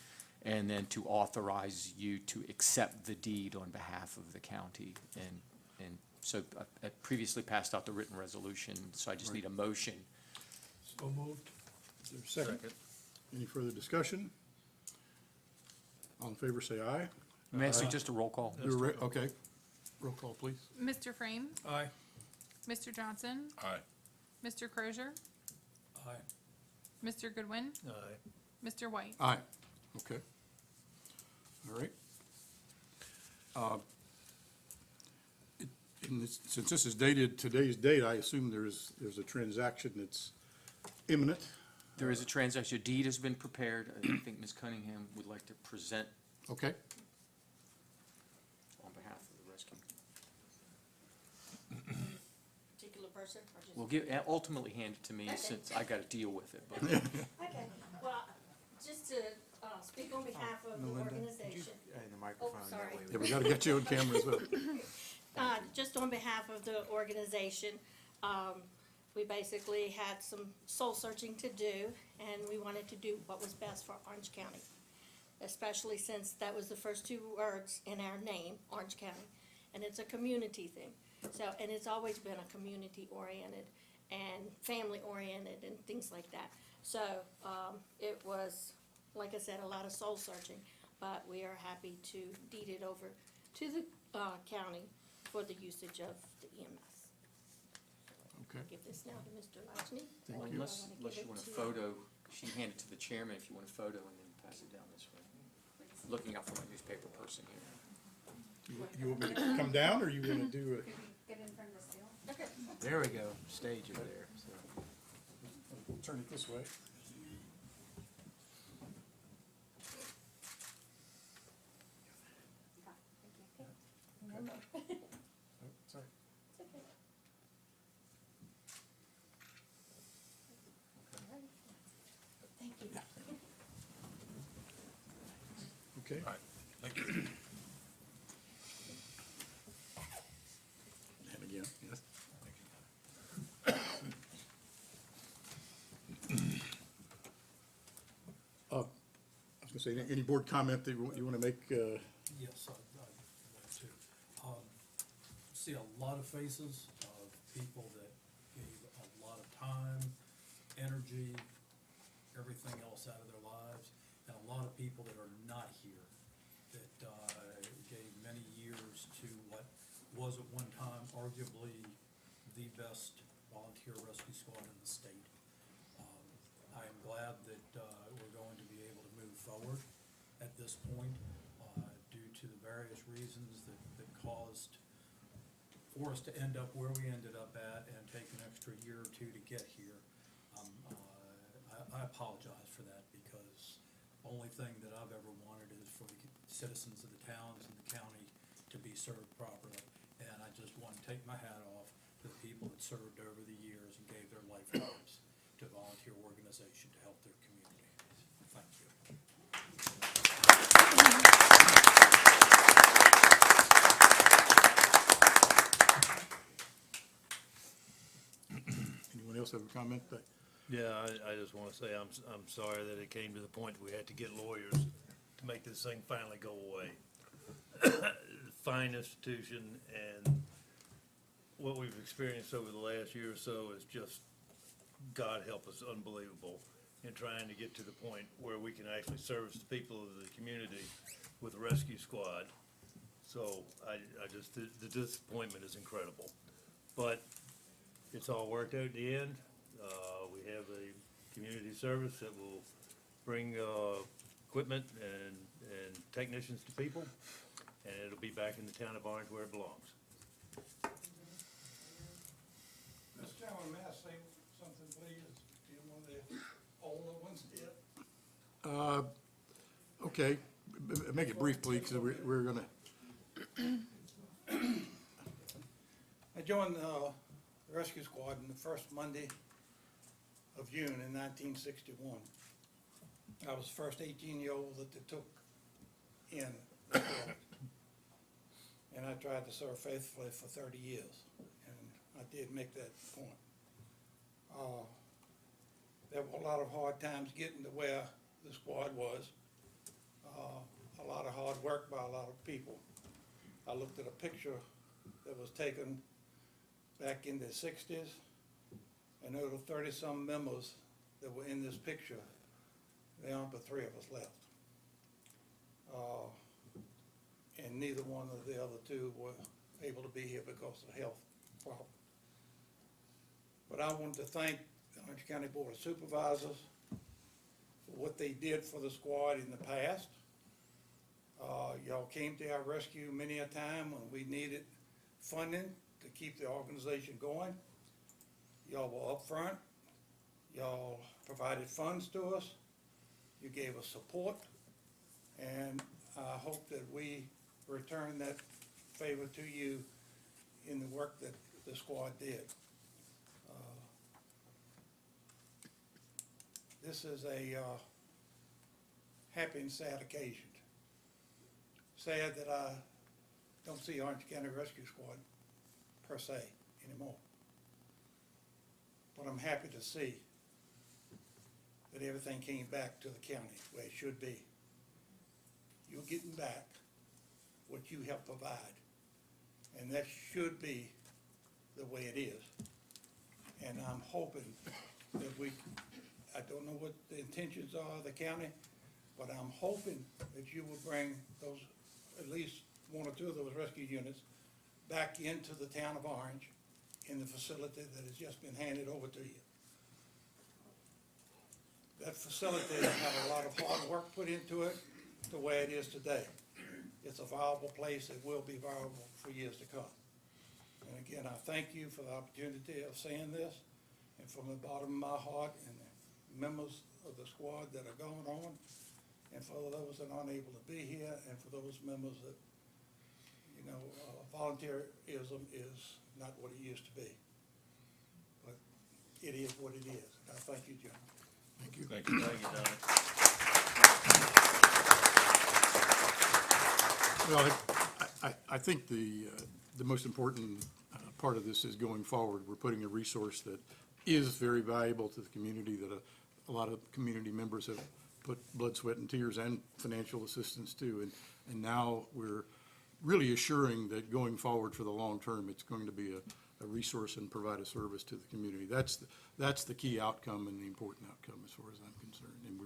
and then to authorize you to accept the deed on behalf of the county. And so I previously passed out the written resolution, so I just need a motion. So moved. Is there a second? Any further discussion? All in favor, say aye. May I suggest a roll call? Okay. Roll call, please. Mr. Frame? Aye. Mr. Johnson? Aye. Mr. Crozier? Aye. Mr. Goodwin? Aye. Mr. White? Aye. Okay. All right. Since this is dated today's date, I assume there's a transaction that's imminent. There is a transaction. A deed has been prepared. I think Ms. Cunningham would like to present Okay. on behalf of the rescue. Particular person or just? We'll ultimately hand it to me, Okay. since I gotta deal with it. But Okay, well, just to speak on behalf of the Melinda, organization. In the microphone, that sorry. way Yeah, we gotta get you on camera as well. Just on behalf of the organization, we basically had some soul searching to do, and we wanted to do what was best for Orange County, especially since that was the first two words in our name, Orange County, and it's a community thing. So, and it's always been a community-oriented and family-oriented and things like that. So, it was, like I said, a lot of soul searching, but we are happy to deed it over to the county for the usage of the EMS. Okay. Give this now to Mr. Lodgney. Well, Or do I unless wanna you give it want a to- photo, she can hand it to the chairman if you want a photo, and then pass it down this way. Looking out for my newspaper person here. You want me to come down, or you wanna do it? Get in front of the seal. Okay. There we go, stage it there, so. Turn it this way. Sorry. Thank you. Okay. All right, thank you. And again, yes. I was gonna say, any board comment that you wanna make, Yes, I'd like to. see a lot of faces of people that gave a lot of time, energy, everything else out of their lives, and a lot of people that are not here, that gave many years to what was at one time arguably the best volunteer rescue squad in the state. I am glad that we're going to be able to move forward at this point due to the various reasons that caused for us to end up where we ended up at and take an extra year or two to get here. I apologize for that, because the only thing that I've ever wanted is for the citizens of the towns and the county to be served properly. And I just want to take my hat off to the people that served over the years and gave their lifetimes to a volunteer organization to help their community. Thank you. Anyone else have a comment? Yeah, I just want to say I'm sorry that it came to the point we had to get lawyers to make this thing finally go away. Fine institution, and what we've experienced over the last year or so is just, God help us, unbelievable in trying to get to the point where we can actually service the people of the community with a rescue squad. So I just, the disappointment is incredible. But it's all worked out in the end. We have a community service that will bring equipment and technicians to people, and it'll be back in the town of Orange where it belongs. Mr. Chairman, may I say something, please? Do you want the older ones here? Okay, make it brief, please, because we're gonna. I joined the rescue squad on the first Monday of June in 1961. I was the first 18-year-old that they took in the squad. And I tried to serve faithfully for 30 years, and I did make that point. There were a lot of hard times getting to where the squad was. A lot of hard work by a lot of people. I looked at a picture that was taken back in the 60s, and there were 30-some members that were in this picture. There aren't but 3 of us left. And neither one of the other 2 were able to be here because of health problems. But I want to thank the Orange County Board of Supervisors for what they did for the squad in the past. Y'all came to our rescue many a time when we needed funding to keep the organization going. Y'all were upfront. Y'all provided funds to us. You gave us support. And I hope that we return that favor to you in the work that the squad did. This is a happy and sad occasion. Sad that I don't see Orange County Rescue Squad per se anymore. But I'm happy to see that everything came back to the county where it should be. You're getting back what you helped provide, and that should be the way it is. And I'm hoping that I don't know what the intentions are of the county, but I'm hoping that you will bring those, at least 1 or 2 of those rescue units back into the town of Orange in the facility that has just been handed over to you. That facility had a lot of hard work put into it the way it is today. It's a viable place. It will be viable for years to come. And again, I thank you for the opportunity of saying this, and from the bottom of my heart, and the members of the squad that are going on, and for those that aren't able to be here, and for those members that, you know, volunteerism is not what it used to be. But it is what it is. And I thank you, John. Thank you. Thank you. Thank you, Don. Well, I think the most important part of this is going forward. We're putting a resource that is very valuable to the community, that a lot of community members have put blood, sweat, and tears and financial assistance to. And now we're really assuring that going forward for the long term, it's going to be a resource and provide a service to the community. That's the key outcome and the important outcome as far as I'm concerned. And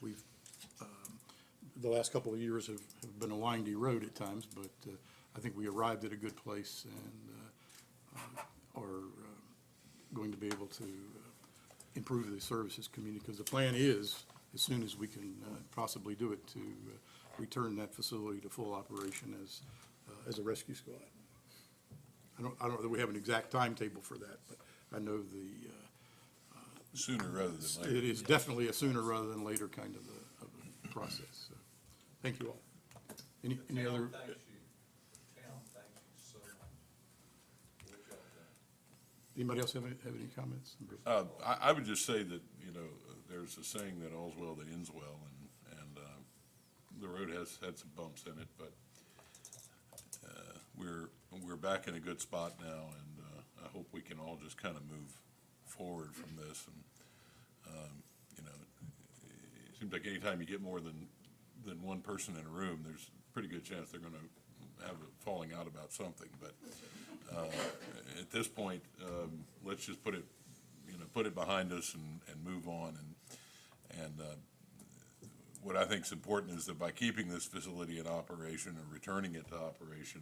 we've the last couple of years have been a windy road at times, but I think we arrived at a good place and are going to be able to improve the services community, because the plan is, as soon as we can possibly do it, to return that facility to full operation as a rescue squad. I don't know that we have an exact timetable for that, but I know Sooner rather than later. it is definitely a sooner rather than later kind of a process. So, thank you all. Any other? Anybody else have any comments? I would just say that, there's a saying that all's well that ends well, and the road has had some bumps in it, but we're back in a good spot now, and I hope we can all just kind of move forward from this. And it seems like anytime you get more than one person in a room, there's a pretty good chance they're going to have a falling out about something. But at this point, let's just put it behind us and move on. And what I think is important is that by keeping this facility in operation or returning it to operation,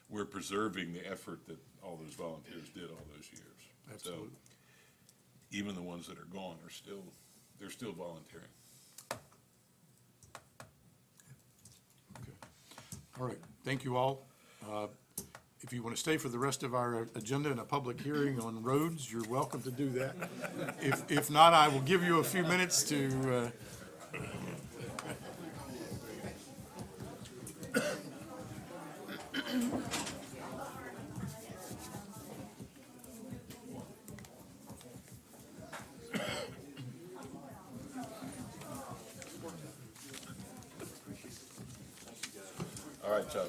we're preserving the effort that all those volunteers did all those years. Absolutely. So even the ones that are gone they're still volunteering. Okay. All right, thank you all. If you want to stay for the rest of our agenda in a public hearing on roads, you're welcome to do that. If not, I will give you a few minutes to All right, Chuck.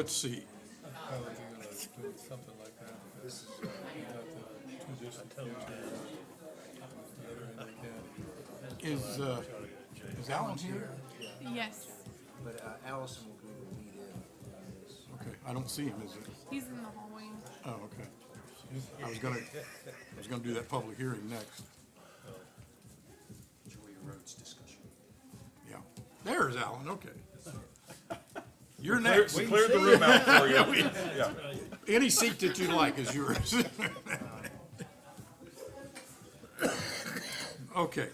let's see. How would you gonna do something like that? This is, you have the two different towns there. The other end of the county. Is Alan here? Yes, But Allison will do the lead in on this. Okay, I don't see him, is it? he's in the hallway. Oh, okay. I was gonna do that public hearing next. Enjoy your roads discussion. Yeah. There's Alan, okay. You're We next. cleared the room out for you. Yeah. Any seat that you like is yours. Okay,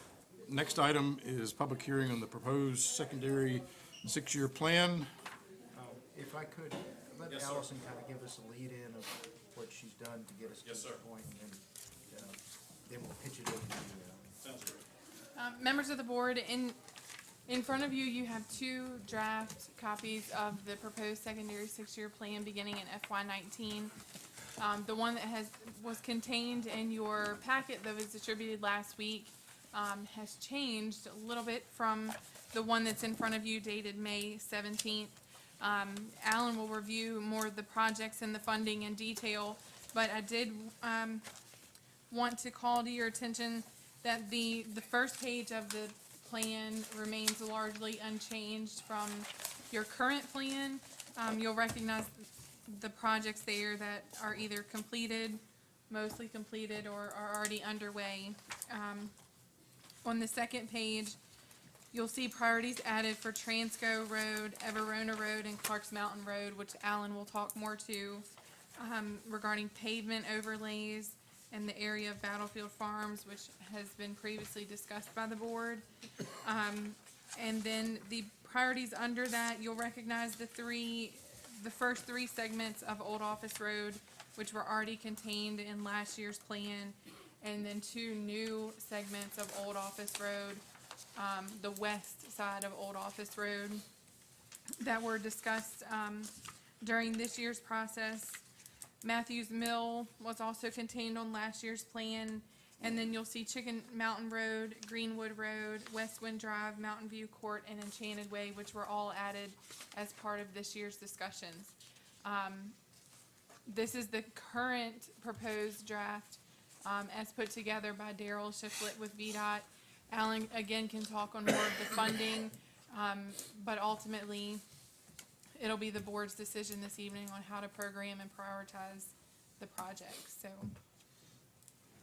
next item is public hearing on the proposed secondary six-year plan. If I could, let Allison kind of give us a lead in of what she's done to get us to this point, and then we'll pitch it over to you. Members of the board, in front of you, you have two draft copies of the proposed secondary six-year plan beginning in FY19. The one that was contained in your packet that was distributed last week has changed a little bit from the one that's in front of you dated May 17th. Alan will review more of the projects and the funding in detail, but I did want to call to your attention that the first page of the plan remains largely unchanged from your current plan. You'll recognize the projects there that are either completed, mostly completed, or are already underway. On the second page, you'll see priorities added for Transco Road, Everona Road, and Clarks Mountain Road, which Alan will talk more to, regarding pavement overlays in the area of Battlefield Farms, which has been previously discussed by the board. And then the priorities under that, you'll recognize the first three segments of Old Office Road, which were already contained in last year's plan, and then two new segments of Old Office Road, the west side of Old Office Road, that were discussed during this year's process. Matthews Mill was also contained on last year's plan, And then you'll see Chicken Mountain Road, Greenwood Road, Westwind Drive, Mountain View Court, and Enchanted Way, which were all added as part of this year's discussions. This is the current proposed draft, as put together by Daryl Shiflett with VDOT. Alan, again, can talk on more of the funding, but ultimately, it'll be the board's decision this evening on how to program and prioritize the projects, so.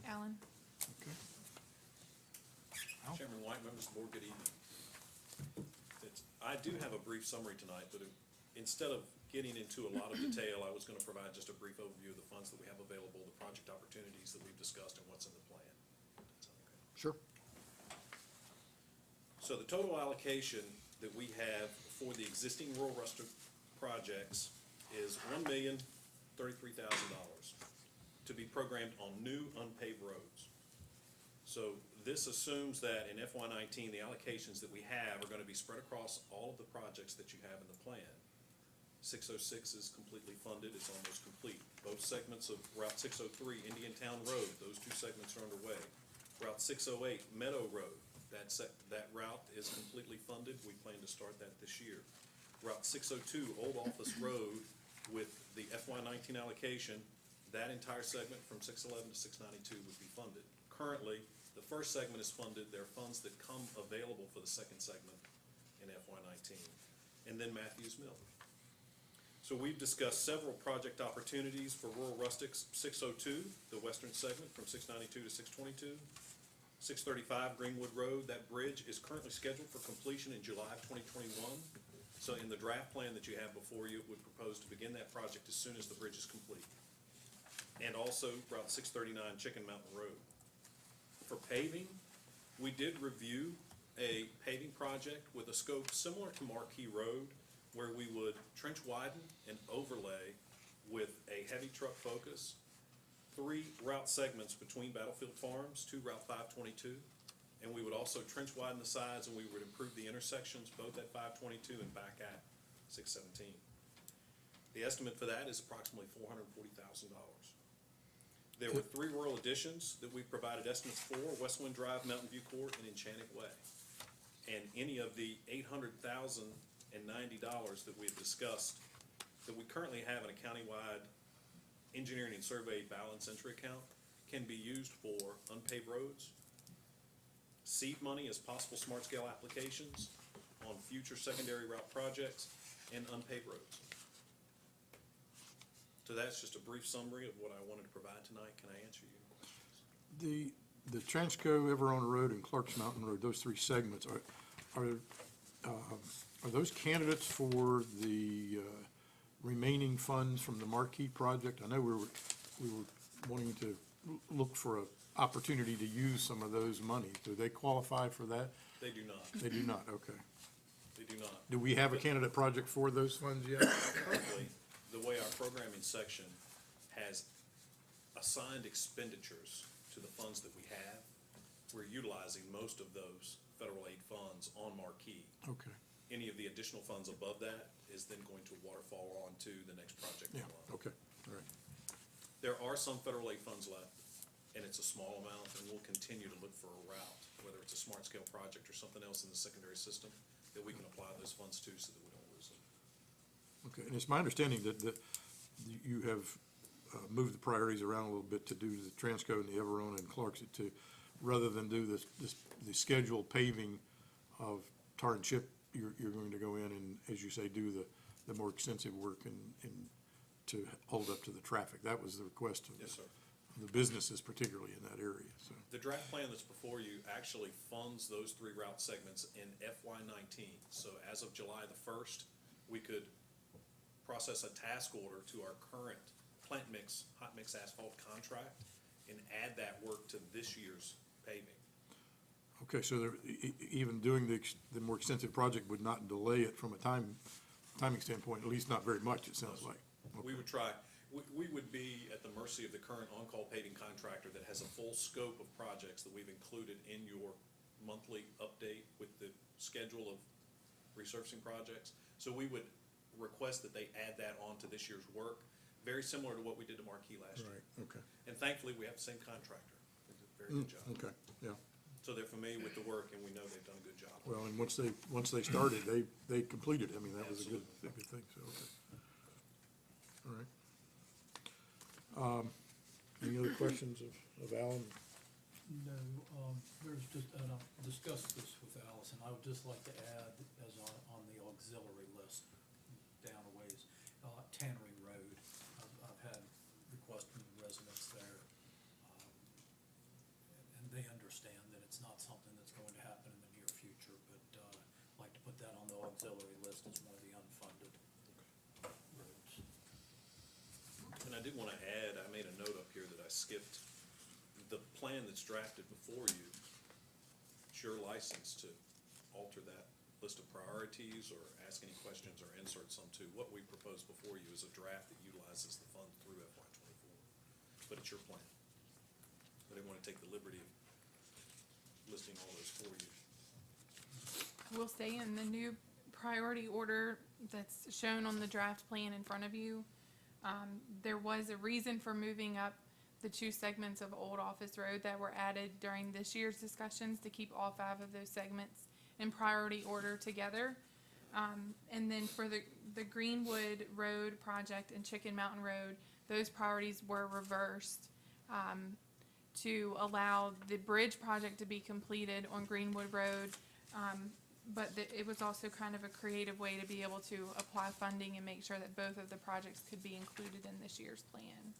Alan? Chairman White, members of the board, good evening. I do have a brief summary tonight, but instead of getting into a lot of detail, I was gonna provide just a brief overview of the funds that we have available, the project opportunities that we've discussed, and what's in the plan. Sure. So the total allocation that we have for the existing rural rustic projects is $1,033,000 to be programmed on new unpaved roads. So this assumes that in FY19, the allocations that we have are gonna be spread across all of the projects that you have in the plan. 606 is completely funded, it's almost complete. Both segments of Route 603, Indian Town Road, those two segments are underway. Route 608, Meadow Road, that route is completely funded, we plan to start that this year. Route 602, Old Office Road, with the FY19 allocation, that entire segment from 611 to 692 would be funded. Currently, the first segment is funded, there are funds that come available for the second segment in FY19. And then Matthews Mill. So we've discussed several project opportunities for rural rustics. 602, the western segment from 692 to 622. 635 Greenwood Road, that bridge is currently scheduled for completion in July of 2021. So in the draft plan that you have before you, it would propose to begin that project as soon as the bridge is complete. And also Route 639 Chicken Mountain Road. For paving, we did review a paving project with a scope similar to Marquee Road, where we would trench widen and overlay with a heavy truck focus, 3 route segments between Battlefield Farms to Route 522, and we would also trench widen the sides, and we would improve the intersections both at 522 and back at 617. The estimate for that is approximately $440,000. There were 3 rural additions that we provided estimates for: Westwind Drive, Mountain View Court, and Enchanted Way. And any of the $890 that we have discussed that we currently have in a countywide engineering and survey balance entry account can be used for unpaved roads, seed money as possible smart scale applications on future secondary route projects, and unpaved roads. So that's just a brief summary of what I wanted to provide tonight. Can I answer your questions? The Transco, Everona Road, and Clark's Mountain Road, those 3 segments, are those candidates for the remaining funds from the Marquee project? I know we were wanting to look for an opportunity to use some of those monies. Do they qualify for that? They do not. They do not, okay. They do not. Do we have a candidate project for those funds yet? Currently, the way our programming section has assigned expenditures to the funds that we have, we're utilizing most of those federal aid funds on Marquee. Okay, Any of the additional funds above that is then going to waterfall on to the next project. yeah, along. okay, all right. There are some federal aid funds left, and it's a small amount, and we'll continue to look for a route, whether it's a smart scale project or something else in the secondary system, that we can apply those funds to so that we don't lose them. Okay, and it's my understanding that you have moved the priorities around a little bit to do the Transco and the Everona and Clark's rather than do the scheduled paving of tar and chip, you're going to go in and, as you say, do the more extensive work and to hold up to the traffic. That was the request of Yes, sir. the businesses, particularly in that area, so. The draft plan that's before you actually funds those 3 route segments in FY19. So as of July the 1st, we could process a task order to our current plant mix, hot mix asphalt contract, and add that work to this year's paving. Okay, so even doing the more extensive project would not delay it from a timing standpoint, at least not very much, it sounds like. We would try, we would be at the mercy of the current on-call paving contractor that has a full scope of projects that we've included in your monthly update with the schedule of resurfacing projects. So we would request that they add that on to this year's work, very similar to what we did to Marquee last year. Right, okay. And thankfully, we have the same contractor. very good job. Okay, yeah. So they're familiar with the work, and we know they've done a good job. Well, and once they started, they completed. I mean, that was a good thing, so, okay. All right. Any other questions of Alan? No, there's just, and I've discussed this with Allison, I would just like to add, as on the auxiliary list, down a ways, Tannery Road. I've had requests from residents there, and they understand that it's not something that's going to happen in the near future, but, I'd like to put that on the auxiliary list as one of the unfunded roads. And I did want to add, I made a note up here that I skipped. The plan that's drafted before you, it's your license to alter that list of priorities or ask any questions or insert some to. What we propose before you is a draft that utilizes the fund through FY '24, but it's your plan. I didn't want to take the liberty of listing all those for you. I will say in the new priority order that's shown on the draft plan in front of you, there was a reason for moving up the 2 segments of Old Office Road that were added during this year's discussions to keep all 5 of those segments in priority order together. And then for the Greenwood Road project and Chicken Mountain Road, those priorities were reversed to allow the bridge project to be completed on Greenwood Road. But it was also kind of a creative way to be able to apply funding and make sure that both of the projects could be included in this year's plan.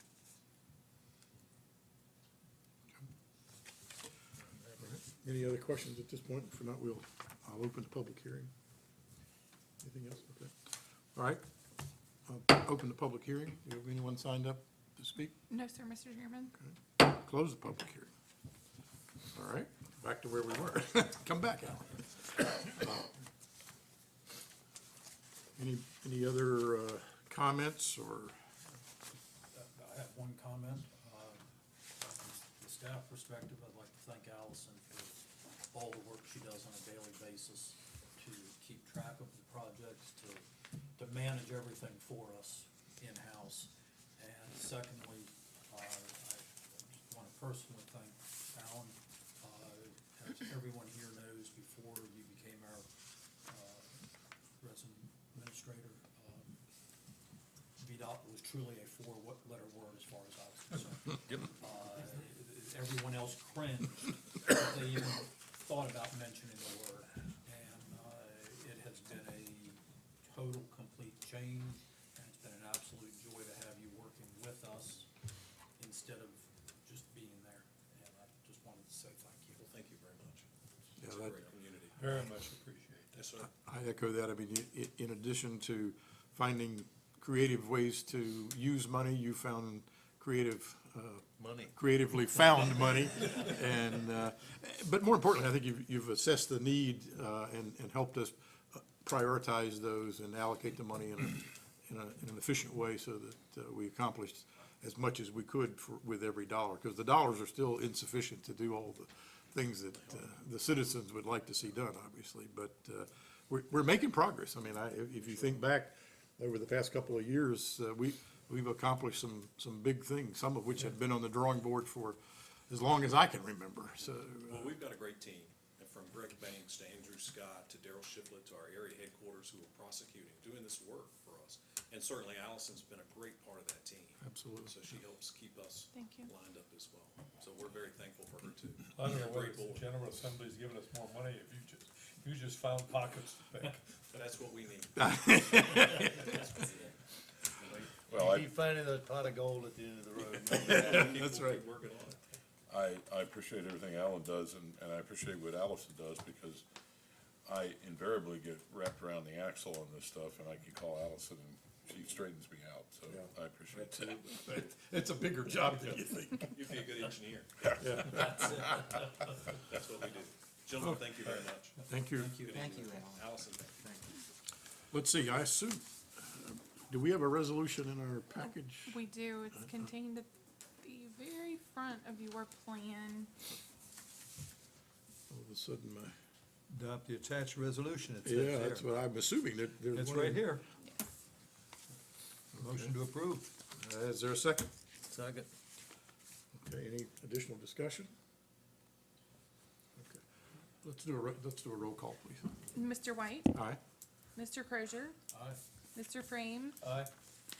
Any other questions at this point? If not, I'll open the public hearing. Anything else? Okay. All right. I'll open the public hearing. Do you have anyone signed up to speak? No, sir, Mr. Chairman. Okay. Close the public hearing. All right, back to where we were. Come back, Alan. Any other comments or? I have one comment. From the staff perspective, I'd like to thank Allison for all the work she does on a daily basis to keep track of the projects, to manage everything for us in-house. And secondly, I want to personally thank Alan. As everyone here knows, before you became our resident administrator, VDOT was truly a four-letter word as far as I was concerned. Everyone else cringed if they even thought about mentioning the word. And it has been a total, complete change, and it's been an absolute joy to have you working with us instead of just being there. And I just wanted to say thank you. Well, thank you very much. Yeah, It's a that- great community. Very much appreciate Yes, sir. I echo that. I mean, in addition to finding creative ways to use money, you found creatively found money. And, but more importantly, I think you've assessed the need, and helped us prioritize those and allocate the money in an efficient way so that we accomplished as much as we could with every dollar. Because the dollars are still insufficient to do all the things that the citizens would like to see done, obviously. But we're making progress. I mean, if you think back over the past couple of years, we've accomplished some big things, some of which have been on the drawing board for as long as I can remember. So, Well, we've got a great team, and from Greg Banks to Andrew Scott to Daryl Shiflett to our area headquarters who are prosecuting, doing this work for us. And certainly Allison's been a great part of that team. Absolutely. So she helps keep us Thank you. lined up as well. So we're very thankful for her too. I don't know Great whether board. the General Assembly's giving us more money if you just found pockets to pick. That's what we need. Well, You keep finding that pot of gold at the end of the road. That's right. Keep working on it. I appreciate everything Alan does, and I appreciate what Allison does, because I invariably get wrapped around the axle on this stuff, and I can call Allison, and she straightens me out, so I appreciate that. it's a bigger job than you think. You'd be a good engineer. Yeah. That's what we do. Gentlemen, thank you very much. Thank you. Good evening. Allison, thank you. Let's see, I assume, do we have a resolution in our package? We do. It's contained at the very front of your plan. All of a sudden, Adopt the attached resolution, it says there. yeah, that's what I'm assuming, that there's It's one. right here. Yes. Motion to approve. Is there a second? Second. Okay, any additional discussion? let's do a roll call, please. Mr. White, Aye. Mr. Crozier, Aye. Mr. Frame, Aye.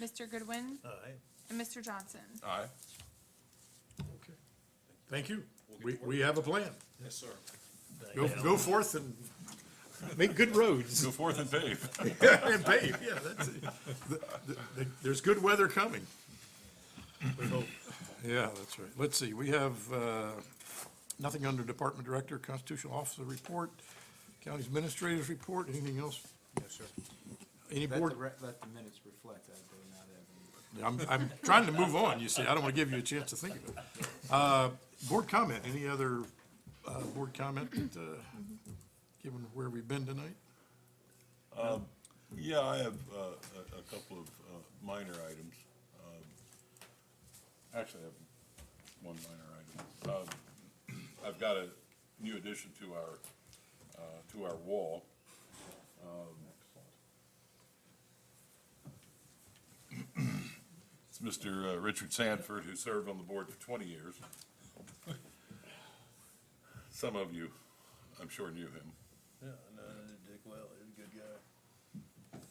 Mr. Goodwin, Aye. and Mr. Johnson. Aye. Okay. Thank you. We have a plan. Yes, sir. Go forth and make good roads. Go forth and pave. And pave, yeah, that's it. There's good weather coming. Yeah, that's right. Let's see, we have nothing under Department Director, Constitutional Officer Report, County's Administrator's Report, anything else? Yes, sir. Any board? Let the minutes reflect that I do not have any. I'm trying to move on, you see, I don't want to give you a chance to think of it. Board comment, any other board comment, given where we've been tonight? Yeah, I have a couple of minor items. Actually, I have one minor item. I've got a new addition to our wall. It's Mr. Richard Sanford, who served on the board for 20 years. Some of you, I'm sure, knew him. Yeah, no, Dick well, he's a good guy.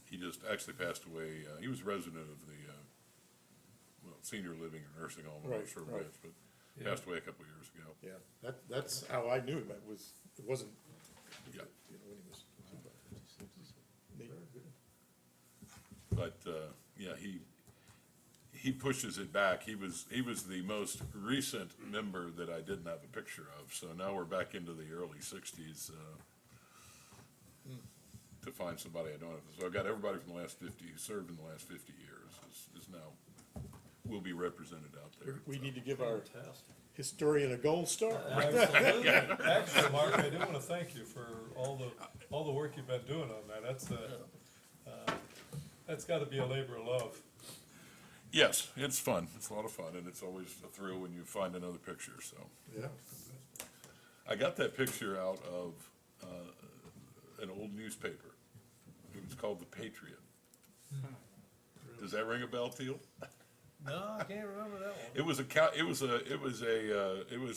He just actually passed away. He was a resident of the, senior living or nursing home, I'm not Right, sure right. which, but passed away a couple of years ago. Yeah, that's how I knew him, it wasn't, Yeah. you know, when he was. But, yeah, he pushes it back. He was the most recent member that I didn't have a picture of, so now we're back into the early 60s, to find somebody I don't have. So I've got everybody from the last 50, who served in the last 50 years, is now, will be represented out there. We need to give our historian a gold star. Absolutely. Actually, Mark, I do want to thank you for all the work you've been doing on that. That's got to be a labor of love. Yes, it's fun. It's a lot of fun, and it's always a thrill when you find another picture, so. Yeah. I got that picture out of an old newspaper. It was called The Patriot. Does that ring a bell to you? No, I can't remember that one. It was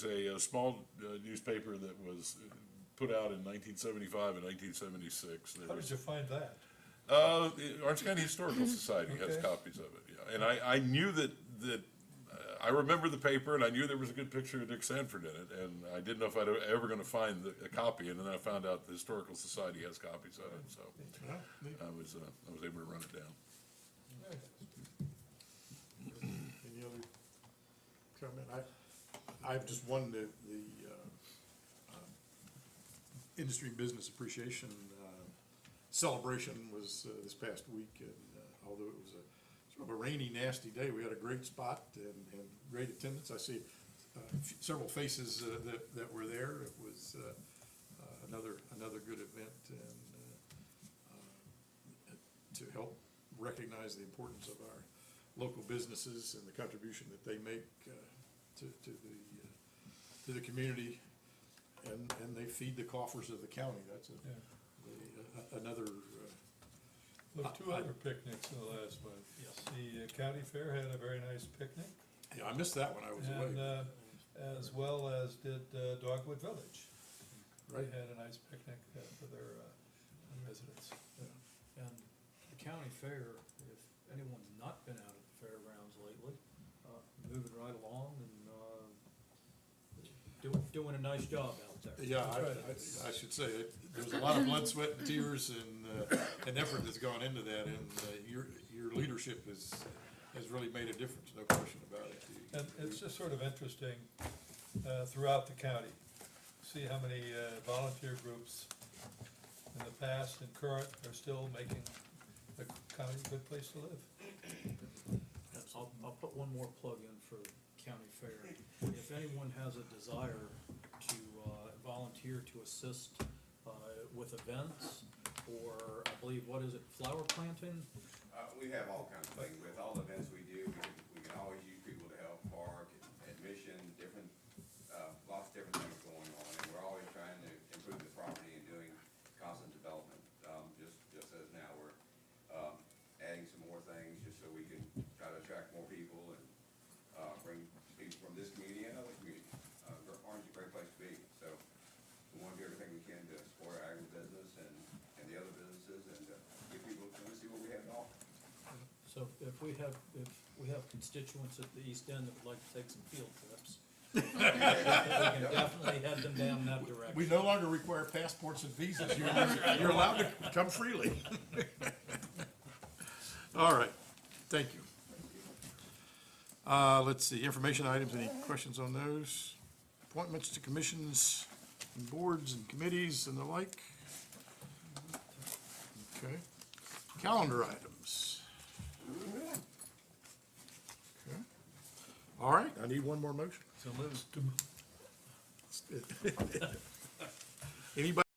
a small newspaper that was put out in 1975 and 1976. How did you find that? The Orange County Historical Society has Okay. copies of it, yeah. And I knew that I remember the paper, and I knew there was a good picture of Dick Sanford in it, and I didn't know if I'd ever gonna find a copy, and then I found out the Historical Society has copies of it, so I was able to run it down. Any other comment? I have just one, the Industry and Business Appreciation celebration was this past week, and although it was sort of a rainy, nasty day, we had a great spot and great attendance. I see several faces that were there. It was another good event, and to help recognize the importance of our local businesses and the contribution that they make to the community, and they feed the coffers of the county. That's another. There were two other picnics in the last month. Yes. The county fair had a very nice picnic. Yeah, I missed that when I was away. And, as well as did Dogwood Village. Right. They had a nice picnic for their residents. And the county fair, if anyone's not been out at the fairgrounds lately, moving right along and, doing a nice job out there. Yeah, I should say, there's a lot of blood, sweat, and tears and effort that's gone into that, and your leadership has really made a difference, no question about it. And it's just sort of interesting throughout the county, see how many volunteer groups in the past and current are still making the county a good place to live. I'll put one more plug in for county fair. If anyone has a desire to volunteer to assist with events, or I believe, what is it, flower planting? We have all kinds of things. With all the events we do, we can always use people to help, park, admission, lots of different things going on. And we're always trying to improve the property and doing constant development. Just as now, we're adding some more things just so we can try to attract more people and bring people from this community and other communities. Orange is a great place to be, so we want to do everything we can So if we have constituents at the East End that would like to take some field trips, we can definitely head them down that direction. We no longer require passports and visas. You're allowed to come freely. All right, thank you. Let's see, information items, any questions on those? Appointments to commissions and boards and committees and the like? Okay. Calendar items. Okay. All right, I need one more motion. So moved. Anybody